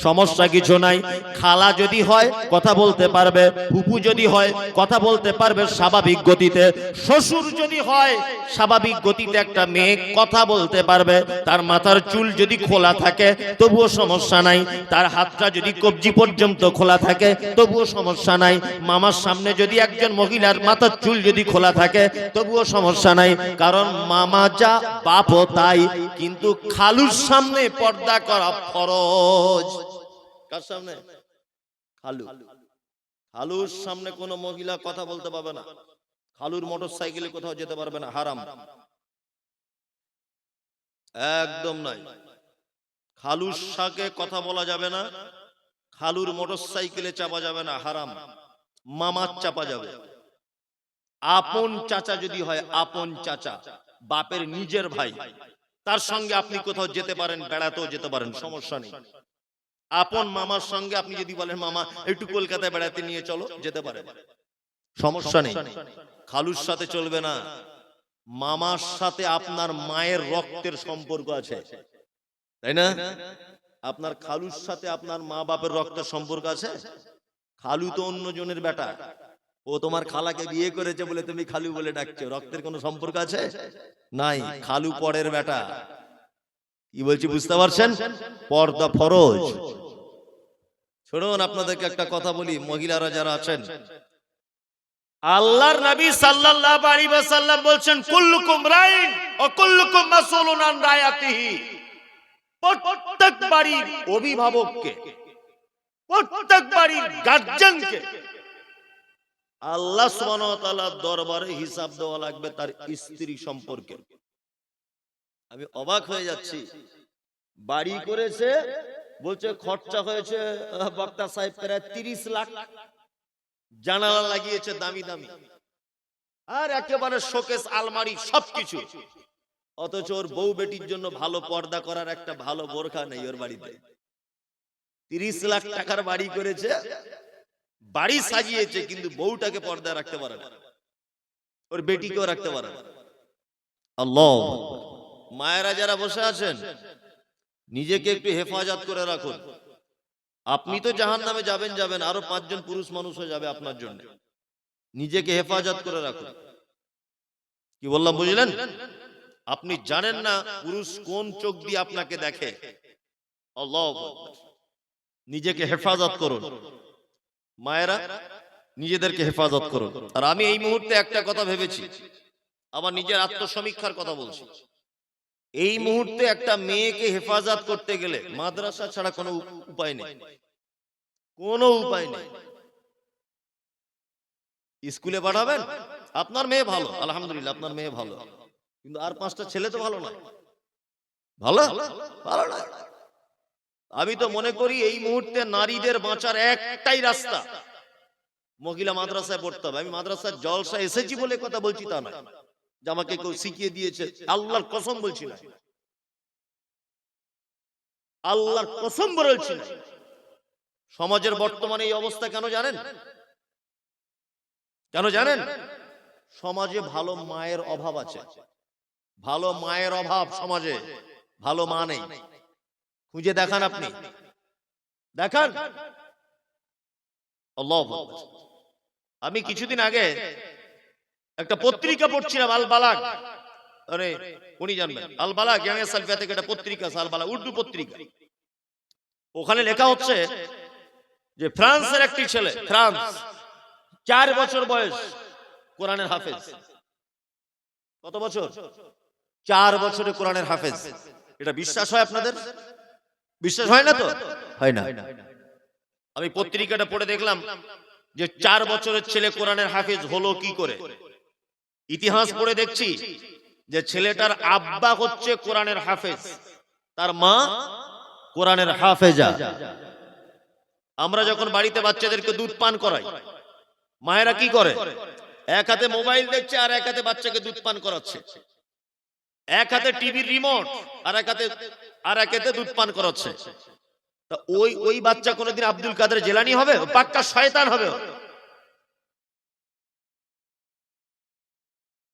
সমস্যা কিছু নাই। খালা যদি হয় কথা বলতে পারবে, ফুপু যদি হয় কথা বলতে পারবে স্বাভাবিক গতিতে। শ্বশুর যদি হয় স্বাভাবিক গতিতে একটা মেয়ে কথা বলতে পারবে। তার মাথার চুল যদি খোলা থাকে তবুও সমস্যা নাই, তার হাতটা যদি কবজি পর্যন্ত খোলা থাকে তবুও সমস্যা নাই। মামার সামনে যদি একজন মহিলার মাথার চুল যদি খোলা থাকে তবুও সমস্যা নাই, কারণ মামা যা বাপও তাই। কিন্তু খালুর সামনে পর্দা করা ফরজ। কার সামনে? খালু। খালুর সামনে কোনো মহিলা কথা বলতে পারবে না, খালুর মোটর সাইকেলে কোথাও যেতে পারবে না, হারাম। একদম নাই। খালুর সাথে কথা বলা যাবে না, খালুর মোটরসাইকেলে চাপা যাবে না, হারাম। মামার চাপা যাবে। আপন চাচা যদি হয়, আপন চাচা, বাপের নিজের ভাই, তার সঙ্গে আপনি কোথাও যেতে পারেন, বেড়াতেও যেতে পারেন, সমস্যা নেই। আপন মামার সঙ্গে আপনি যদি বলেন মামা একটু কলকাতায় বেড়াতে নিয়ে চলো, যেতে পারেন, সমস্যা নেই। খালুর সাথে চলবে না। মামার সাথে আপনার মায়ের রক্তের সম্পর্ক আছে, তাই না? আপনার খালুর সাথে আপনার মা বাপের রক্তের সম্পর্ক আছে? খালু তো অন্য জনের বেটা, ও তোমার খালাকে বিয়ে করেছে বলে তুমি খালু বলে ডাকছো, রক্তের কোনো সম্পর্ক আছে? নাই। খালু পরের বেটা। কি বলছি বুঝতে পারছেন? পর্দা ফরজ। শুনুন, আপনাদেরকে একটা কথা বলি, মহিলারা যারা আছেন, আল্লাহর নবী সাল্লাল্লাহু আলাইহি ওয়াসাল্লাম বলছেন কুল্লুকুম রাইন ওয়া কুল্লুকুম মাসউলুন আন রায়াতিহি। প্রত্যেক বাড়ির অভিভাবককে, প্রত্যেক বাড়ির গার্জিয়ানকে আল্লাহ সুবহানাহু ওয়া তাআলার দরবারে হিসাব দেওয়া লাগবে তার স্ত্রী সম্পর্কে। আমি অবাক হয়ে যাচ্ছি, বাড়ি করেছে বলছে খরচা হয়েছে বক্তা সাহেব প্রায় 30 লাখ, জানালা লাগিয়েছে দামি দামি, আর একেবারে শোকেস আলমারি সবকিছু, অথচ ওর বউ বেটির জন্য ভালো পর্দা করার একটা ভালো বোরখা নেই ওর বাড়িতে। 30 লাখ টাকার বাড়ি করেছে, বাড়ি সাজিয়েছে, কিন্তু বউটাকে পর্দা রাখতে পারে না, ওর বেটিকেও রাখতে পারে না। আল্লাহ। মায়েরা যারা বসে আছেন, নিজেকে একটু হেফাজত করে রাখুন। আপনি তো জাহান্নামে যাবেন যাবেন, আরো 5 জন পুরুষ মানুষও যাবে আপনার জন্য। নিজেকে হেফাজত করে রাখুন। কি বললাম বুঝলেন? আপনি জানেন না পুরুষ কোন চোখ দিয়ে আপনাকে দেখে। আল্লাহু আকবার। নিজেকে হেফাজত করুন মায়েরা, নিজেদেরকে হেফাজত করুন। আর আমি এই মুহূর্তে একটা কথা ভেবেছি, আমার নিজের আত্মসমীক্ষার কথা বলছি। এই মুহূর্তে একটা মেয়েকে হেফাজত করতে গেলে মাদ্রাসা ছাড়া কোনো উপায় নেই, কোনো উপায় নেই। স্কুলে পাঠাবেন, আপনার মেয়ে ভালো, আলহামদুলিল্লাহ আপনার মেয়ে ভালো, কিন্তু আর 5টা ছেলে তো ভালো না, ভালো ভালো না। আমি তো মনে করি এই মুহূর্তে নারীদের বাঁচার একটাই রাস্তা, মহিলা মাদ্রাসায় পড়তে হবে। আমি মাদ্রাসার জলসা এসেছি বলে কথা বলছি তা না, যে আমাকে কেউ শিখিয়ে দিয়েছে, আল্লাহর কসম বলছি না, আল্লাহর কসম বলছি না। সমাজের বর্তমানে এই অবস্থা কেন জানেন? কেন জানেন? সমাজে ভালো মায়ের অভাব আছে, ভালো মায়ের অভাব সমাজে, ভালো মা নেই। খুঁজে দেখান, আপনি দেখান। আল্লাহু আকবার। আমি কিছুদিন আগে একটা পত্রিকা পড়ছিলাম, আল বালাগ, আরে উনি জানবেন, আল বালাগ জামিয়া সালফিয়া থেকে একটা পত্রিকা আছে, আল বালাগ উর্দু পত্রিকা। ওখানে লেখা হচ্ছে যে ফ্রান্সের একটি ছেলে, ফ্রান্স, 4 বছর বয়স, কোরআনের হাফেজ। কত বছর? 4 বছরে কোরআনের হাফেজ। এটা বিশ্বাস হয় আপনাদের? বিশ্বাস হয় না তো? হয় না। আমি পত্রিকাটা পড়ে দেখলাম যে 4 বছরের ছেলে কোরআনের হাফেজ হলো কি করে। ইতিহাস পড়ে দেখছি যে ছেলেটার আব্বা হচ্ছে কোরআনের হাফেজ, তার মা কোরআনের হাফেজা। আমরা যখন বাড়িতে বাচ্চাদেরকে দুধ পান করাই, মায়েরা কি করে? এক হাতে মোবাইল দেখছে আর এক হাতে বাচ্চাকে দুধ পান করাচ্ছে, এক হাতে টিভির রিমোট আর এক হাতে দুধ পান করাচ্ছে। তা ওই বাচ্চা কোনোদিন আব্দুল কাদের জেলানি হবে? পাক্কা শয়তান হবে,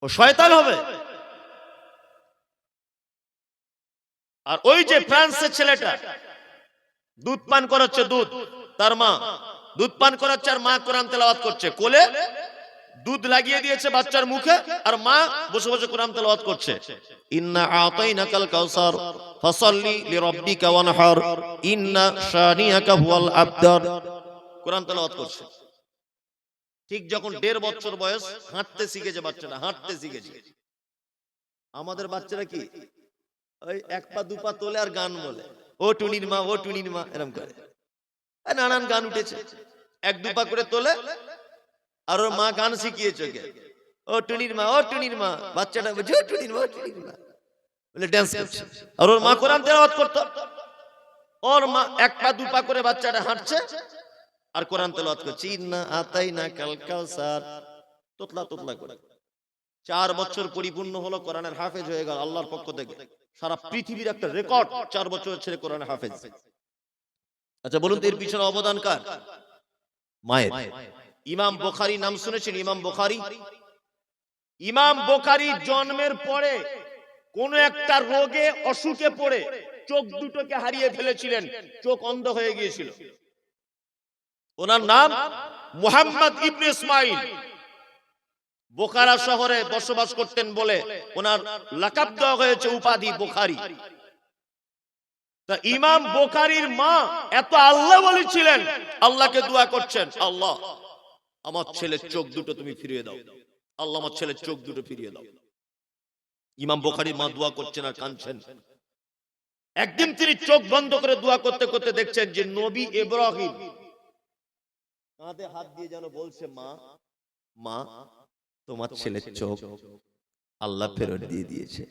ও শয়তান হবে। আর ওই যে ফ্রান্সের ছেলেটা দুধ পান করাচ্ছে, দুধ, তার মা দুধ পান করাচ্ছে আর মা কোরআন তেলাওয়াত করছে, কোলে দুধ লাগিয়ে দিয়েছে বাচ্চার মুখে, আর মা বসে বসে কোরআন তেলাওয়াত করছে। ইন্না আতাইনাকাল কাউসার ফাসাল্লি লিরাব্বিকা ওয়ানহার ইন্না শানিয়াকা হুয়াল আবতার। কোরআন তেলাওয়াত করছে। ঠিক যখন 1.5 বছর বয়স, হাঁটতে শিখেছে বাচ্চাটা, হাঁটতে শিখেছে। আমাদের বাচ্চারা কি ওই 1 পা 2 পা তোলে আর গান বলে, ও টুনির মা, ও টুনির মা, এরকম করে নানান গান উঠেছে। 1 2 পা করে তোলে আর ওর মা গান শিখিয়েছে, ও টুনির মা, ও টুনির মা। বাচ্চাটা বলছে ও টুনির মা, ও টুনির মা। বলে ড্যান্স করছে। আর ওর মা কোরআন তেলাওয়াত করতো। ওর মা এক পা দু পা করে বাচ্চাটা হাঁটছে আর কোরআন তেলাওয়াত করছে, ইন্না আতাইনা কাল কাউসার, তোতলা তোতলা করে। 4 বছর পরিপূর্ণ হলো, কোরআনের হাফেজ হয়ে গেল আল্লাহর পক্ষ থেকে। সারা পৃথিবীর একটা রেকর্ড, 4 বছরের ছেলে কোরআনের হাফেজ। আচ্ছা বলুন তো এর পিছনে অবদান কার? মায়ের। ইমাম বুখারী নাম শুনেছেন? ইমাম বুখারী, ইমাম বুখারী জন্মের পরে কোন একটা রোগে অসুখে পড়ে চোখ দুটোকে হারিয়ে ফেলেছিলেন, চোখ অন্ধ হয়ে গিয়েছিল। ওনার নাম মুহাম্মদ ইবনে ইসমাইল। বোখারা শহরে বসবাস করতেন বলে ওনার লাকাব দেওয়া হয়েছে উপাধি বুখারী। তা ইমাম বুখারীর মা এত আল্লাহ ওয়ালি ছিলেন, আল্লাহকে দোয়া করছেন, আল্লাহ আমার ছেলের চোখ দুটো তুমি ফিরিয়ে দাও, আল্লাহ আমার ছেলের চোখ দুটো ফিরিয়ে দাও। ইমাম বুখারীর মা দোয়া করছেন আর কাঁদছেন। একদিন তিনি চোখ বন্ধ করে দোয়া করতে করতে দেখছেন যে নবী ইব্রাহিম কাঁধে হাত দিয়ে যেন বলছে, মা মা তোমার ছেলের চোখ আল্লাহ ফেরত দিয়ে দিয়েছে।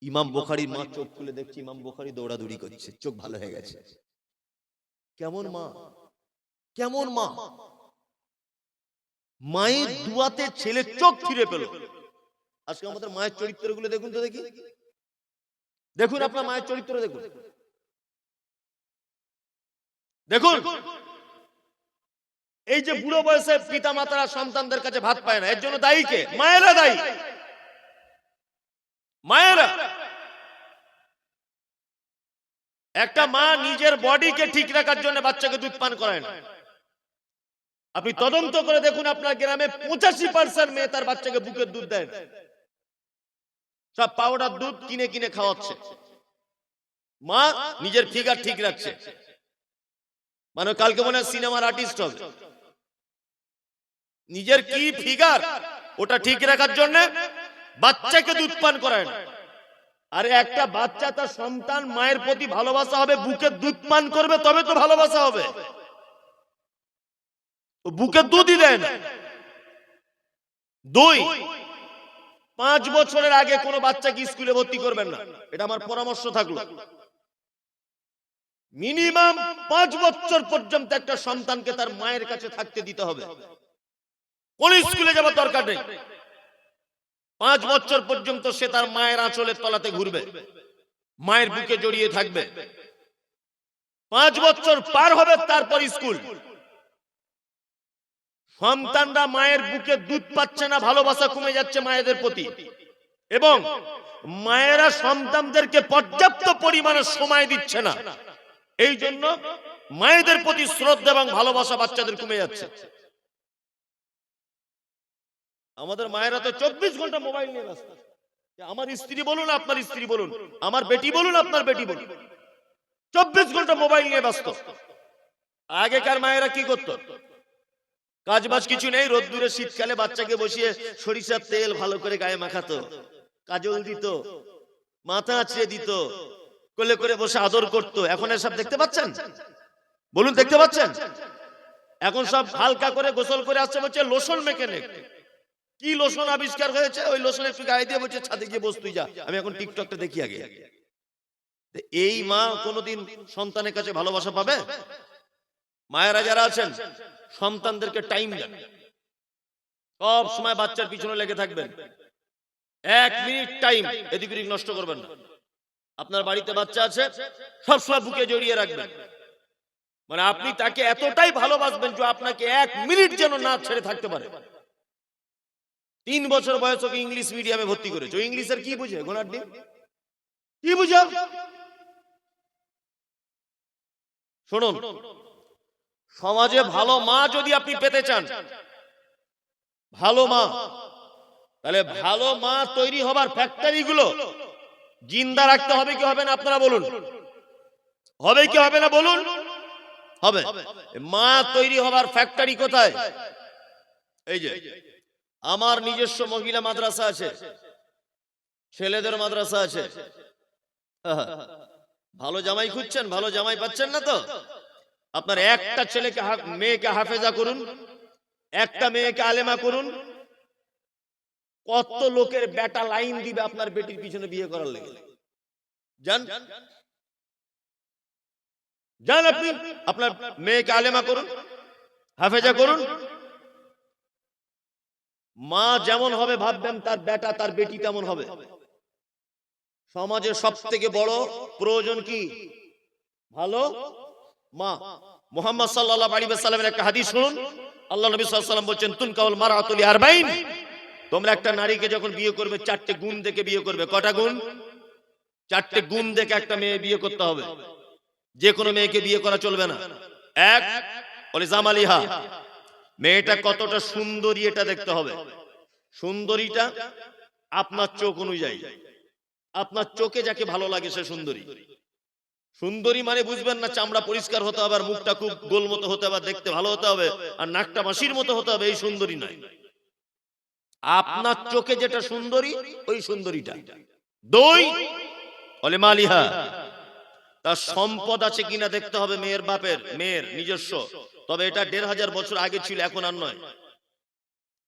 ইমাম বুখারীর মা চোখ খুলে দেখছে ইমাম বুখারী দৌড়াদৌড়ি করছে, চোখ ভালো হয়ে গেছে। কেমন মা, কেমন মা! মায়ের দুয়াতে ছেলের চোখ ফিরে পেল। আজকে আমাদের মায়ের চরিত্রগুলো দেখুন তো, দেখি দেখুন আপনার মায়ের চরিত্র দেখুন, দেখুন এই যে বুড়ো বয়সে পিতা মাতারা সন্তানদের কাছে ভাত পায় না, এর জন্য দায়ী কে? মায়েরা দায়ী। মায়েরা। একটা মা নিজের বডিকে ঠিক রাখার জন্য বাচ্চাকে দুধ পান করায় না। আপনি তদন্ত করে দেখুন আপনার গ্রামে 85% মেয়ে তার বাচ্চাকে বুকের দুধ দেয় না, সব পাউডার দুধ কিনে কিনে খাওয়াচ্ছে। মা নিজের ফিগার ঠিক রাখছে, মানে কালকে মনে হয় সিনেমার আর্টিস্ট হবে। নিজের কি ফিগার ওটা ঠিক রাখার জন্য বাচ্চাকে দুধ পান করায় না। আরে একটা বাচ্চা তার সন্তান মায়ের প্রতি ভালোবাসা হবে, বুকের দুধ পান করবে তবে তো ভালোবাসা হবে। বুকের দুধই দেয় না। 2, 5 বছরের আগে কোনো বাচ্চাকে স্কুলে ভর্তি করবেন না, এটা আমার পরামর্শ থাকলো। মিনিমাম 5 বছর পর্যন্ত একটা সন্তানকে তার মায়ের কাছে থাকতে দিতে হবে। কোন স্কুলে যাওয়ার দরকার নেই। 5 বছর পর্যন্ত সে তার মায়ের আঁচলের তলাতে ঘুরবে, মায়ের বুকে জড়িয়ে থাকবে। 5 বছর পার হবে তারপর স্কুল। সন্তানরা মায়ের বুকে দুধ পাচ্ছে না, ভালোবাসা কমে যাচ্ছে মায়েদের প্রতি, এবং মায়েরা সন্তানদেরকে পর্যাপ্ত পরিমাণে সময় দিচ্ছে না। এই জন্য মায়েদের প্রতি শ্রদ্ধা এবং ভালোবাসা বাচ্চাদের কমে যাচ্ছে। আমাদের মায়েরা তো 24 ঘন্টা মোবাইল নিয়ে ব্যস্ত। আমার স্ত্রী বলুন, আপনার স্ত্রী বলুন, আমার বেটি বলুন, আপনার বেটি বলুন, 24 ঘন্টা মোবাইল নিয়ে ব্যস্ত। আগেকার মায়েরা কি করতো? কাজবাজ কিছু নেই, রোদ্দুরে শীতকালে বাচ্চাকে বসিয়ে সরিষার তেল ভালো করে গায়ে মাখাতো, কাজল দিত, মাথা আঁচড়ে দিত, কোলে করে বসে আদর করত। এখন এসব দেখতে পাচ্ছেন? বলুন দেখতে পাচ্ছেন? এখন সব হালকা করে গোসল করে আসছে, বলছে লোশন মেখে নে। কি লোশন আবিষ্কার হয়েছে? ওই লোশন একটু গায়ে দিয়ে বলছে ছাদে গিয়ে বস তুই যা, আমি এখন টিকটকটা দেখি আগে। এই মা কোনোদিন সন্তানের কাছে ভালোবাসা পাবে? মায়েরা যারা আছেন সন্তানদেরকে টাইম দেন, সব সময় বাচ্চার পিছনে লেগে থাকবেন। 1 মিনিট টাইম এদিক ওদিক নষ্ট করবেন না। আপনার বাড়িতে বাচ্চা আছে, সবসময় বুকে জড়িয়ে রাখবেন, মানে আপনি তাকে এতটাই ভালোবাসবেন যে আপনাকে 1 মিনিট যেন না ছেড়ে থাকতে পারে। 3 বছর বয়স ওকে ইংলিশ মিডিয়ামে ভর্তি করেছে, ও ইংলিশের কি বুঝে? ঘোড়ার ডিম কি বুঝে? শুনুন, সমাজে ভালো মা যদি আপনি পেতে চান, ভালো মা, তাহলে ভালো মা তৈরি হবার ফ্যাক্টরি গুলো জিন্দা রাখতে হবে কি হবে না? আপনারা বলুন, হবে কি হবে না বলুন? হবে। মা তৈরি হবার ফ্যাক্টরি কোথায়? এই যে আমার নিজস্ব মহিলা মাদ্রাসা আছে, ছেলেদের মাদ্রাসা আছে। ভালো জামাই খুঁজছেন, ভালো জামাই পাচ্ছেন না তো আপনার একটা ছেলেকে মেয়েকে হাফেজা করুন, একটা মেয়েকে আলেমা করুন, কত লোকের বেটা লাইন দিবে আপনার বেটির পিছনে বিয়ে করার লেগে। জান জান আপনি আপনার মেয়েকে আলেমা করুন, হাফেজা করুন। মা যেমন হবে ভাববেন তার বেটা তার বেটি তেমন হবে। সমাজের সব থেকে বড় প্রয়োজন কি? ভালো মা। মুহাম্মদ সাল্লাল্লাহু আলাইহি ওয়াসাল্লামের একটা হাদিস শুনুন। আল্লাহ নবী সাল্লাল্লাহু আলাইহি ওয়াসাল্লাম বলেন, তুনকাউল মারআতু লিআরবাইন। তোমরা একটা নারীকে যখন বিয়ে করবে চারটে গুণ দেখে বিয়ে করবে। কটা গুণ? চারটে গুণ দেখে একটা মেয়ে বিয়ে করতে হবে। যে কোনো মেয়েকে বিয়ে করা চলবে না। এক, বলে জামালিহা, মেয়েটা কতটা সুন্দরী এটা দেখতে হবে। সুন্দরীটা আপনার চোখ অনুযায়ী, আপনার চোখে যাকে ভালো লাগে সে সুন্দরী। সুন্দরী মানে বুঝবেন না চামড়া পরিষ্কার হতে হবে, আর মুখটা খুব গোল মতো হতে হবে, দেখতে ভালো হতে হবে, আর নাকটা মাসির মতো হতে হবে, এই সুন্দরী নয়। আপনার চোখে যেটা সুন্দরী ওই সুন্দরীটা। দুই, বলে মালিহা, তার সম্পদ আছে কিনা দেখতে হবে মেয়ের বাপের, মেয়ের নিজস্ব। তবে এটা 1500 বছর আগে ছিল, এখন আর নয়।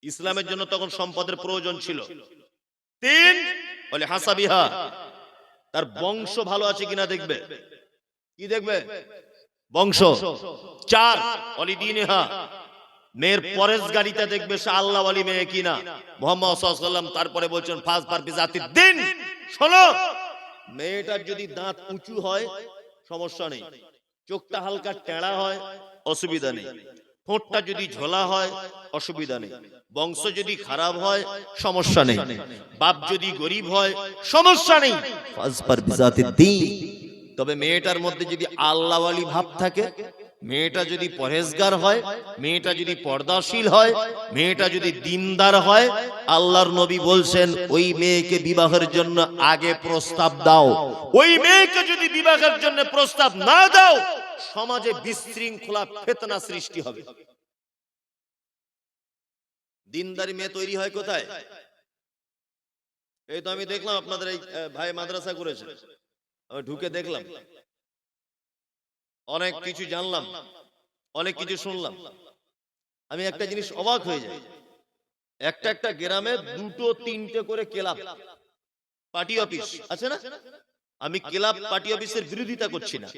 ইসলামের জন্য তখন সম্পদের প্রয়োজন ছিল। তিন, বলে হাসাবিহা, তার বংশ ভালো আছে কিনা দেখবে। কি দেখবে? বংশ। চার, বলি দিনেহা, মেয়ের পরেশগারিতা দেখবে সে আল্লাহ ওয়ালি মেয়ে কিনা। মুহাম্মদ সাল্লাল্লাহু আলাইহি ওয়াসাল্লাম তারপরে বলছেন ফাজফার বিজাতিদ দ্বীন। শোনো, মেয়েটার যদি দাঁত উঁচু হয় সমস্যা নেই, চোখটা হালকা টেঁড়া হয় অসুবিধা নেই, ঠোঁটটা যদি ঝোলা হয় অসুবিধা নেই, বংশ যদি খারাপ হয় সমস্যা নেই, বাপ যদি গরিব হয় সমস্যা নেই। ফাজফার বিজাতিদ দ্বীন। তবে মেয়েটার মধ্যে যদি আল্লাহ ওয়ালি ভাব থাকে, মেয়েটা যদি পরহেজগার হয়, মেয়েটা যদি পর্দাশীল হয়, মেয়েটা যদি দিনদার হয়, আল্লাহর নবী বলছেন ওই মেয়েকে বিবাহের জন্য আগে প্রস্তাব দাও। ওই মেয়েকে যদি বিবাহের জন্য প্রস্তাব না দাও সমাজে বিশৃঙ্খলা ফিতনা সৃষ্টি হবে। দিনদারি মেয়ে তৈরি হয় কোথায়? এই তো আমি দেখলাম আপনাদের এই ভাই মাদ্রাসা করেছে, আমি ঢুকে দেখলাম, অনেক কিছু জানলাম, অনেক কিছু শুনলাম। আমি একটা জিনিস অবাক হয়ে যাই, একটা একটা গ্রামে দুটো তিনটে করে ক্লাব, পার্টি অফিস আছে না? আমি ক্লাব পার্টি অফিসের বিরোধিতা করছি না,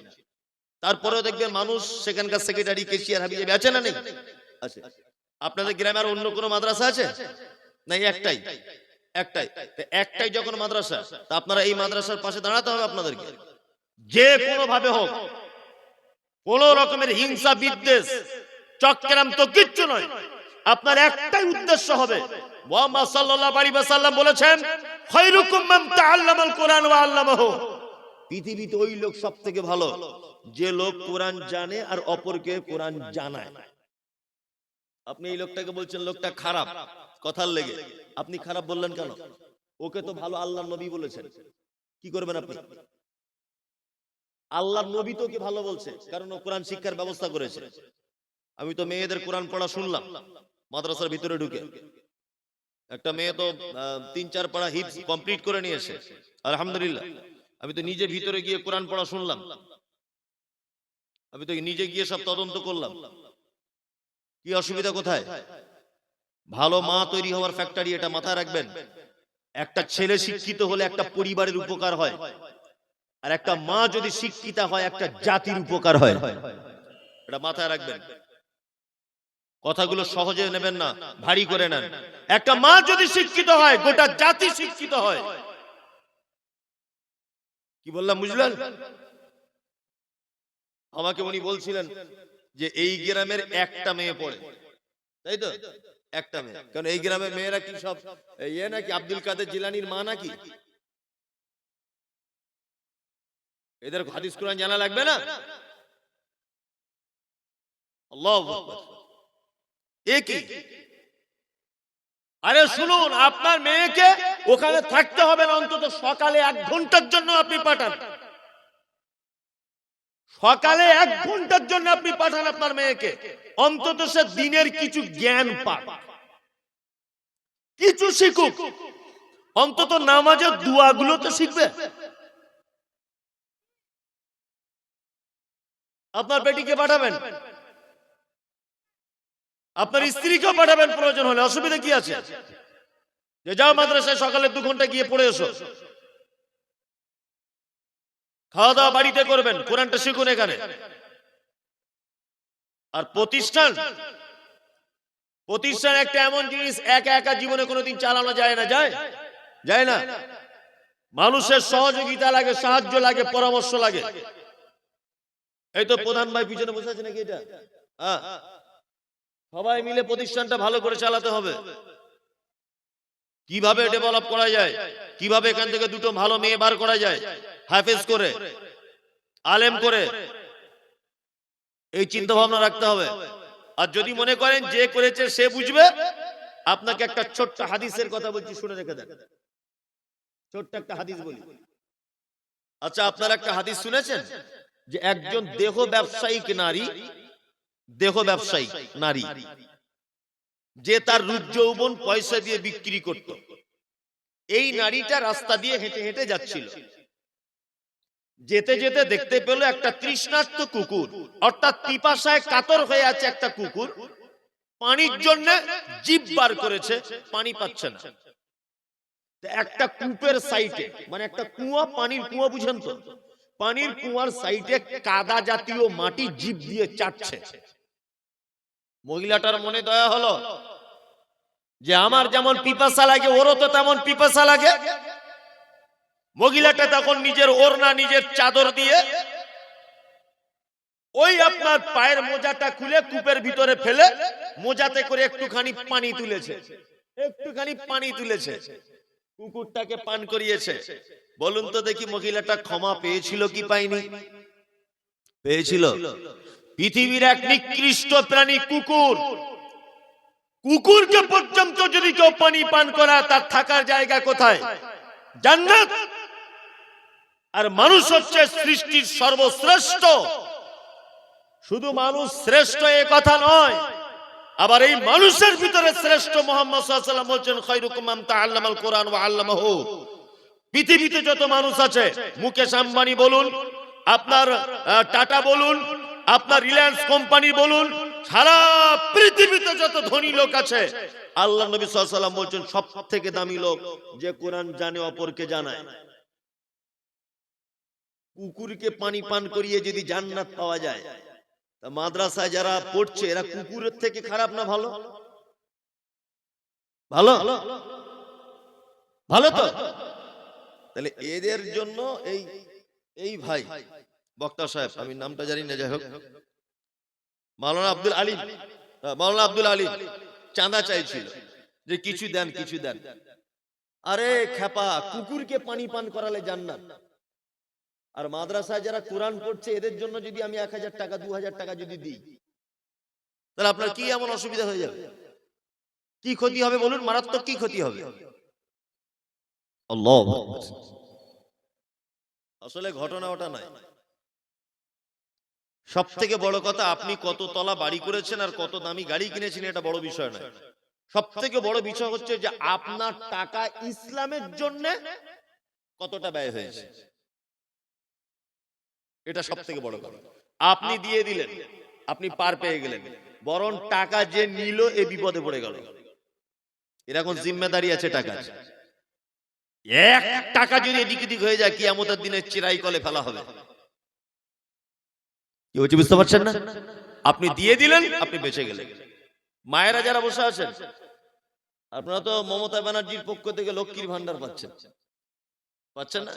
তারপরেও দেখবেন মানুষ সেখানকার সেক্রেটারি, কেশিয়ার, হাবিজাবি আছে না? নেই? আছে। আপনাদের গ্রামে আর অন্য কোনো মাদ্রাসা আছে? নাই, একটাই। একটাই। একটাই যখন মাদ্রাসা, তা আপনারা এই মাদ্রাসার পাশে দাঁড়াতে হবে আপনাদেরকে, যে কোনো ভাবে হোক। কোন রকমের হিংসা বিদ্বেষ চক্রান্ত তো কিচ্ছু নয়। আপনার একটাই উদ্দেশ্য হবে, মুহাম্মদ সাল্লাল্লাহু আলাইহি ওয়াসাল্লাম বলেছেন খায়রুকুম মান তাআল্লামাল কোরআন ওয়া আল্লামাহু। পৃথিবীতে ওই লোক সবথেকে ভালো যে লোক কোরআন জানে আর অপরকে কোরআন জানায়। আপনি এই লোকটাকে বলছেন লোকটা খারাপ, কথার লেগে আপনি খারাপ বললেন কেন? ওকে তো ভালো আল্লাহর নবী বলেছেন। কি করবেন আপনি? আল্লাহর নবী তো কি ভালো বলছে, কারণ ও কোরআন শিক্ষার ব্যবস্থা করেছে। আমি তো মেয়েদের কোরআন পড়া শুনলাম মাদ্রাসার ভিতরে ঢুকে, একটা মেয়ে তো 3-4 পারা হিফজ কমপ্লিট করে নিয়েছে, আলহামদুলিল্লাহ। আমি তো নিজে ভিতরে গিয়ে কোরআন পড়া শুনলাম, আমি তো নিজে গিয়ে সব তদন্ত করলাম। কি অসুবিধা কোথায়? ভালো মা তৈরি হওয়ার ফ্যাক্টরি, এটা মাথায় রাখবেন। একটা ছেলে শিক্ষিত হলে একটা পরিবারের উপকার হয়, আর একটা মা যদি শিক্ষিতা হয় একটা জাতির উপকার হয়, এটা মাথায় রাখবেন। কথাগুলো সহজে নেবেন না, ভারী করে নেন। একটা মা যদি শিক্ষিত হয় গোটা জাতি শিক্ষিত হয়। কি বললাম বুঝলেন? আমাকে উনি বলছিলেন যে এই গ্রামের একটা মেয়ে পড়ে, তাই তো? একটা মেয়ে। কারণ এই গ্রামের মেয়েরা কি সব ইয়ে নাকি আব্দুল কাদের জিলানির মা নাকি? এদের হাদিস কোরআন জানা লাগবে না? আল্লাহু আকবার। একই। আরে শুনুন, আপনার মেয়েকে ওখানে থাকতে হবে না, অন্তত সকালে 1 ঘন্টার জন্য আপনি পাঠান। সকালে 1 ঘন্টার জন্য আপনি পাঠান আপনার মেয়েকে, অন্তত সে দিনের কিছু জ্ঞান পাক, কিছু শিখুক, অন্তত নামাজের দোয়াগুলো তো শিখবে। আপনার বেটিকে পাঠাবেন, আপনার স্ত্রীকে পাঠাবেন প্রয়োজন হলে, অসুবিধা কি আছে? যে যাও মাদ্রাসায় সকালে 2 ঘন্টা গিয়ে পড়ে এসো, খাওয়া দাওয়া বাড়িতে করবেন, কোরআনটা শিখুন এখানে। আর প্রতিষ্ঠান একটা এমন জিনিস, একা একা জীবনে কোনোদিন চালানো যায় না, যায় না। মানুষের সহযোগিতা লাগে, সাহায্য লাগে, পরামর্শ লাগে। এই তো প্রধান ভাই পিছনে বসে আছে নাকি, এটা সবাই মিলে প্রতিষ্ঠানটা ভালো করে চালাতে হবে। কিভাবে ডেভেলপ করা যায়, কিভাবে এখান থেকে 2টো ভালো মেয়ে বার করা যায়, হাফেজ করে, আলেম করে, এই চিন্তা ভাবনা রাখতে হবে। আর যদি মনে করেন যে করেছে সে বুঝবে, আপনাকে একটা ছোট্ট হাদিসের কথা বলছি, শুনে রেখে দেন। ছোট্ট একটা হাদিস বলি। আচ্ছা, আপনারা একটা হাদিস শুনেছেন যে একজন দেহ ব্যবসায়িক নারী যে তার রূপ যৌবন পয়সা দিয়ে বিক্রি করত, এই নারীটা রাস্তা দিয়ে হেঁটে হেঁটে যাচ্ছিল। যেতে যেতে দেখতে পেল একটা তৃষ্ণার্ত কুকুর, অর্থাৎ পিপাসায় কাতর হয়ে আছে একটা কুকুর, পানির জন্য জিভ বার করেছে, পানি পাচ্ছে না। একটা কূপের সাইডে, মানে একটা কুয়া, পানির কুয়া, বুঝেন তো, পানির কুয়ার সাইডে কাদা জাতীয় মাটি জিভ দিয়ে চাটছে। মহিলাটার মনে দয়া হলো যে আমার যেমন পিপাসা লাগে ওরও তো তেমন পিপাসা লাগে। মহিলাটা তখন নিজের ওড়না, নিজের চাদর দিয়ে ওই আপনার পায়ের মোজাটা খুলে কূপের ভিতরে ফেলে মোজাতে করে একটুখানি পানি তুলেছে, কুকুরটাকে পান করিয়েছে। বলুন তো দেখি, মহিলাটা ক্ষমা পেয়েছিল কি পায়নি? পেয়েছিল। পৃথিবীর এক নিকৃষ্ট প্রাণী কুকুর, কুকুরকে পর্যন্ত যদি কেউ পানি পান করায়, তার থাকার জায়গা কোথায়? জান্নাত। আর মানুষ হচ্ছে সৃষ্টির সর্বশ্রেষ্ঠ। শুধু মানুষ শ্রেষ্ঠ এ কথা নয়, আবার এই মানুষের ভিতরে শ্রেষ্ঠ মুহাম্মদ সাল্লাল্লাহু আলাইহি ওয়াসাল্লাম বলেন, খায়রুকুম মান তাআল্লামাল কোরআন ওয়া আল্লামাহু। পৃথিবীতে যত মানুষ আছে, মুকেশ আম্বানি বলুন, আপনার টাটা বলুন, আপনার রিলায়েন্স কোম্পানি বলুন, সারা পৃথিবীতে যত ধনী লোক আছে, আল্লাহ নবী সাল্লাল্লাহু আলাইহি ওয়াসাল্লাম বলেন সবথেকে দামি লোক যে কোরআন জানে, অপরকে জানায়। কুকুরকে পানি পান করিয়ে যদি জান্নাত পাওয়া যায়, তা মাদ্রাসায় যারা পড়ছে এরা কুকুরের থেকে খারাপ না ভালো? ভালো, ভালো তো। তাহলে এদের জন্য এই ভাই বক্তা সাহেব, আমি নামটা জানি না, যাই হোক, মাওলানা আব্দুল আলিম চাঁদা চাইছিল যে কিছু দেন। আরে খেপা, কুকুরকে পানি পান করালে জান্নাত। আর মাদ্রাসায় যারা কোরআন পড়ছে এদের জন্য যদি আমি 1000 টাকা 2000 টাকা যদি দিই, তাহলে আপনার কি এমন অসুবিধা হয়ে যাবে? কি ক্ষতি হবে বলুন? মারাত্মক কি ক্ষতি হবে? আল্লাহু আকবার। আসলে ঘটনা ওটা নয়। সব থেকে বড় কথা, আপনি কত তলা বাড়ি করেছেন আর কত দামি গাড়ি কিনেছেন, এটা বড় বিষয় নয়। সব থেকে বড় বিষয় হচ্ছে যে আপনার টাকা ইসলামের জন্য কতটা ব্যয় হয়েছে, এটা সব থেকে বড় কথা। আপনি দিয়ে দিলেন, আপনি পার পেয়ে গেলেন, বরং টাকা যে নিল এ বিপদে পড়ে গেল। এরকম জিম্মেদারি আছে টাকা। 1 টাকা যদি এদিক ওদিক হয়ে যায়, কিয়ামতের দিনে চিরাই কলে ফেলা হবে। কি হচ্ছে বুঝতে পারছেন না? আপনি দিয়ে দিলেন, আপনি বেঁচে গেলেন। মায়েরা যারা বসে আছেন, আপনারা তো মমতা ব্যানার্জির পক্ষ থেকে লক্ষ্মীর ভান্ডার পাচ্ছেন না?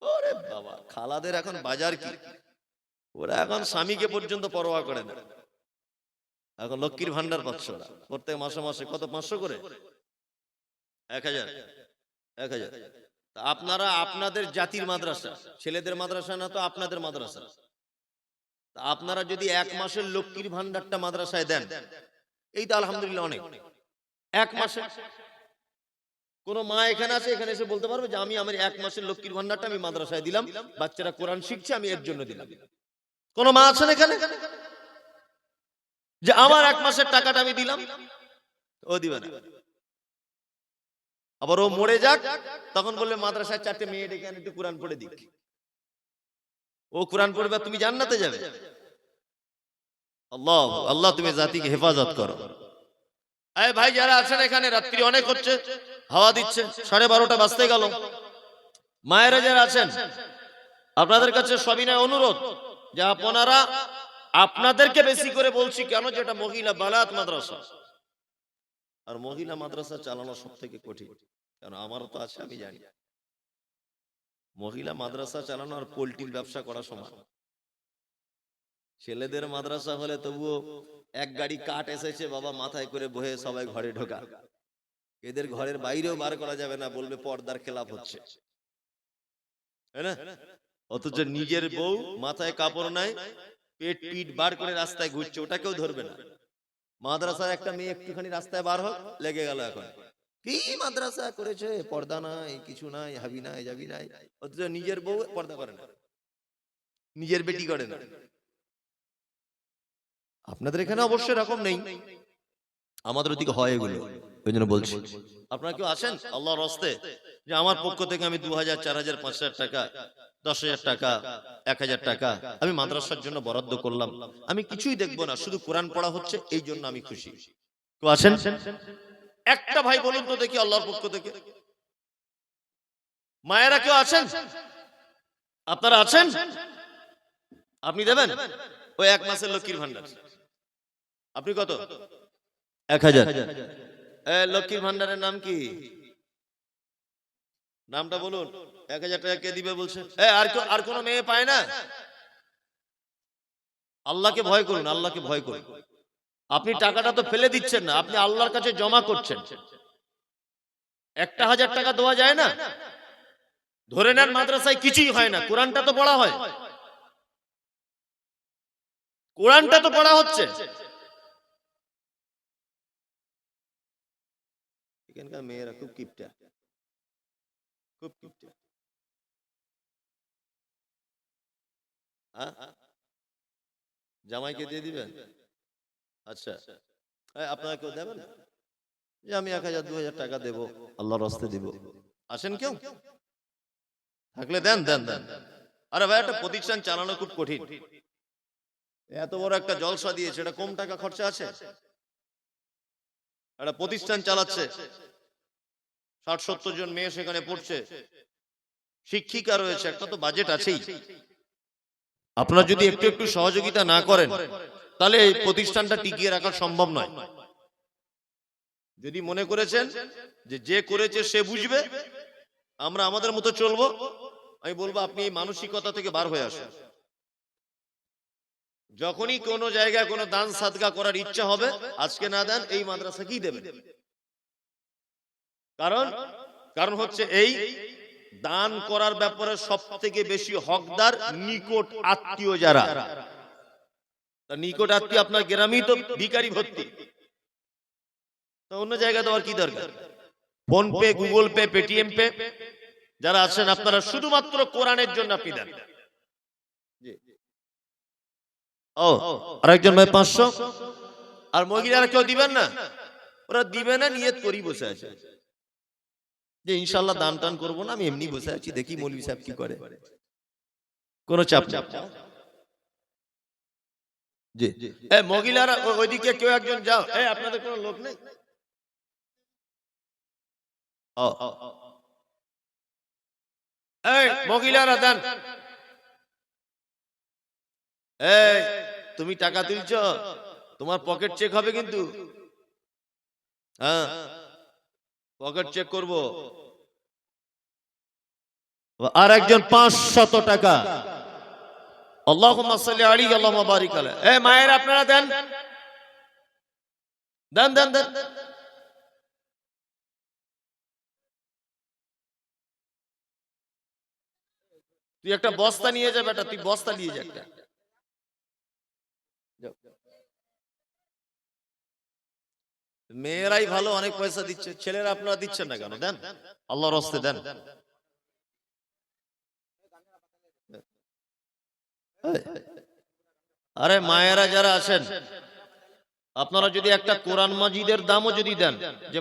ওরে বাবা, খালাদের এখন বাজার কি, ওরা এখন স্বামীকে পর্যন্ত পরোয়া করে না। এখন লক্ষ্মীর ভান্ডার পাচ্ছে ওরা প্রত্যেক মাসে কত, 500 করে, 1000। আপনারা আপনাদের জাতির মাদ্রাসা, ছেলেদের মাদ্রাসা না তো আপনাদের মাদ্রাসা, আপনারা যদি 1 মাসের লক্ষ্মীর ভান্ডারটা মাদ্রাসায় দেন, এই তো আলহামদুলিল্লাহ অনেক। 1 মাসে কোন মা এখানে আছে, এখানে এসে বলতে পারবে যে আমি আমার 1 মাসের লক্ষ্মীর ভান্ডারটা আমি মাদ্রাসায় দিলাম, বাচ্চারা কোরআন শিখছে, আমি এর জন্য দিলাম? কোন মা আছেন এখানে যে আমার 1 মাসের টাকাটা আমি দিলাম? ও দিবে না। আবার ও মরে যাক, তখন বলবে মাদ্রাসায় 4টে মেয়ে ডেকে আন, একটু কোরআন পড়ে দিক। ও কোরআন পড়বে, তুমি জান্নাতে যাবে। আল্লাহ তুমি জাতিকে হেফাজত করো। এই ভাই যারা আছেন এখানে, রাত্রি অনেক হচ্ছে, হাওয়া দিচ্ছে, 12:30 বাজতে গেল। মায়েরা যারা আছেন, আপনাদের কাছে সবিনয় অনুরোধ যে আপনারা, আপনাদেরকে বেশি করে বলছি কেন, যেটা মহিলা বালাত মাদ্রাসা, আর মহিলা মাদ্রাসা চালানো সব থেকে কঠিন। কারণ আমারও তো আছে, আমি জানি মহিলা মাদ্রাসা চালানো আর পোল্ট্রির ব্যবসা করা সমান। ছেলেদের মাদ্রাসা হলে তবুও এক গাড়ি কাঠ এসেছে বাবা, মাথায় করে বহে সবাই ঘরে ঢোকা। এদের ঘরের বাইরেও বার করা যাবে না, বলবে পর্দার খেলাপ হচ্ছে, তাই না? অথচ নিজের বউ মাথায় কাপড় নাই, পেট পিট বার করে রাস্তায় ঘুরছে, ওটাকেও ধরবে না। মাদ্রাসার একটা মেয়ে একটুখানি রাস্তায় বার হোক, লেগে গেল এখন কি মাদ্রাসা করেছে, পর্দা নাই, কিছু নাই, হাবি নাই, যাবি নাই। অথচ নিজের বউ পর্দা করে না, নিজের বেটি করে না। আপনাদের এখানে অবশ্যই এরকম নেই, আমাদের ওদিকে হয় এগুলো, ওই জন্য বলছি। আপনারা কেউ আছেন আল্লাহর রাস্তে যে আমার পক্ষ থেকে আমি 2000, 4000, 5000 টাকা, 10,000 টাকা, 1000 টাকা আমি মাদ্রাসার জন্য বরাদ্দ করলাম, আমি কিছুই দেখবো না, শুধু কোরআন পড়া হচ্ছে, এই জন্য আমি খুশি? কেউ আছেন? একটা ভাই বলুন তো দেখি আল্লাহর পক্ষ থেকে। মায়েরা কেউ আছেন? আপনারা আছেন? আপনি দেবেন ওই 1 মাসের লক্ষ্মীর ভান্ডার। আপনি কত? 1000। লক্ষ্মীর ভান্ডারের নাম কি? নামটা বলুন। 1000 টাকা কে দিবে বলছে? আর কোন মেয়ে পায় না? আল্লাহকে ভয় করুন, আল্লাহকে ভয় করুন। আপনি টাকাটা তো ফেলে দিচ্ছেন না, আপনি আল্লাহর কাছে জমা করছেন। 1000 টাকা দেওয়া যায় না? ধরে নেন মাদ্রাসায় কিছুই হয় না, কোরআনটা তো পড়া হয়, কোরআনটা তো পড়া হচ্ছে। এখানকার মেয়েরা খুব কিপটা, খুব কিপটা। জামাইকে দিয়ে দিবেন? আচ্ছা, আপনারা কেউ দেবেন যে আমি 1000, 2000 টাকা দেব, আল্লাহর রাস্তায় দিব? আসেন কেউ? থাকলে দেন, দেন, দেন। আরে ভাই, একটা প্রতিষ্ঠান চালানো খুব কঠিন। এত বড় একটা জলসা দিয়েছে, এটা কম টাকা খরচা আছে? একটা প্রতিষ্ঠান চালাচ্ছে, 60-70 জন মেয়ে সেখানে পড়ছে, শিক্ষিকা রয়েছে, একটা তো বাজেট আছেই। আপনারা যদি একটু একটু সহযোগিতা না করেন, তাহলে এই প্রতিষ্ঠানটা টিকিয়ে রাখা সম্ভব নয়। যদি মনে করেছেন যে করেছে সে বুঝবে, আমরা আমাদের মতো চলবো, আমি বলবো আপনি এই মানসিকতা থেকে বার হয়ে আসুন। যখনই কোনো জায়গায় কোনো দান সাদকা করার ইচ্ছা হবে, আজকে না দেন, এই মাদ্রাসাকেই দেবেন। কারণ হচ্ছে এই দান করার ব্যাপারে সব থেকে বেশি হকদার নিকট আত্মীয় যারা। নিকট আত্মীয় আপনার গ্রামেই তো ভিখারি ভর্তি, তো অন্য জায়গায় দেওয়ার কি দরকার? Phone pay, Google pay, Paytm pay যারা আছেন, আপনারা শুধুমাত্র কোরআনের জন্য আপনি দেন। আরেকজন ভাই 500। আর মহিলারা কেউ দিবেন না? ওরা দিবে না, নিয়ত করি বসে আছে যে ইনশাআল্লাহ দান টান করবো না, আমি এমনি বসে আছি, দেখি মৌলভী সাহেব কি করে। কোনো চাপ চাপ জি। মহিলারা ওইদিকে কেউ একজন যাও, আপনাদের কোনো লোক নেই? মহিলারা দেন। তুমি টাকা তুলছ, তোমার পকেট চেক হবে কিন্তু। হ্যাঁ, পকেট চেক করব। আর একজন 500 টাকা। আল্লাহুম্মা সাল্লি আলাইহি আল্লাহুম্মা বারিক আলাইহি। মায়ের আপনারা দেন, দেন, দেন, দেন। তুই একটা বস্তা নিয়ে যা বেটা, তুই বস্তা নিয়ে যা একটা। মেয়েরাই ভালো, অনেক পয়সা দিচ্ছে, ছেলেরা আপনারা দিচ্ছেন না কেন? দেন, আল্লাহর রাস্তে দেন। আরে মায়েরা যারা আছেন, আপনারা যদি একটা কোরআন মাজিদের দামও যদি দেন, যে